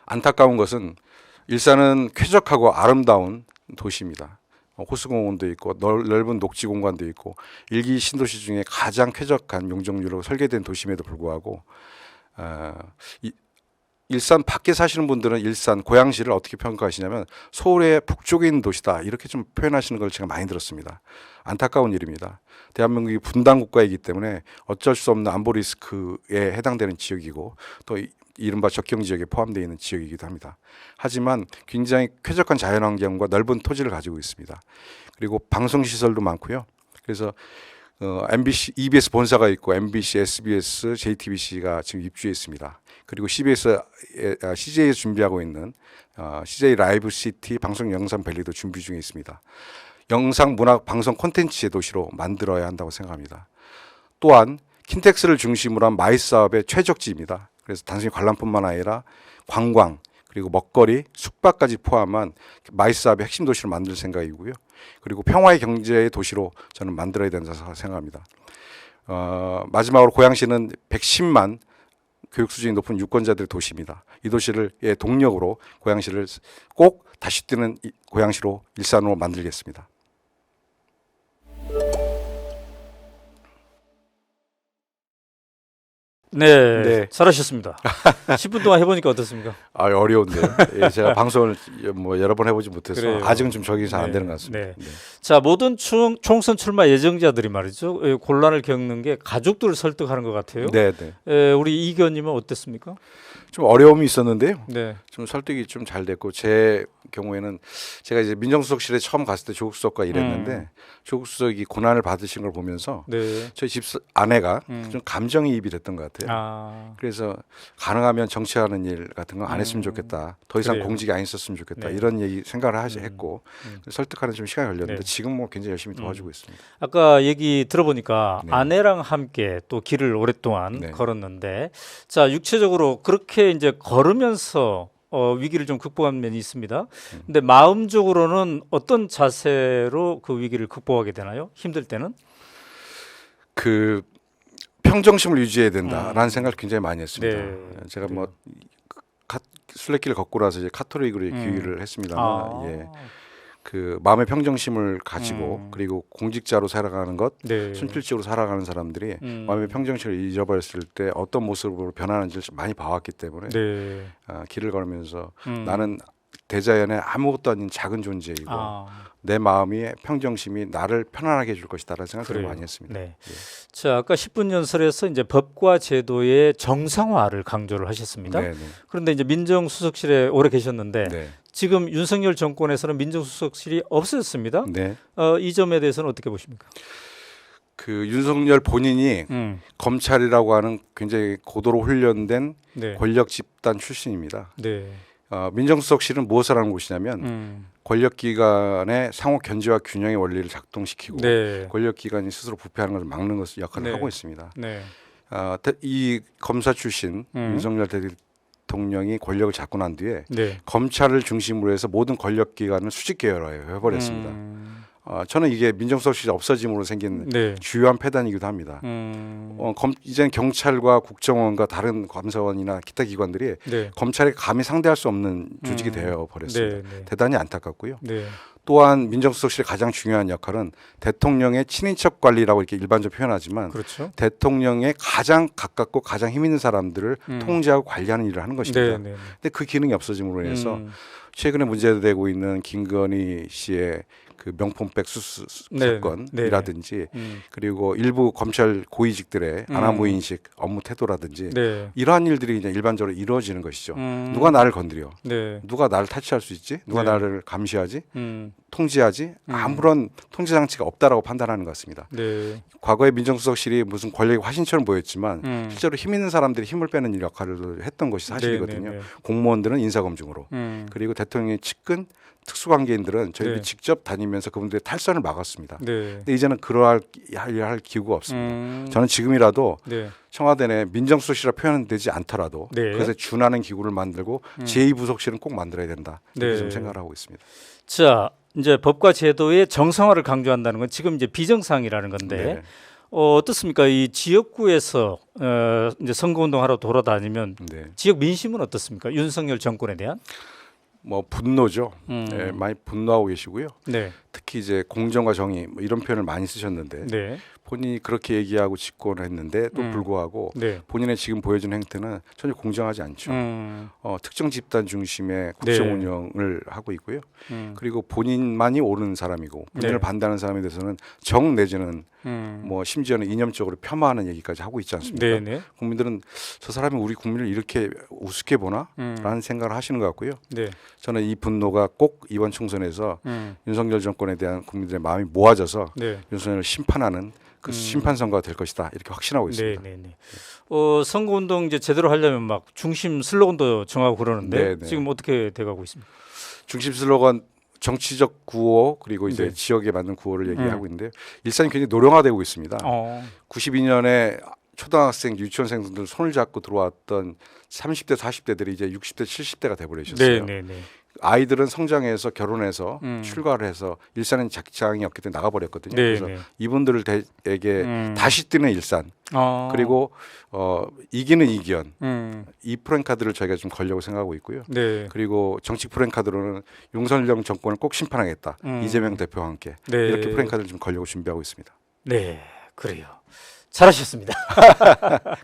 안타까운 것은 일산은 쾌적하고 아름다운 도시입니다. 호수공원도 있고 넓은 녹지 공간도 있고 일기 신도시 중에 가장 쾌적한 용적률로 설계된 도심에도 불구하고 일산 밖에 사시는 분들은 일산 고양시를 어떻게 평가하시냐면 서울의 북쪽에 있는 도시다 이렇게 좀 표현하시는 걸 제가 많이 들었습니다. 안타까운 일입니다. 대한민국이 분단 국가이기 때문에 어쩔 수 없는 안보 리스크에 해당되는 지역이고 또 이른바 적경 지역에 포함되어 있는 지역이기도 합니다. 하지만 굉장히 쾌적한 자연환경과 넓은 토지를 가지고 있습니다. 그리고 방송시설도 많고요. 그래서 MBC, EBS 본사가 있고 MBC, SBS, JTBC가 지금 입주해 있습니다. 그리고 CJ에서 준비하고 있는 CJ 라이브 시티 방송 영상 밸리도 준비 중에 있습니다. 영상 문학 방송 콘텐츠의 도시로 만들어야 한다고 생각합니다. 또한 킨텍스를 중심으로 한 마이 사업의 최적지입니다. 그래서 단순히 관람뿐만 아니라 관광 그리고 먹거리, 숙박까지 포함한 마이 사업의 핵심 도시를 만들 생각이고요. 그리고 평화의 경제의 도시로 저는 만들어야 된다고 생각합니다. 마지막으로 고양시는 110만 교육 수준이 높은 유권자들의 도시입니다. 이 도시를 동력으로 고양시를 꼭 다시 뛰는 고양시로 일산으로 만들겠습니다. 네, 네. 잘하셨습니다. 10분 동안 해보니까 어떻습니까? 어려운데요. 제가 방송을 뭐 여러 번 해보지 못해서 그래요. 아직은 좀 적응이 잘 안 네, 되는 것 같습니다. 네. 네. 자, 모든 총선 출마 예정자들이 말이죠. 곤란을 겪는 게 가족들을 설득하는 것 같아요. 네, 네. 우리 이 의원님은 어땠습니까? 좀 어려움이 있었는데요. 네. 좀 설득이 좀 잘 됐고 제 경우에는 제가 이제 민정수석실에 처음 갔을 때 조국 수석과 일했는데 조국 수석이 고난을 받으신 걸 보면서 네. 저희 집 아내가 좀 감정이입이 됐던 것 같아요. 아, 그래서 가능하면 정치하는 일 같은 거 안 했으면 좋겠다. 더 이상 그래요. 공직이 안 있었으면 좋겠다. 네. 이런 얘기 생각을 했고 설득하는 좀 시간이 걸렸는데 네. 지금 뭐 굉장히 열심히 도와주고 있습니다. 아까 얘기 들어보니까 네. 아내랑 함께 또 길을 오랫동안 네. 걸었는데, 자, 육체적으로 그렇게 이제 걸으면서 위기를 좀 극복한 면이 있습니다. 근데 마음적으로는 어떤 자세로 그 위기를 극복하게 되나요? 힘들 때는? 그 평정심을 유지해야 된다라는 생각을 굉장히 많이 했습니다. 네. 제가 뭐 순례길을 걷고 나서 이제 카톨릭으로 귀의를 했습니다만, 예, 그 마음의 평정심을 가지고 그리고 공직자로 살아가는 것, 네. 순필적으로 살아가는 사람들이 마음의 평정심을 잃어버렸을 때 어떤 모습으로 변하는지를 많이 봐왔기 때문에 네. 길을 걸으면서 나는 대자연의 아무것도 아닌 작은 존재이고 아, 내 마음의 평정심이 나를 편안하게 해줄 것이다라는 생각을 그래요. 많이 했습니다. 네. 자, 아까 10분 연설에서 이제 법과 제도의 정상화를 강조를 하셨습니다. 네, 네. 그런데 이제 민정수석실에 오래 계셨는데 네. 지금 윤석열 정권에서는 민정수석실이 없어졌습니다. 네. 이 점에 대해서는 어떻게 보십니까? 그 윤석열 본인이 검찰이라고 하는 굉장히 고도로 훈련된 네. 권력 집단 출신입니다. 네. 민정수석실은 무엇을 하는 곳이냐면 권력기관의 상호 견제와 균형의 원리를 작동시키고 네. 권력기관이 스스로 부패하는 것을 막는 것을 역할을 네. 하고 있습니다. 네. 이 검사 출신 윤석열 대통령이 권력을 잡고 난 뒤에 네. 검찰을 중심으로 해서 모든 권력기관을 수직 계열화해버렸습니다. 저는 이게 민정수석실이 없어짐으로 생긴 네. 주요한 폐단이기도 합니다. 이제는 경찰과 국정원과 다른 감사원이나 기타 기관들이 네. 검찰에 감히 상대할 수 없는 조직이 되어 버렸습니다. 네. 네. 대단히 안타깝고요. 네. 또한 민정수석실의 가장 중요한 역할은 대통령의 친인척 관리라고 이렇게 일반적으로 표현하지만 그렇죠. 대통령의 가장 가깝고 가장 힘 있는 사람들을 통제하고 관리하는 일을 하는 것입니다. 네. 네. 근데 그 기능이 없어짐으로 인해서 최근에 문제되고 있는 김건희 씨의 그 명품백 수수 네, 사건이라든지 그리고 일부 검찰 고위직들의 아나무인식 업무 태도라든지 네. 이러한 일들이 그냥 일반적으로 이루어지는 것이죠. 음. 누가 나를 건드려? 네. 누가 나를 타치할 수 있지? 누가 네. 나를 감시하지? 통제하지 아무런 통제 장치가 없다라고 판단하는 것 같습니다. 네. 과거에 민정수석실이 무슨 권력의 화신처럼 보였지만 실제로 힘 있는 사람들이 힘을 빼는 역할을 했던 것이 사실이거든요. 네, 네, 네. 공무원들은 인사검증으로 그리고 대통령의 측근 특수관계인들은 저희들이 네. 직접 다니면서 그분들의 탈선을 막았습니다. 네. 근데 이제는 할 기구가 없습니다. 저는 지금이라도 네. 청와대 내 민정수석실이라 표현은 되지 않더라도 네. 그것에 준하는 기구를 만들고 제2부속실은 꼭 만들어야 된다. 이렇게 네. 좀 생각을 하고 있습니다. 자, 이제 법과 제도의 정상화를 강조한다는 건 지금 이제 비정상이라는 건데 네. 어떻습니까? 이 지역구에서 이제 선거운동하러 돌아다니면 네. 지역 민심은 어떻습니까? 윤석열 정권에 대한? 뭐 분노죠. 네, 많이 분노하고 계시고요. 네. 특히 이제 공정과 정의 뭐 이런 표현을 많이 쓰셨는데 네. 본인이 그렇게 얘기하고 집권을 했는데 또 불구하고 네. 본인의 지금 보여준 행태는 전혀 공정하지 않죠. 특정 집단 중심의 국정 네. 운영을 하고 있고요. 그리고 본인만이 옳은 사람이고 본인을 네. 반대하는 사람에 대해서는 정 내지는 뭐 심지어는 이념적으로 폄하하는 얘기까지 하고 있지 않습니까? 네, 네. 국민들은 저 사람이 우리 국민을 이렇게 우습게 보나? 라는 생각을 하시는 것 같고요. 네. 저는 이 분노가 꼭 이번 총선에서 윤석열 정권에 대한 국민들의 마음이 모아져서 네. 윤석열을 심판하는 그 심판 선거가 될 것이다. 이렇게 확신하고 있습니다. 네, 네, 네. 선거운동 이제 제대로 하려면 막 중심 슬로건도 정하고 그러는데 네, 네. 지금 어떻게 돼가고 있습니까? 중심 슬로건 정치적 구호 그리고 이제 네. 지역에 맞는 구호를 얘기하고 있는데 일산이 굉장히 노령화되고 있습니다. 92년에 초등학생, 유치원생들 손을 잡고 들어왔던 30대, 40대들이 이제 60대, 70대가 돼버리셨어요. 네, 네, 네. 아이들은 성장해서 결혼해서 출가를 해서 일산은 작장이 없기 때문에 나가버렸거든요. 네, 그래서 네. 이분들에게 다시 뛰는 일산 그리고 이기는 이기현 이 프랜카드를 저희가 좀 걸려고 생각하고 있고요. 네. 그리고 정치 프랜카드로는 윤석열 정권을 꼭 심판하겠다. 이재명 대표와 함께 네. 이렇게 프랜카드를 좀 걸려고 준비하고 있습니다. 네, 그래요. 잘하셨습니다.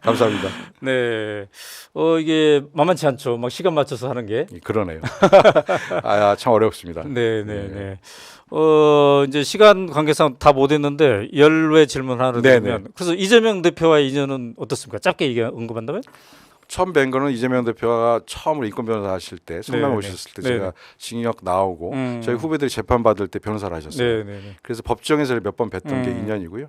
감사합니다. 네, 이게 만만치 않죠. 막 시간 맞춰서 하는 게. 그러네요. 참 어렵습니다. 네, 네, 네. 이제 시간 관계상 다 못했는데 열외 질문 하나 네, 드리면 그래서 이재명 대표와의 인연은 어떻습니까? 짧게 얘기 언급한다면? 처음 뵌 거는 이재명 대표가 처음으로 인권 변호사 하실 때 성남에 네, 오셨을 때 네. 제가 징역 나오고 저희 후배들이 재판 받을 때 변호사를 하셨어요. 네, 네, 네. 그래서 법정에서 몇 번 뵀던 게 인연이고요.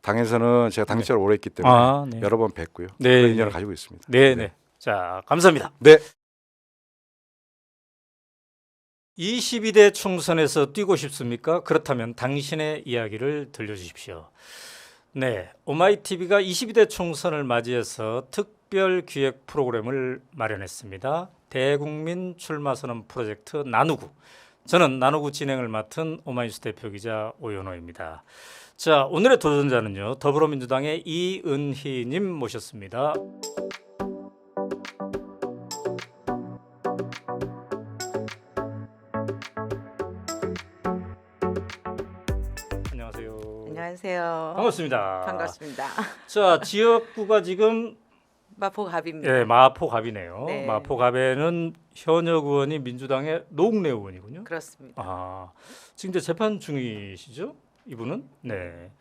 당에서는 제가 당직자를 오래 했기 때문에 네. 여러 번 뵀고요. 네, 그런 인연을 네. 가지고 있습니다. 네, 네. 자, 감사합니다. 네. 22대 총선에서 뛰고 싶습니까? 그렇다면 당신의 이야기를 들려주십시오. 네, 오마이TV가 22대 총선을 맞이해서 특별 기획 프로그램을 마련했습니다. 대국민 출마 선언 프로젝트 나누구. 저는 나누구 진행을 맡은 오마이뉴스 대표기자 오연호입니다. 자, 오늘의 도전자는요, 더불어민주당의 이은희님 모셨습니다. 안녕하세요. 안녕하세요. 반갑습니다. 반갑습니다. 자, 지역구가 지금 마포갑입니다. 예, 마포갑이네요. 네. 마포갑에는 현역 의원이 민주당의 노웅래 의원이군요. 그렇습니다. 지금 이제 재판 중이시죠? 이분은? 네.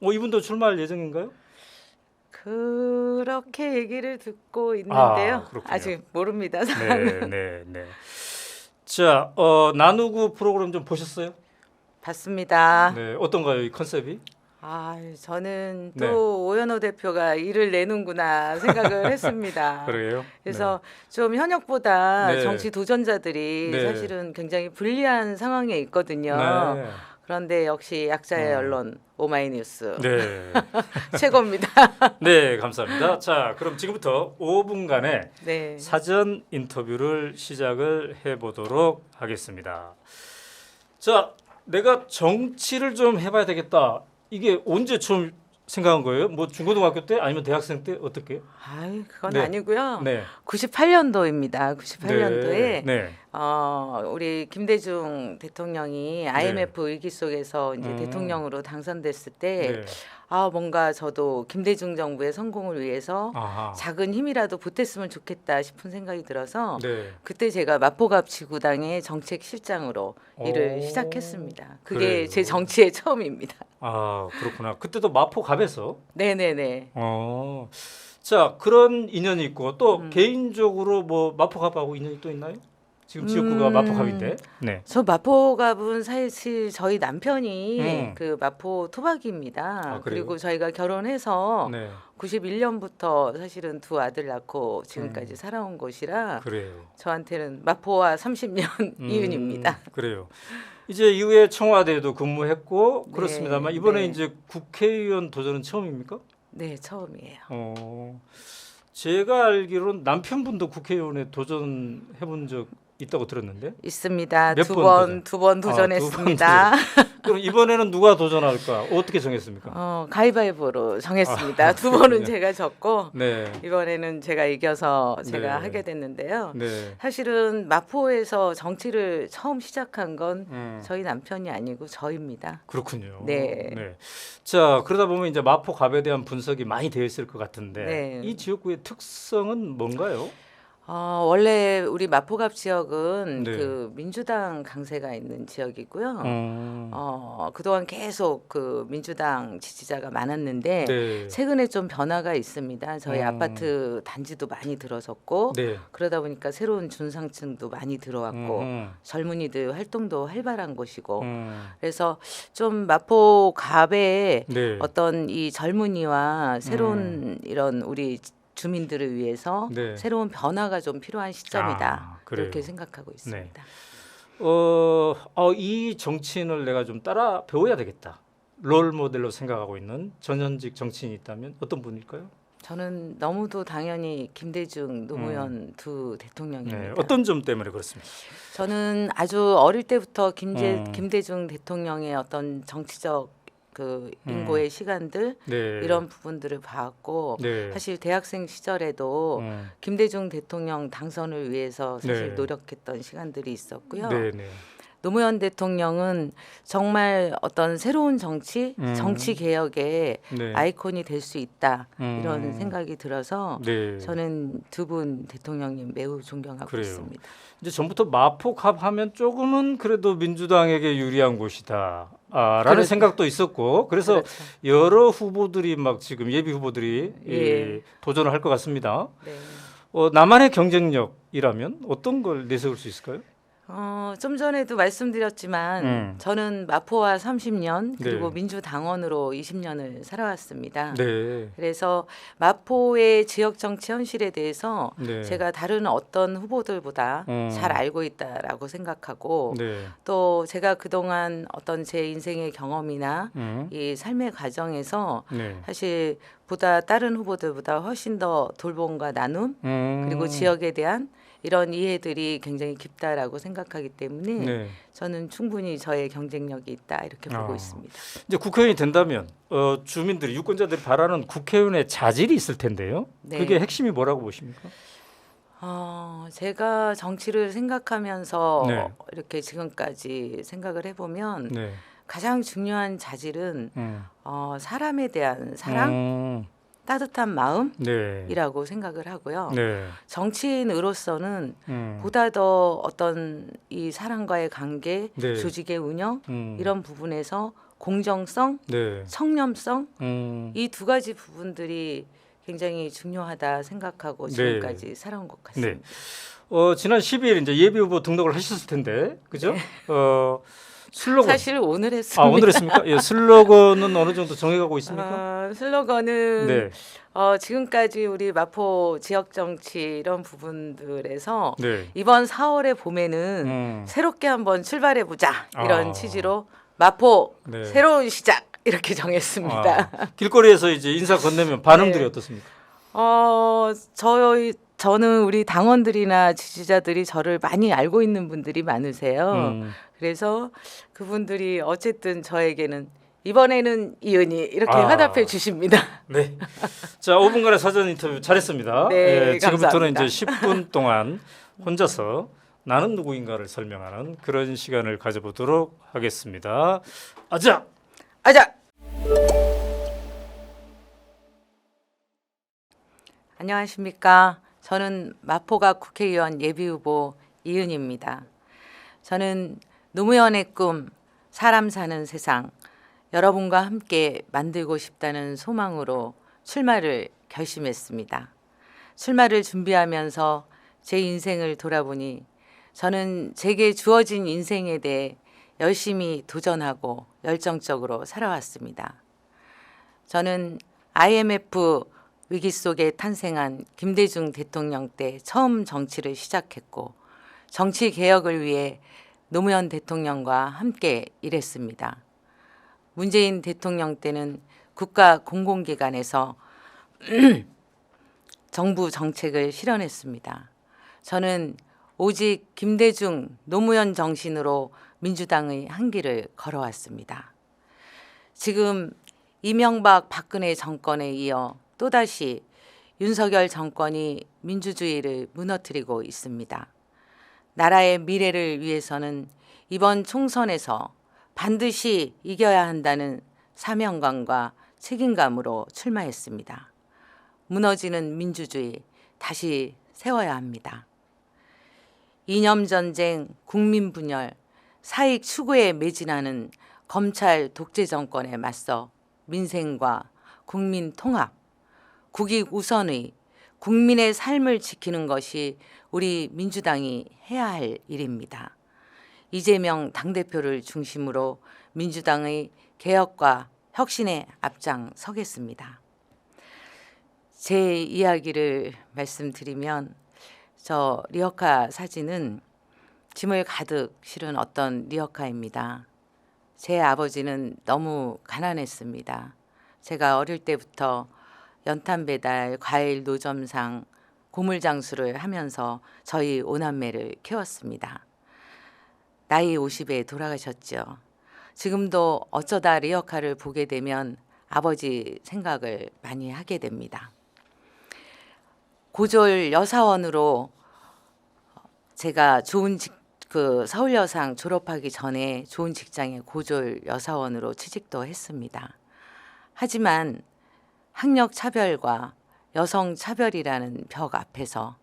이분도 출마할 예정인가요? 그렇게 얘기를 듣고 있는데요. 그렇군요. 아직 모릅니다. 네, 네, 네. 자, 나누구 프로그램 좀 보셨어요? 봤습니다. 네, 어떤가요, 이 컨셉이? 저는 또 네. 오연호 대표가 일을 내는구나 생각을 했습니다. 그러게요. 그래서 좀 현역보다 네. 정치 도전자들이 네. 사실은 굉장히 불리한 상황에 있거든요. 네. 그런데 역시 약자의 언론 오마이뉴스 네. 최고입니다. 네, 감사합니다. 자, 그럼 지금부터 5분간의 네. 사전 인터뷰를 시작을 해보도록 하겠습니다. 자, 내가 정치를 좀 해봐야 되겠다. 이게 언제 처음 생각한 거예요? 뭐 중고등학교 때 아니면 대학생 때 어떻게? 그건 네. 아니고요. 네. 98년도입니다. 98년도에 네. 우리 김대중 대통령이 IMF 위기 속에서 이제 대통령으로 당선됐을 때 네. 뭔가 저도 김대중 정부의 성공을 위해서 아하. 작은 힘이라도 보탰으면 좋겠다 싶은 생각이 들어서 네. 그때 제가 마포갑 지구당의 정책실장으로 일을 오. 시작했습니다. 그게 그래요. 제 정치의 처음입니다. 그렇구나. 그때도 마포갑에서. 네네네. 자, 그런 인연이 있고 또 개인적으로 뭐 마포갑하고 인연이 또 있나요? 지금 지역구가 마포갑인데. 네. 저 마포갑은 사실 저희 남편이 음. 그 마포 토박이입니다. 아, 그래요? 그리고 저희가 결혼해서 네. 91년부터 사실은 두 아들 낳고 지금까지 살아온 곳이라 그래요. 저한테는 마포와 30년 이은입니다. 그래요. 이제 이후에 청와대에도 근무했고 네, 그렇습니다만 이번에 네. 이제 국회의원 도전은 처음입니까? 네, 처음이에요. 제가 알기로는 남편분도 국회의원에 도전해본 적 있다고 들었는데. 있습니다. 몇 두 번 번 도전? 두 번 두 번 도전했습니다. 그럼 이번에는 누가 도전할까? 어떻게 정했습니까? 가위바위보로 정했습니다. 아, 두 번은 그렇군요. 제가 졌고 네. 이번에는 제가 이겨서 제가 네. 하게 됐는데요. 네. 사실은 마포에서 정치를 처음 시작한 건 음, 저희 남편이 아니고 저입니다. 그렇군요. 네. 자, 그러다 보면 이제 마포갑에 대한 분석이 많이 되어 있을 것 같은데 네. 이 지역구의 특성은 뭔가요? 원래 우리 마포갑 지역은 네. 그 민주당 강세가 있는 지역이고요. 음, 그동안 계속 그 민주당 지지자가 많았는데 네. 최근에 좀 변화가 있습니다. 저희 음. 아파트 단지도 많이 들어섰고 네. 그러다 보니까 새로운 중상층도 많이 들어왔고 젊은이들 활동도 활발한 곳이고 그래서 좀 마포갑에 네. 어떤 이 젊은이와 새로운 이런 우리 주민들을 위해서 네. 새로운 변화가 좀 필요한 시점이다. 아, 그래요. 이렇게 생각하고 있습니다. 이 정치인을 내가 좀 따라 배워야 되겠다. 롤 모델로 생각하고 있는 전현직 정치인이 있다면 어떤 분일까요? 저는 너무도 당연히 김대중, 노무현 두 대통령입니다. 네. 어떤 점 때문에 그렇습니까? 저는 아주 어릴 때부터 음. 김대중 대통령의 어떤 정치적 그 인고의 시간들 네. 이런 부분들을 봐왔고 네. 사실 대학생 시절에도 김대중 대통령 당선을 위해서 사실 네. 노력했던 시간들이 있었고요. 네, 네. 노무현 대통령은 정말 어떤 새로운 정치, 정치 개혁의 네. 아이콘이 될 수 있다 이런 음. 생각이 들어서 네. 저는 두 분 대통령님 매우 존경하고 그래요. 있습니다. 이제 전부터 마포갑 하면 조금은 그래도 민주당에게 유리한 곳이다. 라는 그렇죠. 생각도 있었고 그래서 그렇죠. 여러 후보들이 막 지금 예비 후보들이 예. 도전을 할 것 같습니다. 네. 나만의 경쟁력이라면 어떤 걸 내세울 수 있을까요? 좀 전에도 말씀드렸지만 저는 마포와 30년 그리고 네. 민주당원으로 20년을 살아왔습니다. 네. 그래서 마포의 지역 정치 현실에 대해서 네. 제가 다른 어떤 후보들보다 잘 알고 있다라고 생각하고 네. 또 제가 그동안 어떤 제 인생의 경험이나 음. 이 삶의 과정에서 네. 사실 다른 후보들보다 훨씬 더 돌봄과 나눔 그리고 음. 지역에 대한 이런 이해들이 굉장히 깊다라고 생각하기 때문에 네. 저는 충분히 저의 경쟁력이 있다 이렇게 보고 아. 있습니다. 이제 국회의원이 된다면 주민들이 유권자들이 바라는 국회의원의 자질이 있을 텐데요. 네. 그게 핵심이 뭐라고 보십니까? 제가 정치를 생각하면서 네. 이렇게 지금까지 생각을 해보면 네. 가장 중요한 자질은 음. 사람에 대한 사랑, 따뜻한 마음이라고 네. 생각을 하고요. 네. 정치인으로서는 보다 더 어떤 이 사람과의 관계, 네. 조직의 운영 음. 이런 부분에서 공정성, 네. 청렴성 이 이 두 가지 부분들이 굉장히 중요하다 생각하고 네. 지금까지 살아온 것 같습니다. 지난 12일 이제 예비 후보 등록을 하셨을 텐데, 그죠? 네. 슬로건. 사실 오늘 했습니다. 오늘 했습니까? 예, 슬로건은 어느 정도 정해가고 있습니까? 슬로건은 네. 지금까지 우리 마포 지역 정치 이런 부분들에서 네. 이번 4월에 봄에는 새롭게 한번 출발해 보자 이런 아. 취지로 마포 네. 새로운 시작 이렇게 정했습니다. 길거리에서 이제 인사 건네면 반응들이 네. 어떻습니까? 저는 우리 당원들이나 지지자들이 저를 많이 알고 있는 분들이 많으세요. 그래서 그분들이 어쨌든 저에게는 이번에는 이은희 이렇게 화답해 주십니다. 네. 자, 5분간의 사전 인터뷰 잘했습니다. 네, 지금부터는 감사합니다. 이제 10분 동안 혼자서 나는 누구인가를 설명하는 그런 시간을 가져보도록 하겠습니다. 아자! 아자. 안녕하십니까. 저는 마포갑 국회의원 예비후보 이은희입니다. 저는 노무현의 꿈, 사람 사는 세상, 여러분과 함께 만들고 싶다는 소망으로 출마를 결심했습니다. 출마를 준비하면서 제 인생을 돌아보니 저는 제게 주어진 인생에 대해 열심히 도전하고 열정적으로 살아왔습니다. 저는 IMF 위기 속에 탄생한 김대중 대통령 때 처음 정치를 시작했고 정치 개혁을 위해 노무현 대통령과 함께 일했습니다. 문재인 대통령 때는 국가 공공기관에서 정부 정책을 실현했습니다. 저는 오직 김대중, 노무현 정신으로 민주당의 한길을 걸어왔습니다. 지금 이명박, 박근혜 정권에 이어 또다시 윤석열 정권이 민주주의를 무너뜨리고 있습니다. 나라의 미래를 위해서는 이번 총선에서 반드시 이겨야 한다는 사명감과 책임감으로 출마했습니다. 무너지는 민주주의 다시 세워야 합니다. 이념전쟁, 국민분열, 사익 추구에 매진하는 검찰 독재 정권에 맞서 민생과 국민 통합, 국익 우선의 국민의 삶을 지키는 것이 우리 민주당이 해야 할 일입니다. 이재명 당대표를 중심으로 민주당의 개혁과 혁신에 앞장서겠습니다. 제 이야기를 말씀드리면 저 리어카 사진은 짐을 가득 실은 어떤 리어카입니다. 제 아버지는 너무 가난했습니다. 제가 어릴 때부터 연탄 배달, 과일 노점상, 고물 장수를 하면서 저희 오남매를 키웠습니다. 나이 50에 돌아가셨죠. 지금도 어쩌다 리어카를 보게 되면 아버지 생각을 많이 하게 됩니다. 고졸 여사원으로 제가 서울여상 졸업하기 전에 좋은 직장에 고졸 여사원으로 취직도 했습니다. 하지만 학력 차별과 여성 차별이라는 벽 앞에서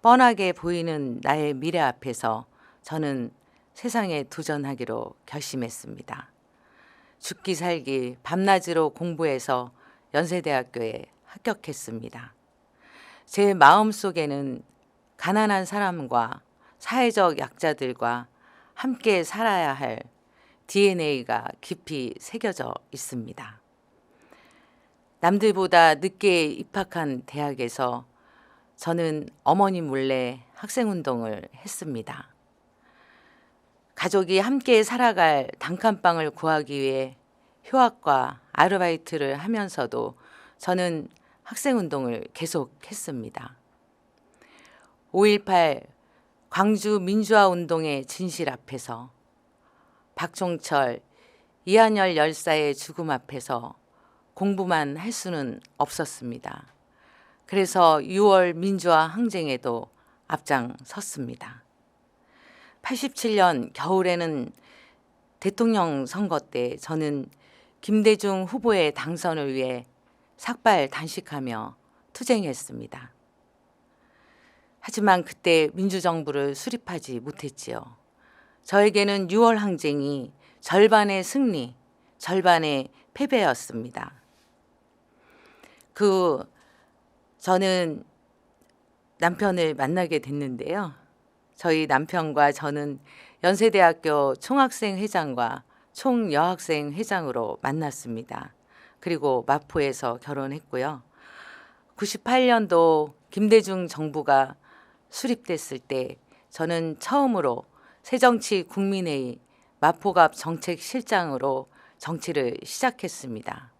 뻔하게 보이는 나의 미래 앞에서 저는 세상에 도전하기로 결심했습니다. 죽기 살기 밤낮으로 공부해서 연세대학교에 합격했습니다. 제 마음속에는 가난한 사람과 사회적 약자들과 함께 살아야 할 DNA가 깊이 새겨져 있습니다. 남들보다 늦게 입학한 대학에서 저는 어머니 몰래 학생운동을 했습니다. 가족이 함께 살아갈 단칸방을 구하기 위해 휴학과 아르바이트를 하면서도 저는 학생운동을 계속했습니다. 5.18 광주 민주화운동의 진실 앞에서 박종철, 이한열 열사의 죽음 앞에서 공부만 할 수는 없었습니다. 그래서 6월 민주화 항쟁에도 앞장섰습니다. 87년 겨울에는 대통령 선거 때 저는 김대중 후보의 당선을 위해 삭발 단식하며 투쟁했습니다. 하지만 그때 민주정부를 수립하지 못했지요. 저에게는 6월 항쟁이 절반의 승리, 절반의 패배였습니다. 저는 남편을 만나게 됐는데요. 저희 남편과 저는 연세대학교 총학생회장과 총여학생회장으로 만났습니다. 그리고 마포에서 결혼했고요. 98년도 김대중 정부가 수립됐을 때 저는 처음으로 새정치국민회의 마포갑 정책실장으로 정치를 시작했습니다.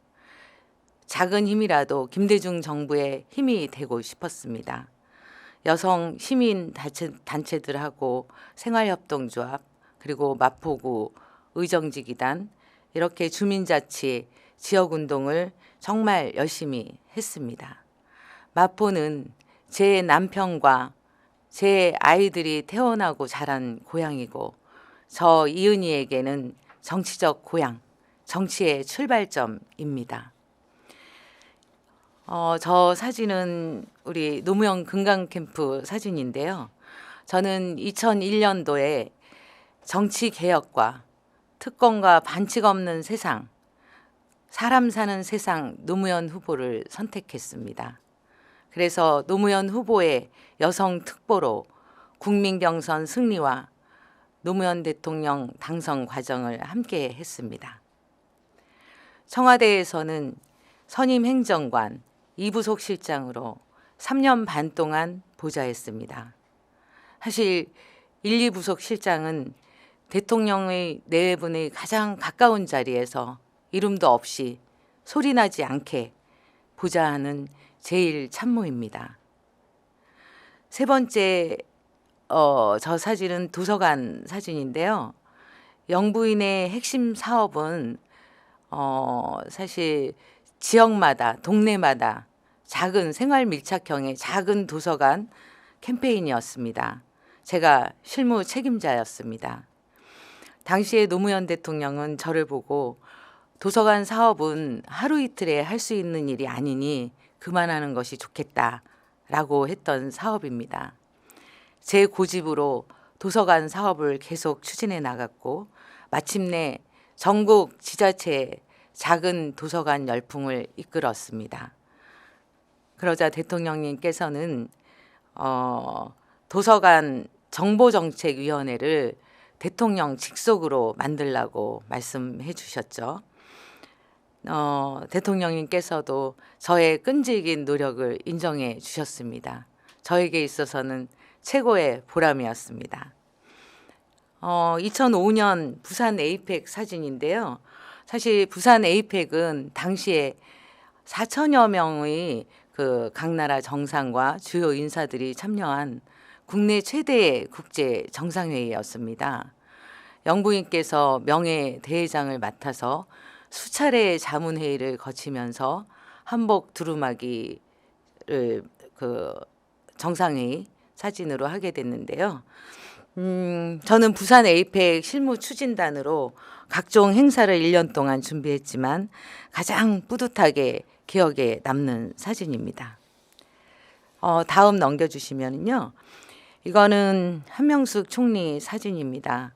작은 힘이라도 김대중 정부의 힘이 되고 싶었습니다. 여성 시민 단체들하고 생활협동조합 그리고 마포구 의정지기단 이렇게 주민자치 지역운동을 정말 열심히 했습니다. 마포는 제 남편과 제 아이들이 태어나고 자란 고향이고 저 이은희에게는 정치적 고향, 정치의 출발점입니다. 저 사진은 우리 노무현 금강캠프 사진인데요. 저는 2001년도에 정치개혁과 특권과 반칙 없는 세상, 사람 사는 세상 노무현 후보를 선택했습니다. 그래서 노무현 후보의 여성 특보로 국민 경선 승리와 노무현 대통령 당선 과정을 함께 했습니다. 청와대에서는 선임 행정관 2부속 실장으로 3년 반 동안 보좌했습니다. 사실 1, 2부속 실장은 대통령의 내분의 가장 가까운 자리에서 이름도 없이 소리나지 않게 보좌하는 제일 참모입니다. 세 번째 저 사진은 도서관 사진인데요. 영부인의 핵심 사업은 사실 지역마다 동네마다 작은 생활 밀착형의 작은 도서관 캠페인이었습니다. 제가 실무 책임자였습니다. 당시에 노무현 대통령은 저를 보고 도서관 사업은 하루 이틀에 할 수 있는 일이 아니니 그만하는 것이 좋겠다라고 했던 사업입니다. 제 고집으로 도서관 사업을 계속 추진해 나갔고 마침내 전국 지자체에 작은 도서관 열풍을 이끌었습니다. 그러자 대통령님께서는 도서관 정보정책위원회를 대통령 직속으로 만들라고 말씀해 주셨죠. 대통령님께서도 저의 끈질긴 노력을 인정해 주셨습니다. 저에게 있어서는 최고의 보람이었습니다. 2005년 부산 에이펙 사진인데요. 사실 부산 에이펙은 당시에 4천여 명의 그 각 나라 정상과 주요 인사들이 참여한 국내 최대의 국제 정상회의였습니다. 영부인께서 명예 대회장을 맡아서 수차례 자문회의를 거치면서 한복 두루마기를 그 정상회의 사진으로 하게 됐는데요. 저는 부산 에이펙 실무 추진단으로 각종 행사를 1년 동안 준비했지만 가장 뿌듯하게 기억에 남는 사진입니다. 다음 넘겨주시면요. 이거는 한명숙 총리 사진입니다.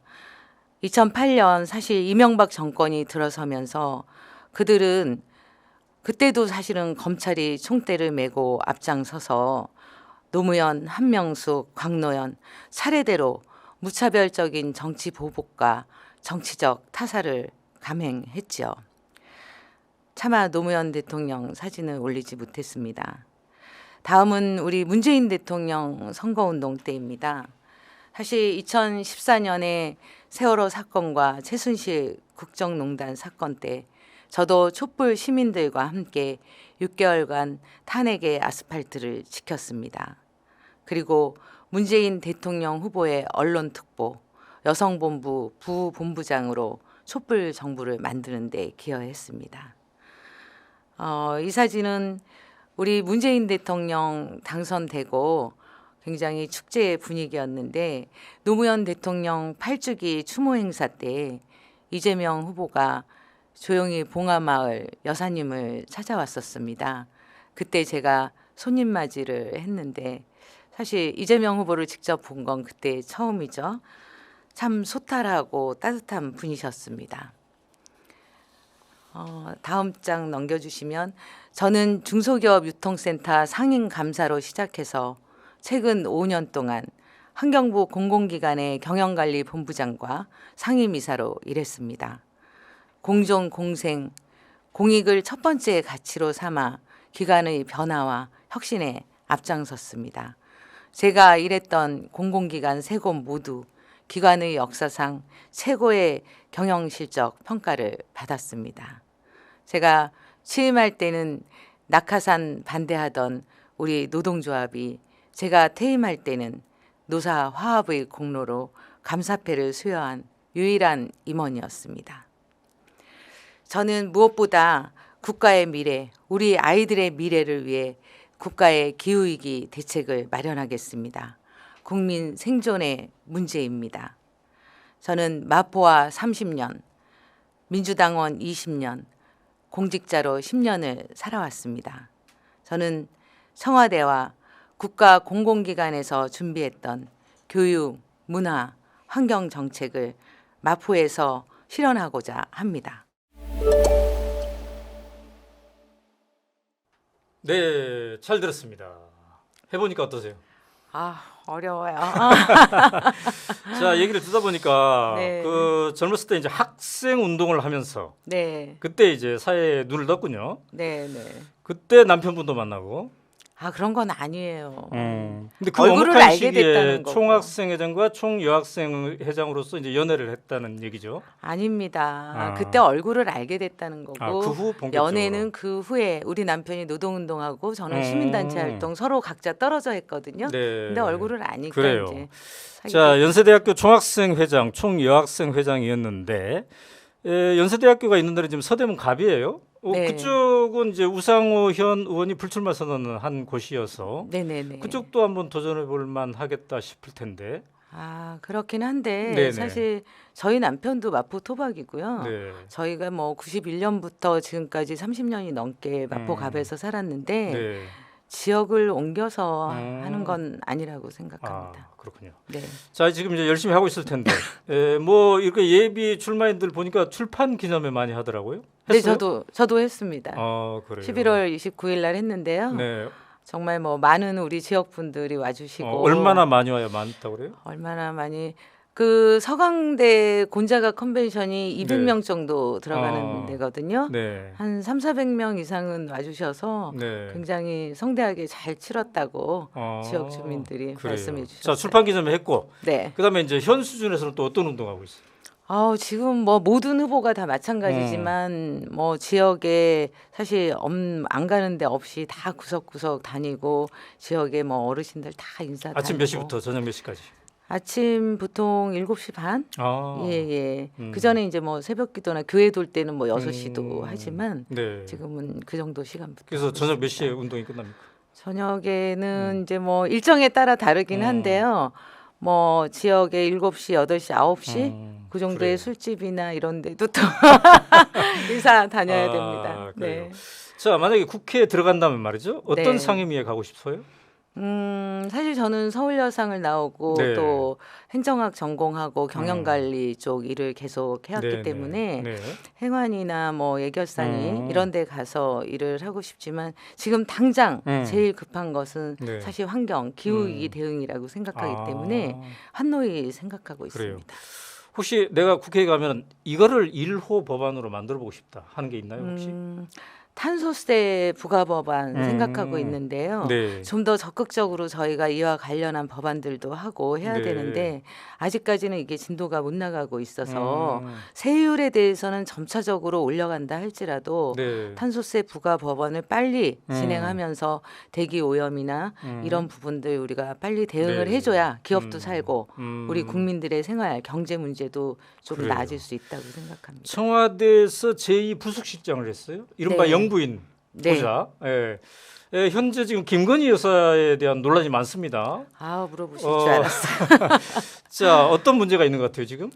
2008년 사실 이명박 정권이 들어서면서 그들은 그때도 사실은 검찰이 총대를 메고 앞장서서 노무현, 한명숙, 광노현 차례대로 무차별적인 정치 보복과 정치적 타살을 감행했죠. 차마 노무현 대통령 사진을 올리지 못했습니다. 다음은 우리 문재인 대통령 선거운동 때입니다. 사실 2014년에 세월호 사건과 최순실 국정농단 사건 때 저도 촛불 시민들과 함께 6개월간 탄핵의 아스팔트를 지켰습니다. 그리고 문재인 대통령 후보의 언론특보, 여성본부 부본부장으로 촛불 정부를 만드는 데 기여했습니다. 이 사진은 우리 문재인 대통령 당선되고 굉장히 축제의 분위기였는데 노무현 대통령 8주기 추모 행사 때 이재명 후보가 조용히 봉하마을 여사님을 찾아왔었습니다. 그때 제가 손님 맞이를 했는데 사실 이재명 후보를 직접 본 건 그때 처음이죠. 참 소탈하고 따뜻한 분이셨습니다. 다음 장 넘겨주시면 저는 중소기업 유통센터 상임감사로 시작해서 최근 5년 동안 환경부 공공기관의 경영관리본부장과 상임이사로 일했습니다. 공정, 공생, 공익을 첫 번째 가치로 삼아 기관의 변화와 혁신에 앞장섰습니다. 제가 일했던 공공기관 세 곳 모두 기관의 역사상 최고의 경영실적 평가를 받았습니다. 제가 취임할 때는 낙하산 반대하던 우리 노동조합이 제가 퇴임할 때는 노사 화합의 공로로 감사패를 수여한 유일한 임원이었습니다. 저는 무엇보다 국가의 미래, 우리 아이들의 미래를 위해 국가의 기후위기 대책을 마련하겠습니다. 국민 생존의 문제입니다. 저는 마포와 30년, 민주당원 20년, 공직자로 10년을 살아왔습니다. 저는 청와대와 국가 공공기관에서 준비했던 교육, 문화, 환경 정책을 마포에서 실현하고자 합니다. 네, 잘 들었습니다. 해보니까 어떠세요? 어려워요. 자, 얘기를 듣다 보니까 네. 그 젊었을 때 이제 학생 운동을 하면서 네, 그때 이제 사회에 눈을 떴군요. 네, 네. 그때 남편분도 만나고. 아 그런 건 아니에요. 근데 그 얼굴을 엄혹한 알게 시기에 됐다는 거고. 총학생회장과 총여학생회장으로서 이제 연애를 했다는 얘기죠. 아닙니다. 아. 그때 얼굴을 알게 됐다는 거고. 아, 그 후 본격적으로. 연애는 그 후에 우리 남편이 노동운동하고 저는 시민단체 활동 서로 각자 떨어져 했거든요. 네. 근데 얼굴을 아니까 그래요. 이제 사귀게 자, 연세대학교 총학생회장, 총여학생회장이었는데 연세대학교가 있는 데는 지금 서대문 갑이에요. 네. 그쪽은 이제 우상호 현 의원이 불출마 선언을 한 곳이어서 네네네. 그쪽도 한번 도전해 볼 만하겠다 싶을 텐데. 아 그렇긴 한데 네네. 사실 저희 남편도 마포 토박이고요. 네. 저희가 뭐 91년부터 지금까지 30년이 넘게 마포 갑에서 살았는데 네. 지역을 옮겨서 하는 건 아니라고 생각합니다. 아, 그렇군요. 네. 자, 지금 이제 열심히 하고 있을 텐데. 뭐 이렇게 예비 출마인들 보니까 출판 기념회 많이 하더라고요. 네, 했어요? 저도 했습니다. 그래요. 11월 29일 날 했는데요. 네. 정말 뭐 많은 우리 지역 분들이 와주시고 얼마나 많이 와요? 많다고 그래요? 얼마나 많이 그 서강대 곤자가 컨벤션이 200명 정도 들어가는 데거든요. 네. 한 3,400명 이상은 와주셔서 네. 굉장히 성대하게 잘 치렀다고 지역 주민들이 그래요. 말씀해 주셨어요. 자, 출판 기념회 했고 네. 그다음에 이제 현 수준에서는 또 어떤 운동하고 있어요? 지금 뭐 모든 후보가 다 마찬가지지만 뭐 지역에 사실 안 가는 데 없이 다 구석구석 다니고 지역에 뭐 어르신들 다 인사 아침 다니고. 몇 시부터 저녁 몇 시까지? 아침 보통 7시 반? 예. 그 전에 이제 뭐 새벽 기도나 교회 돌 때는 뭐 6시도 하지만 네. 지금은 그 정도 시간부터. 그래서 하고 저녁 몇 있습니다. 시에 운동이 끝납니까? 저녁에는 이제 뭐 일정에 따라 다르긴 한데요. 뭐 지역에 7시, 8시, 9시 그 정도의 그래요. 술집이나 이런 데도 또 인사 다녀야 됩니다. 그래요. 네. 자, 만약에 국회에 들어간다면 말이죠. 어떤 네. 상임위에 가고 싶어요? 사실 저는 서울여상을 나오고 네. 또 행정학 전공하고 경영관리 쪽 일을 계속 해왔기 네, 때문에 네. 행안이나 뭐 예결산이 이런 데 가서 일을 하고 싶지만 지금 당장 제일 급한 것은 네. 사실 환경, 기후위기 대응이라고 생각하기 때문에 환노히 생각하고 그래요. 있습니다. 혹시 내가 국회에 가면 이거를 1호 법안으로 만들어 보고 싶다 하는 게 있나요, 혹시? 탄소세 부과 법안 생각하고 있는데요. 네. 좀 더 적극적으로 저희가 이와 관련한 법안들도 하고 해야 네. 되는데 아직까지는 이게 진도가 못 나가고 있어서 세율에 대해서는 점차적으로 올려간다 할지라도 네. 탄소세 부과 법안을 빨리 진행하면서 대기 오염이나 이런 부분들 우리가 빨리 대응을 네. 해줘야 기업도 살고 우리 음. 국민들의 생활 경제 문제도 좀 그래요. 나아질 수 있다고 생각합니다. 청와대에서 제2부속실장을 했어요. 이른바 네. 영부인 네. 보좌. 예. 현재 지금 김건희 여사에 대한 논란이 많습니다. 물어보실 줄 알았어요. 자, 어떤 문제가 있는 것 같아요, 지금?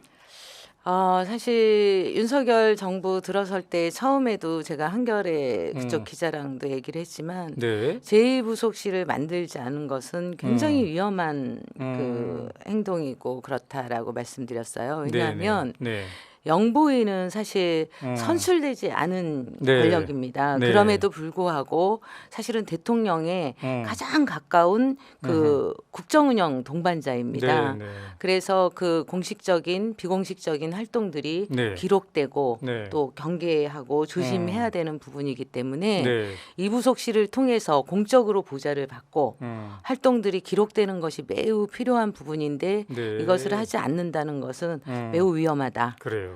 사실 윤석열 정부 들어설 때 처음에도 제가 한겨레 그쪽 기자랑도 얘기를 했지만 네. 제2부속실을 만들지 않은 것은 굉장히 위험한 그 행동이고 그렇다라고 말씀드렸어요. 왜냐하면 네. 영부인은 사실 선출되지 않은 네. 권력입니다. 네. 그럼에도 불구하고 사실은 대통령에 가장 가까운 그 국정운영 동반자입니다. 네. 그래서 그 공식적인 비공식적인 활동들이 네. 기록되고 네. 또 경계하고 조심해야 되는 부분이기 때문에 네. 이부속실을 통해서 공적으로 보좌를 받고 활동들이 기록되는 것이 매우 필요한 부분인데 네. 이것을 하지 않는다는 것은 매우 위험하다. 그래요.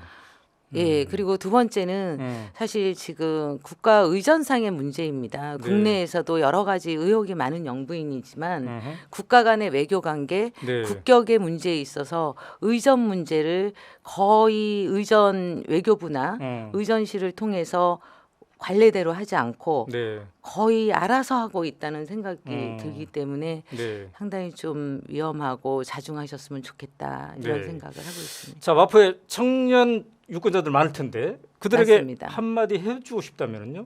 예, 그리고 두 번째는 사실 지금 국가 의전상의 문제입니다. 네. 국내에서도 여러 가지 의혹이 많은 영부인이지만 국가 간의 외교 관계, 네. 국격의 문제에 있어서 의전 문제를 거의 의전 외교부나 의전실을 통해서 관례대로 하지 않고 네. 거의 알아서 하고 있다는 생각이 들기 때문에 네. 상당히 좀 위험하고 자중하셨으면 좋겠다 이런 네. 생각을 하고 있습니다. 자, 마포에 청년 유권자들 많을 텐데 그들에게 맞습니다. 한마디 해주고 싶다면요?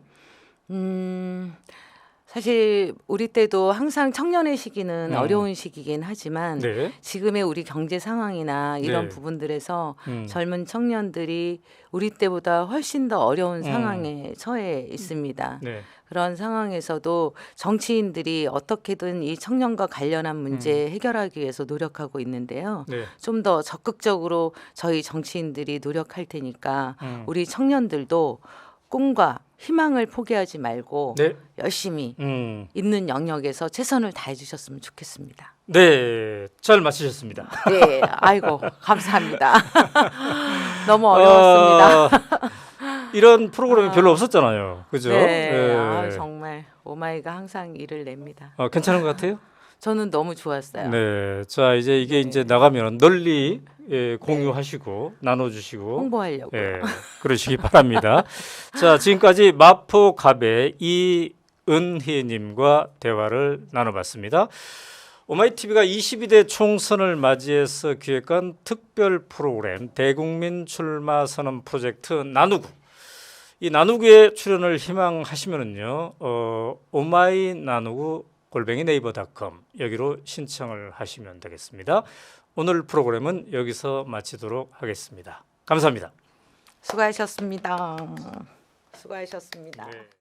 사실 우리 때도 항상 청년의 시기는 음. 어려운 시기긴 하지만 네. 지금의 우리 경제 상황이나 이런 네. 부분들에서 음. 젊은 청년들이 우리 때보다 훨씬 더 어려운 음. 상황에 처해 있습니다. 네. 그런 상황에서도 정치인들이 어떻게든 이 청년과 관련한 문제 해결하기 위해서 노력하고 있는데요. 네. 좀 더 적극적으로 저희 정치인들이 노력할 테니까 음. 우리 청년들도 꿈과 희망을 포기하지 말고 네. 열심히 있는 영역에서 최선을 다해 주셨으면 좋겠습니다. 네. 잘 마치셨습니다. 네, 아이고 감사합니다. 너무 어려웠습니다. 이런 프로그램이 별로 없었잖아요. 그죠? 네, 예. 아, 정말 오마이가 항상 일을 냅니다. 괜찮은 것 같아요? 저는 너무 좋았어요. 네. 자, 이제 이게 이제 나가면 널리 공유하시고 나눠주시고 홍보하려고요. 예, 그러시기 바랍니다. 자, 지금까지 마포갑의 이은희님과 대화를 나눠봤습니다. 오마이TV가 22대 총선을 맞이해서 기획한 특별 프로그램 대국민 출마 선언 프로젝트 나누구. 이 나누구에 출연을 희망하시면은요, 오마이 나누구 @네이버.com 여기로 신청을 하시면 되겠습니다. 오늘 프로그램은 여기서 마치도록 하겠습니다. 감사합니다. 수고하셨습니다. 수고하셨습니다. 네.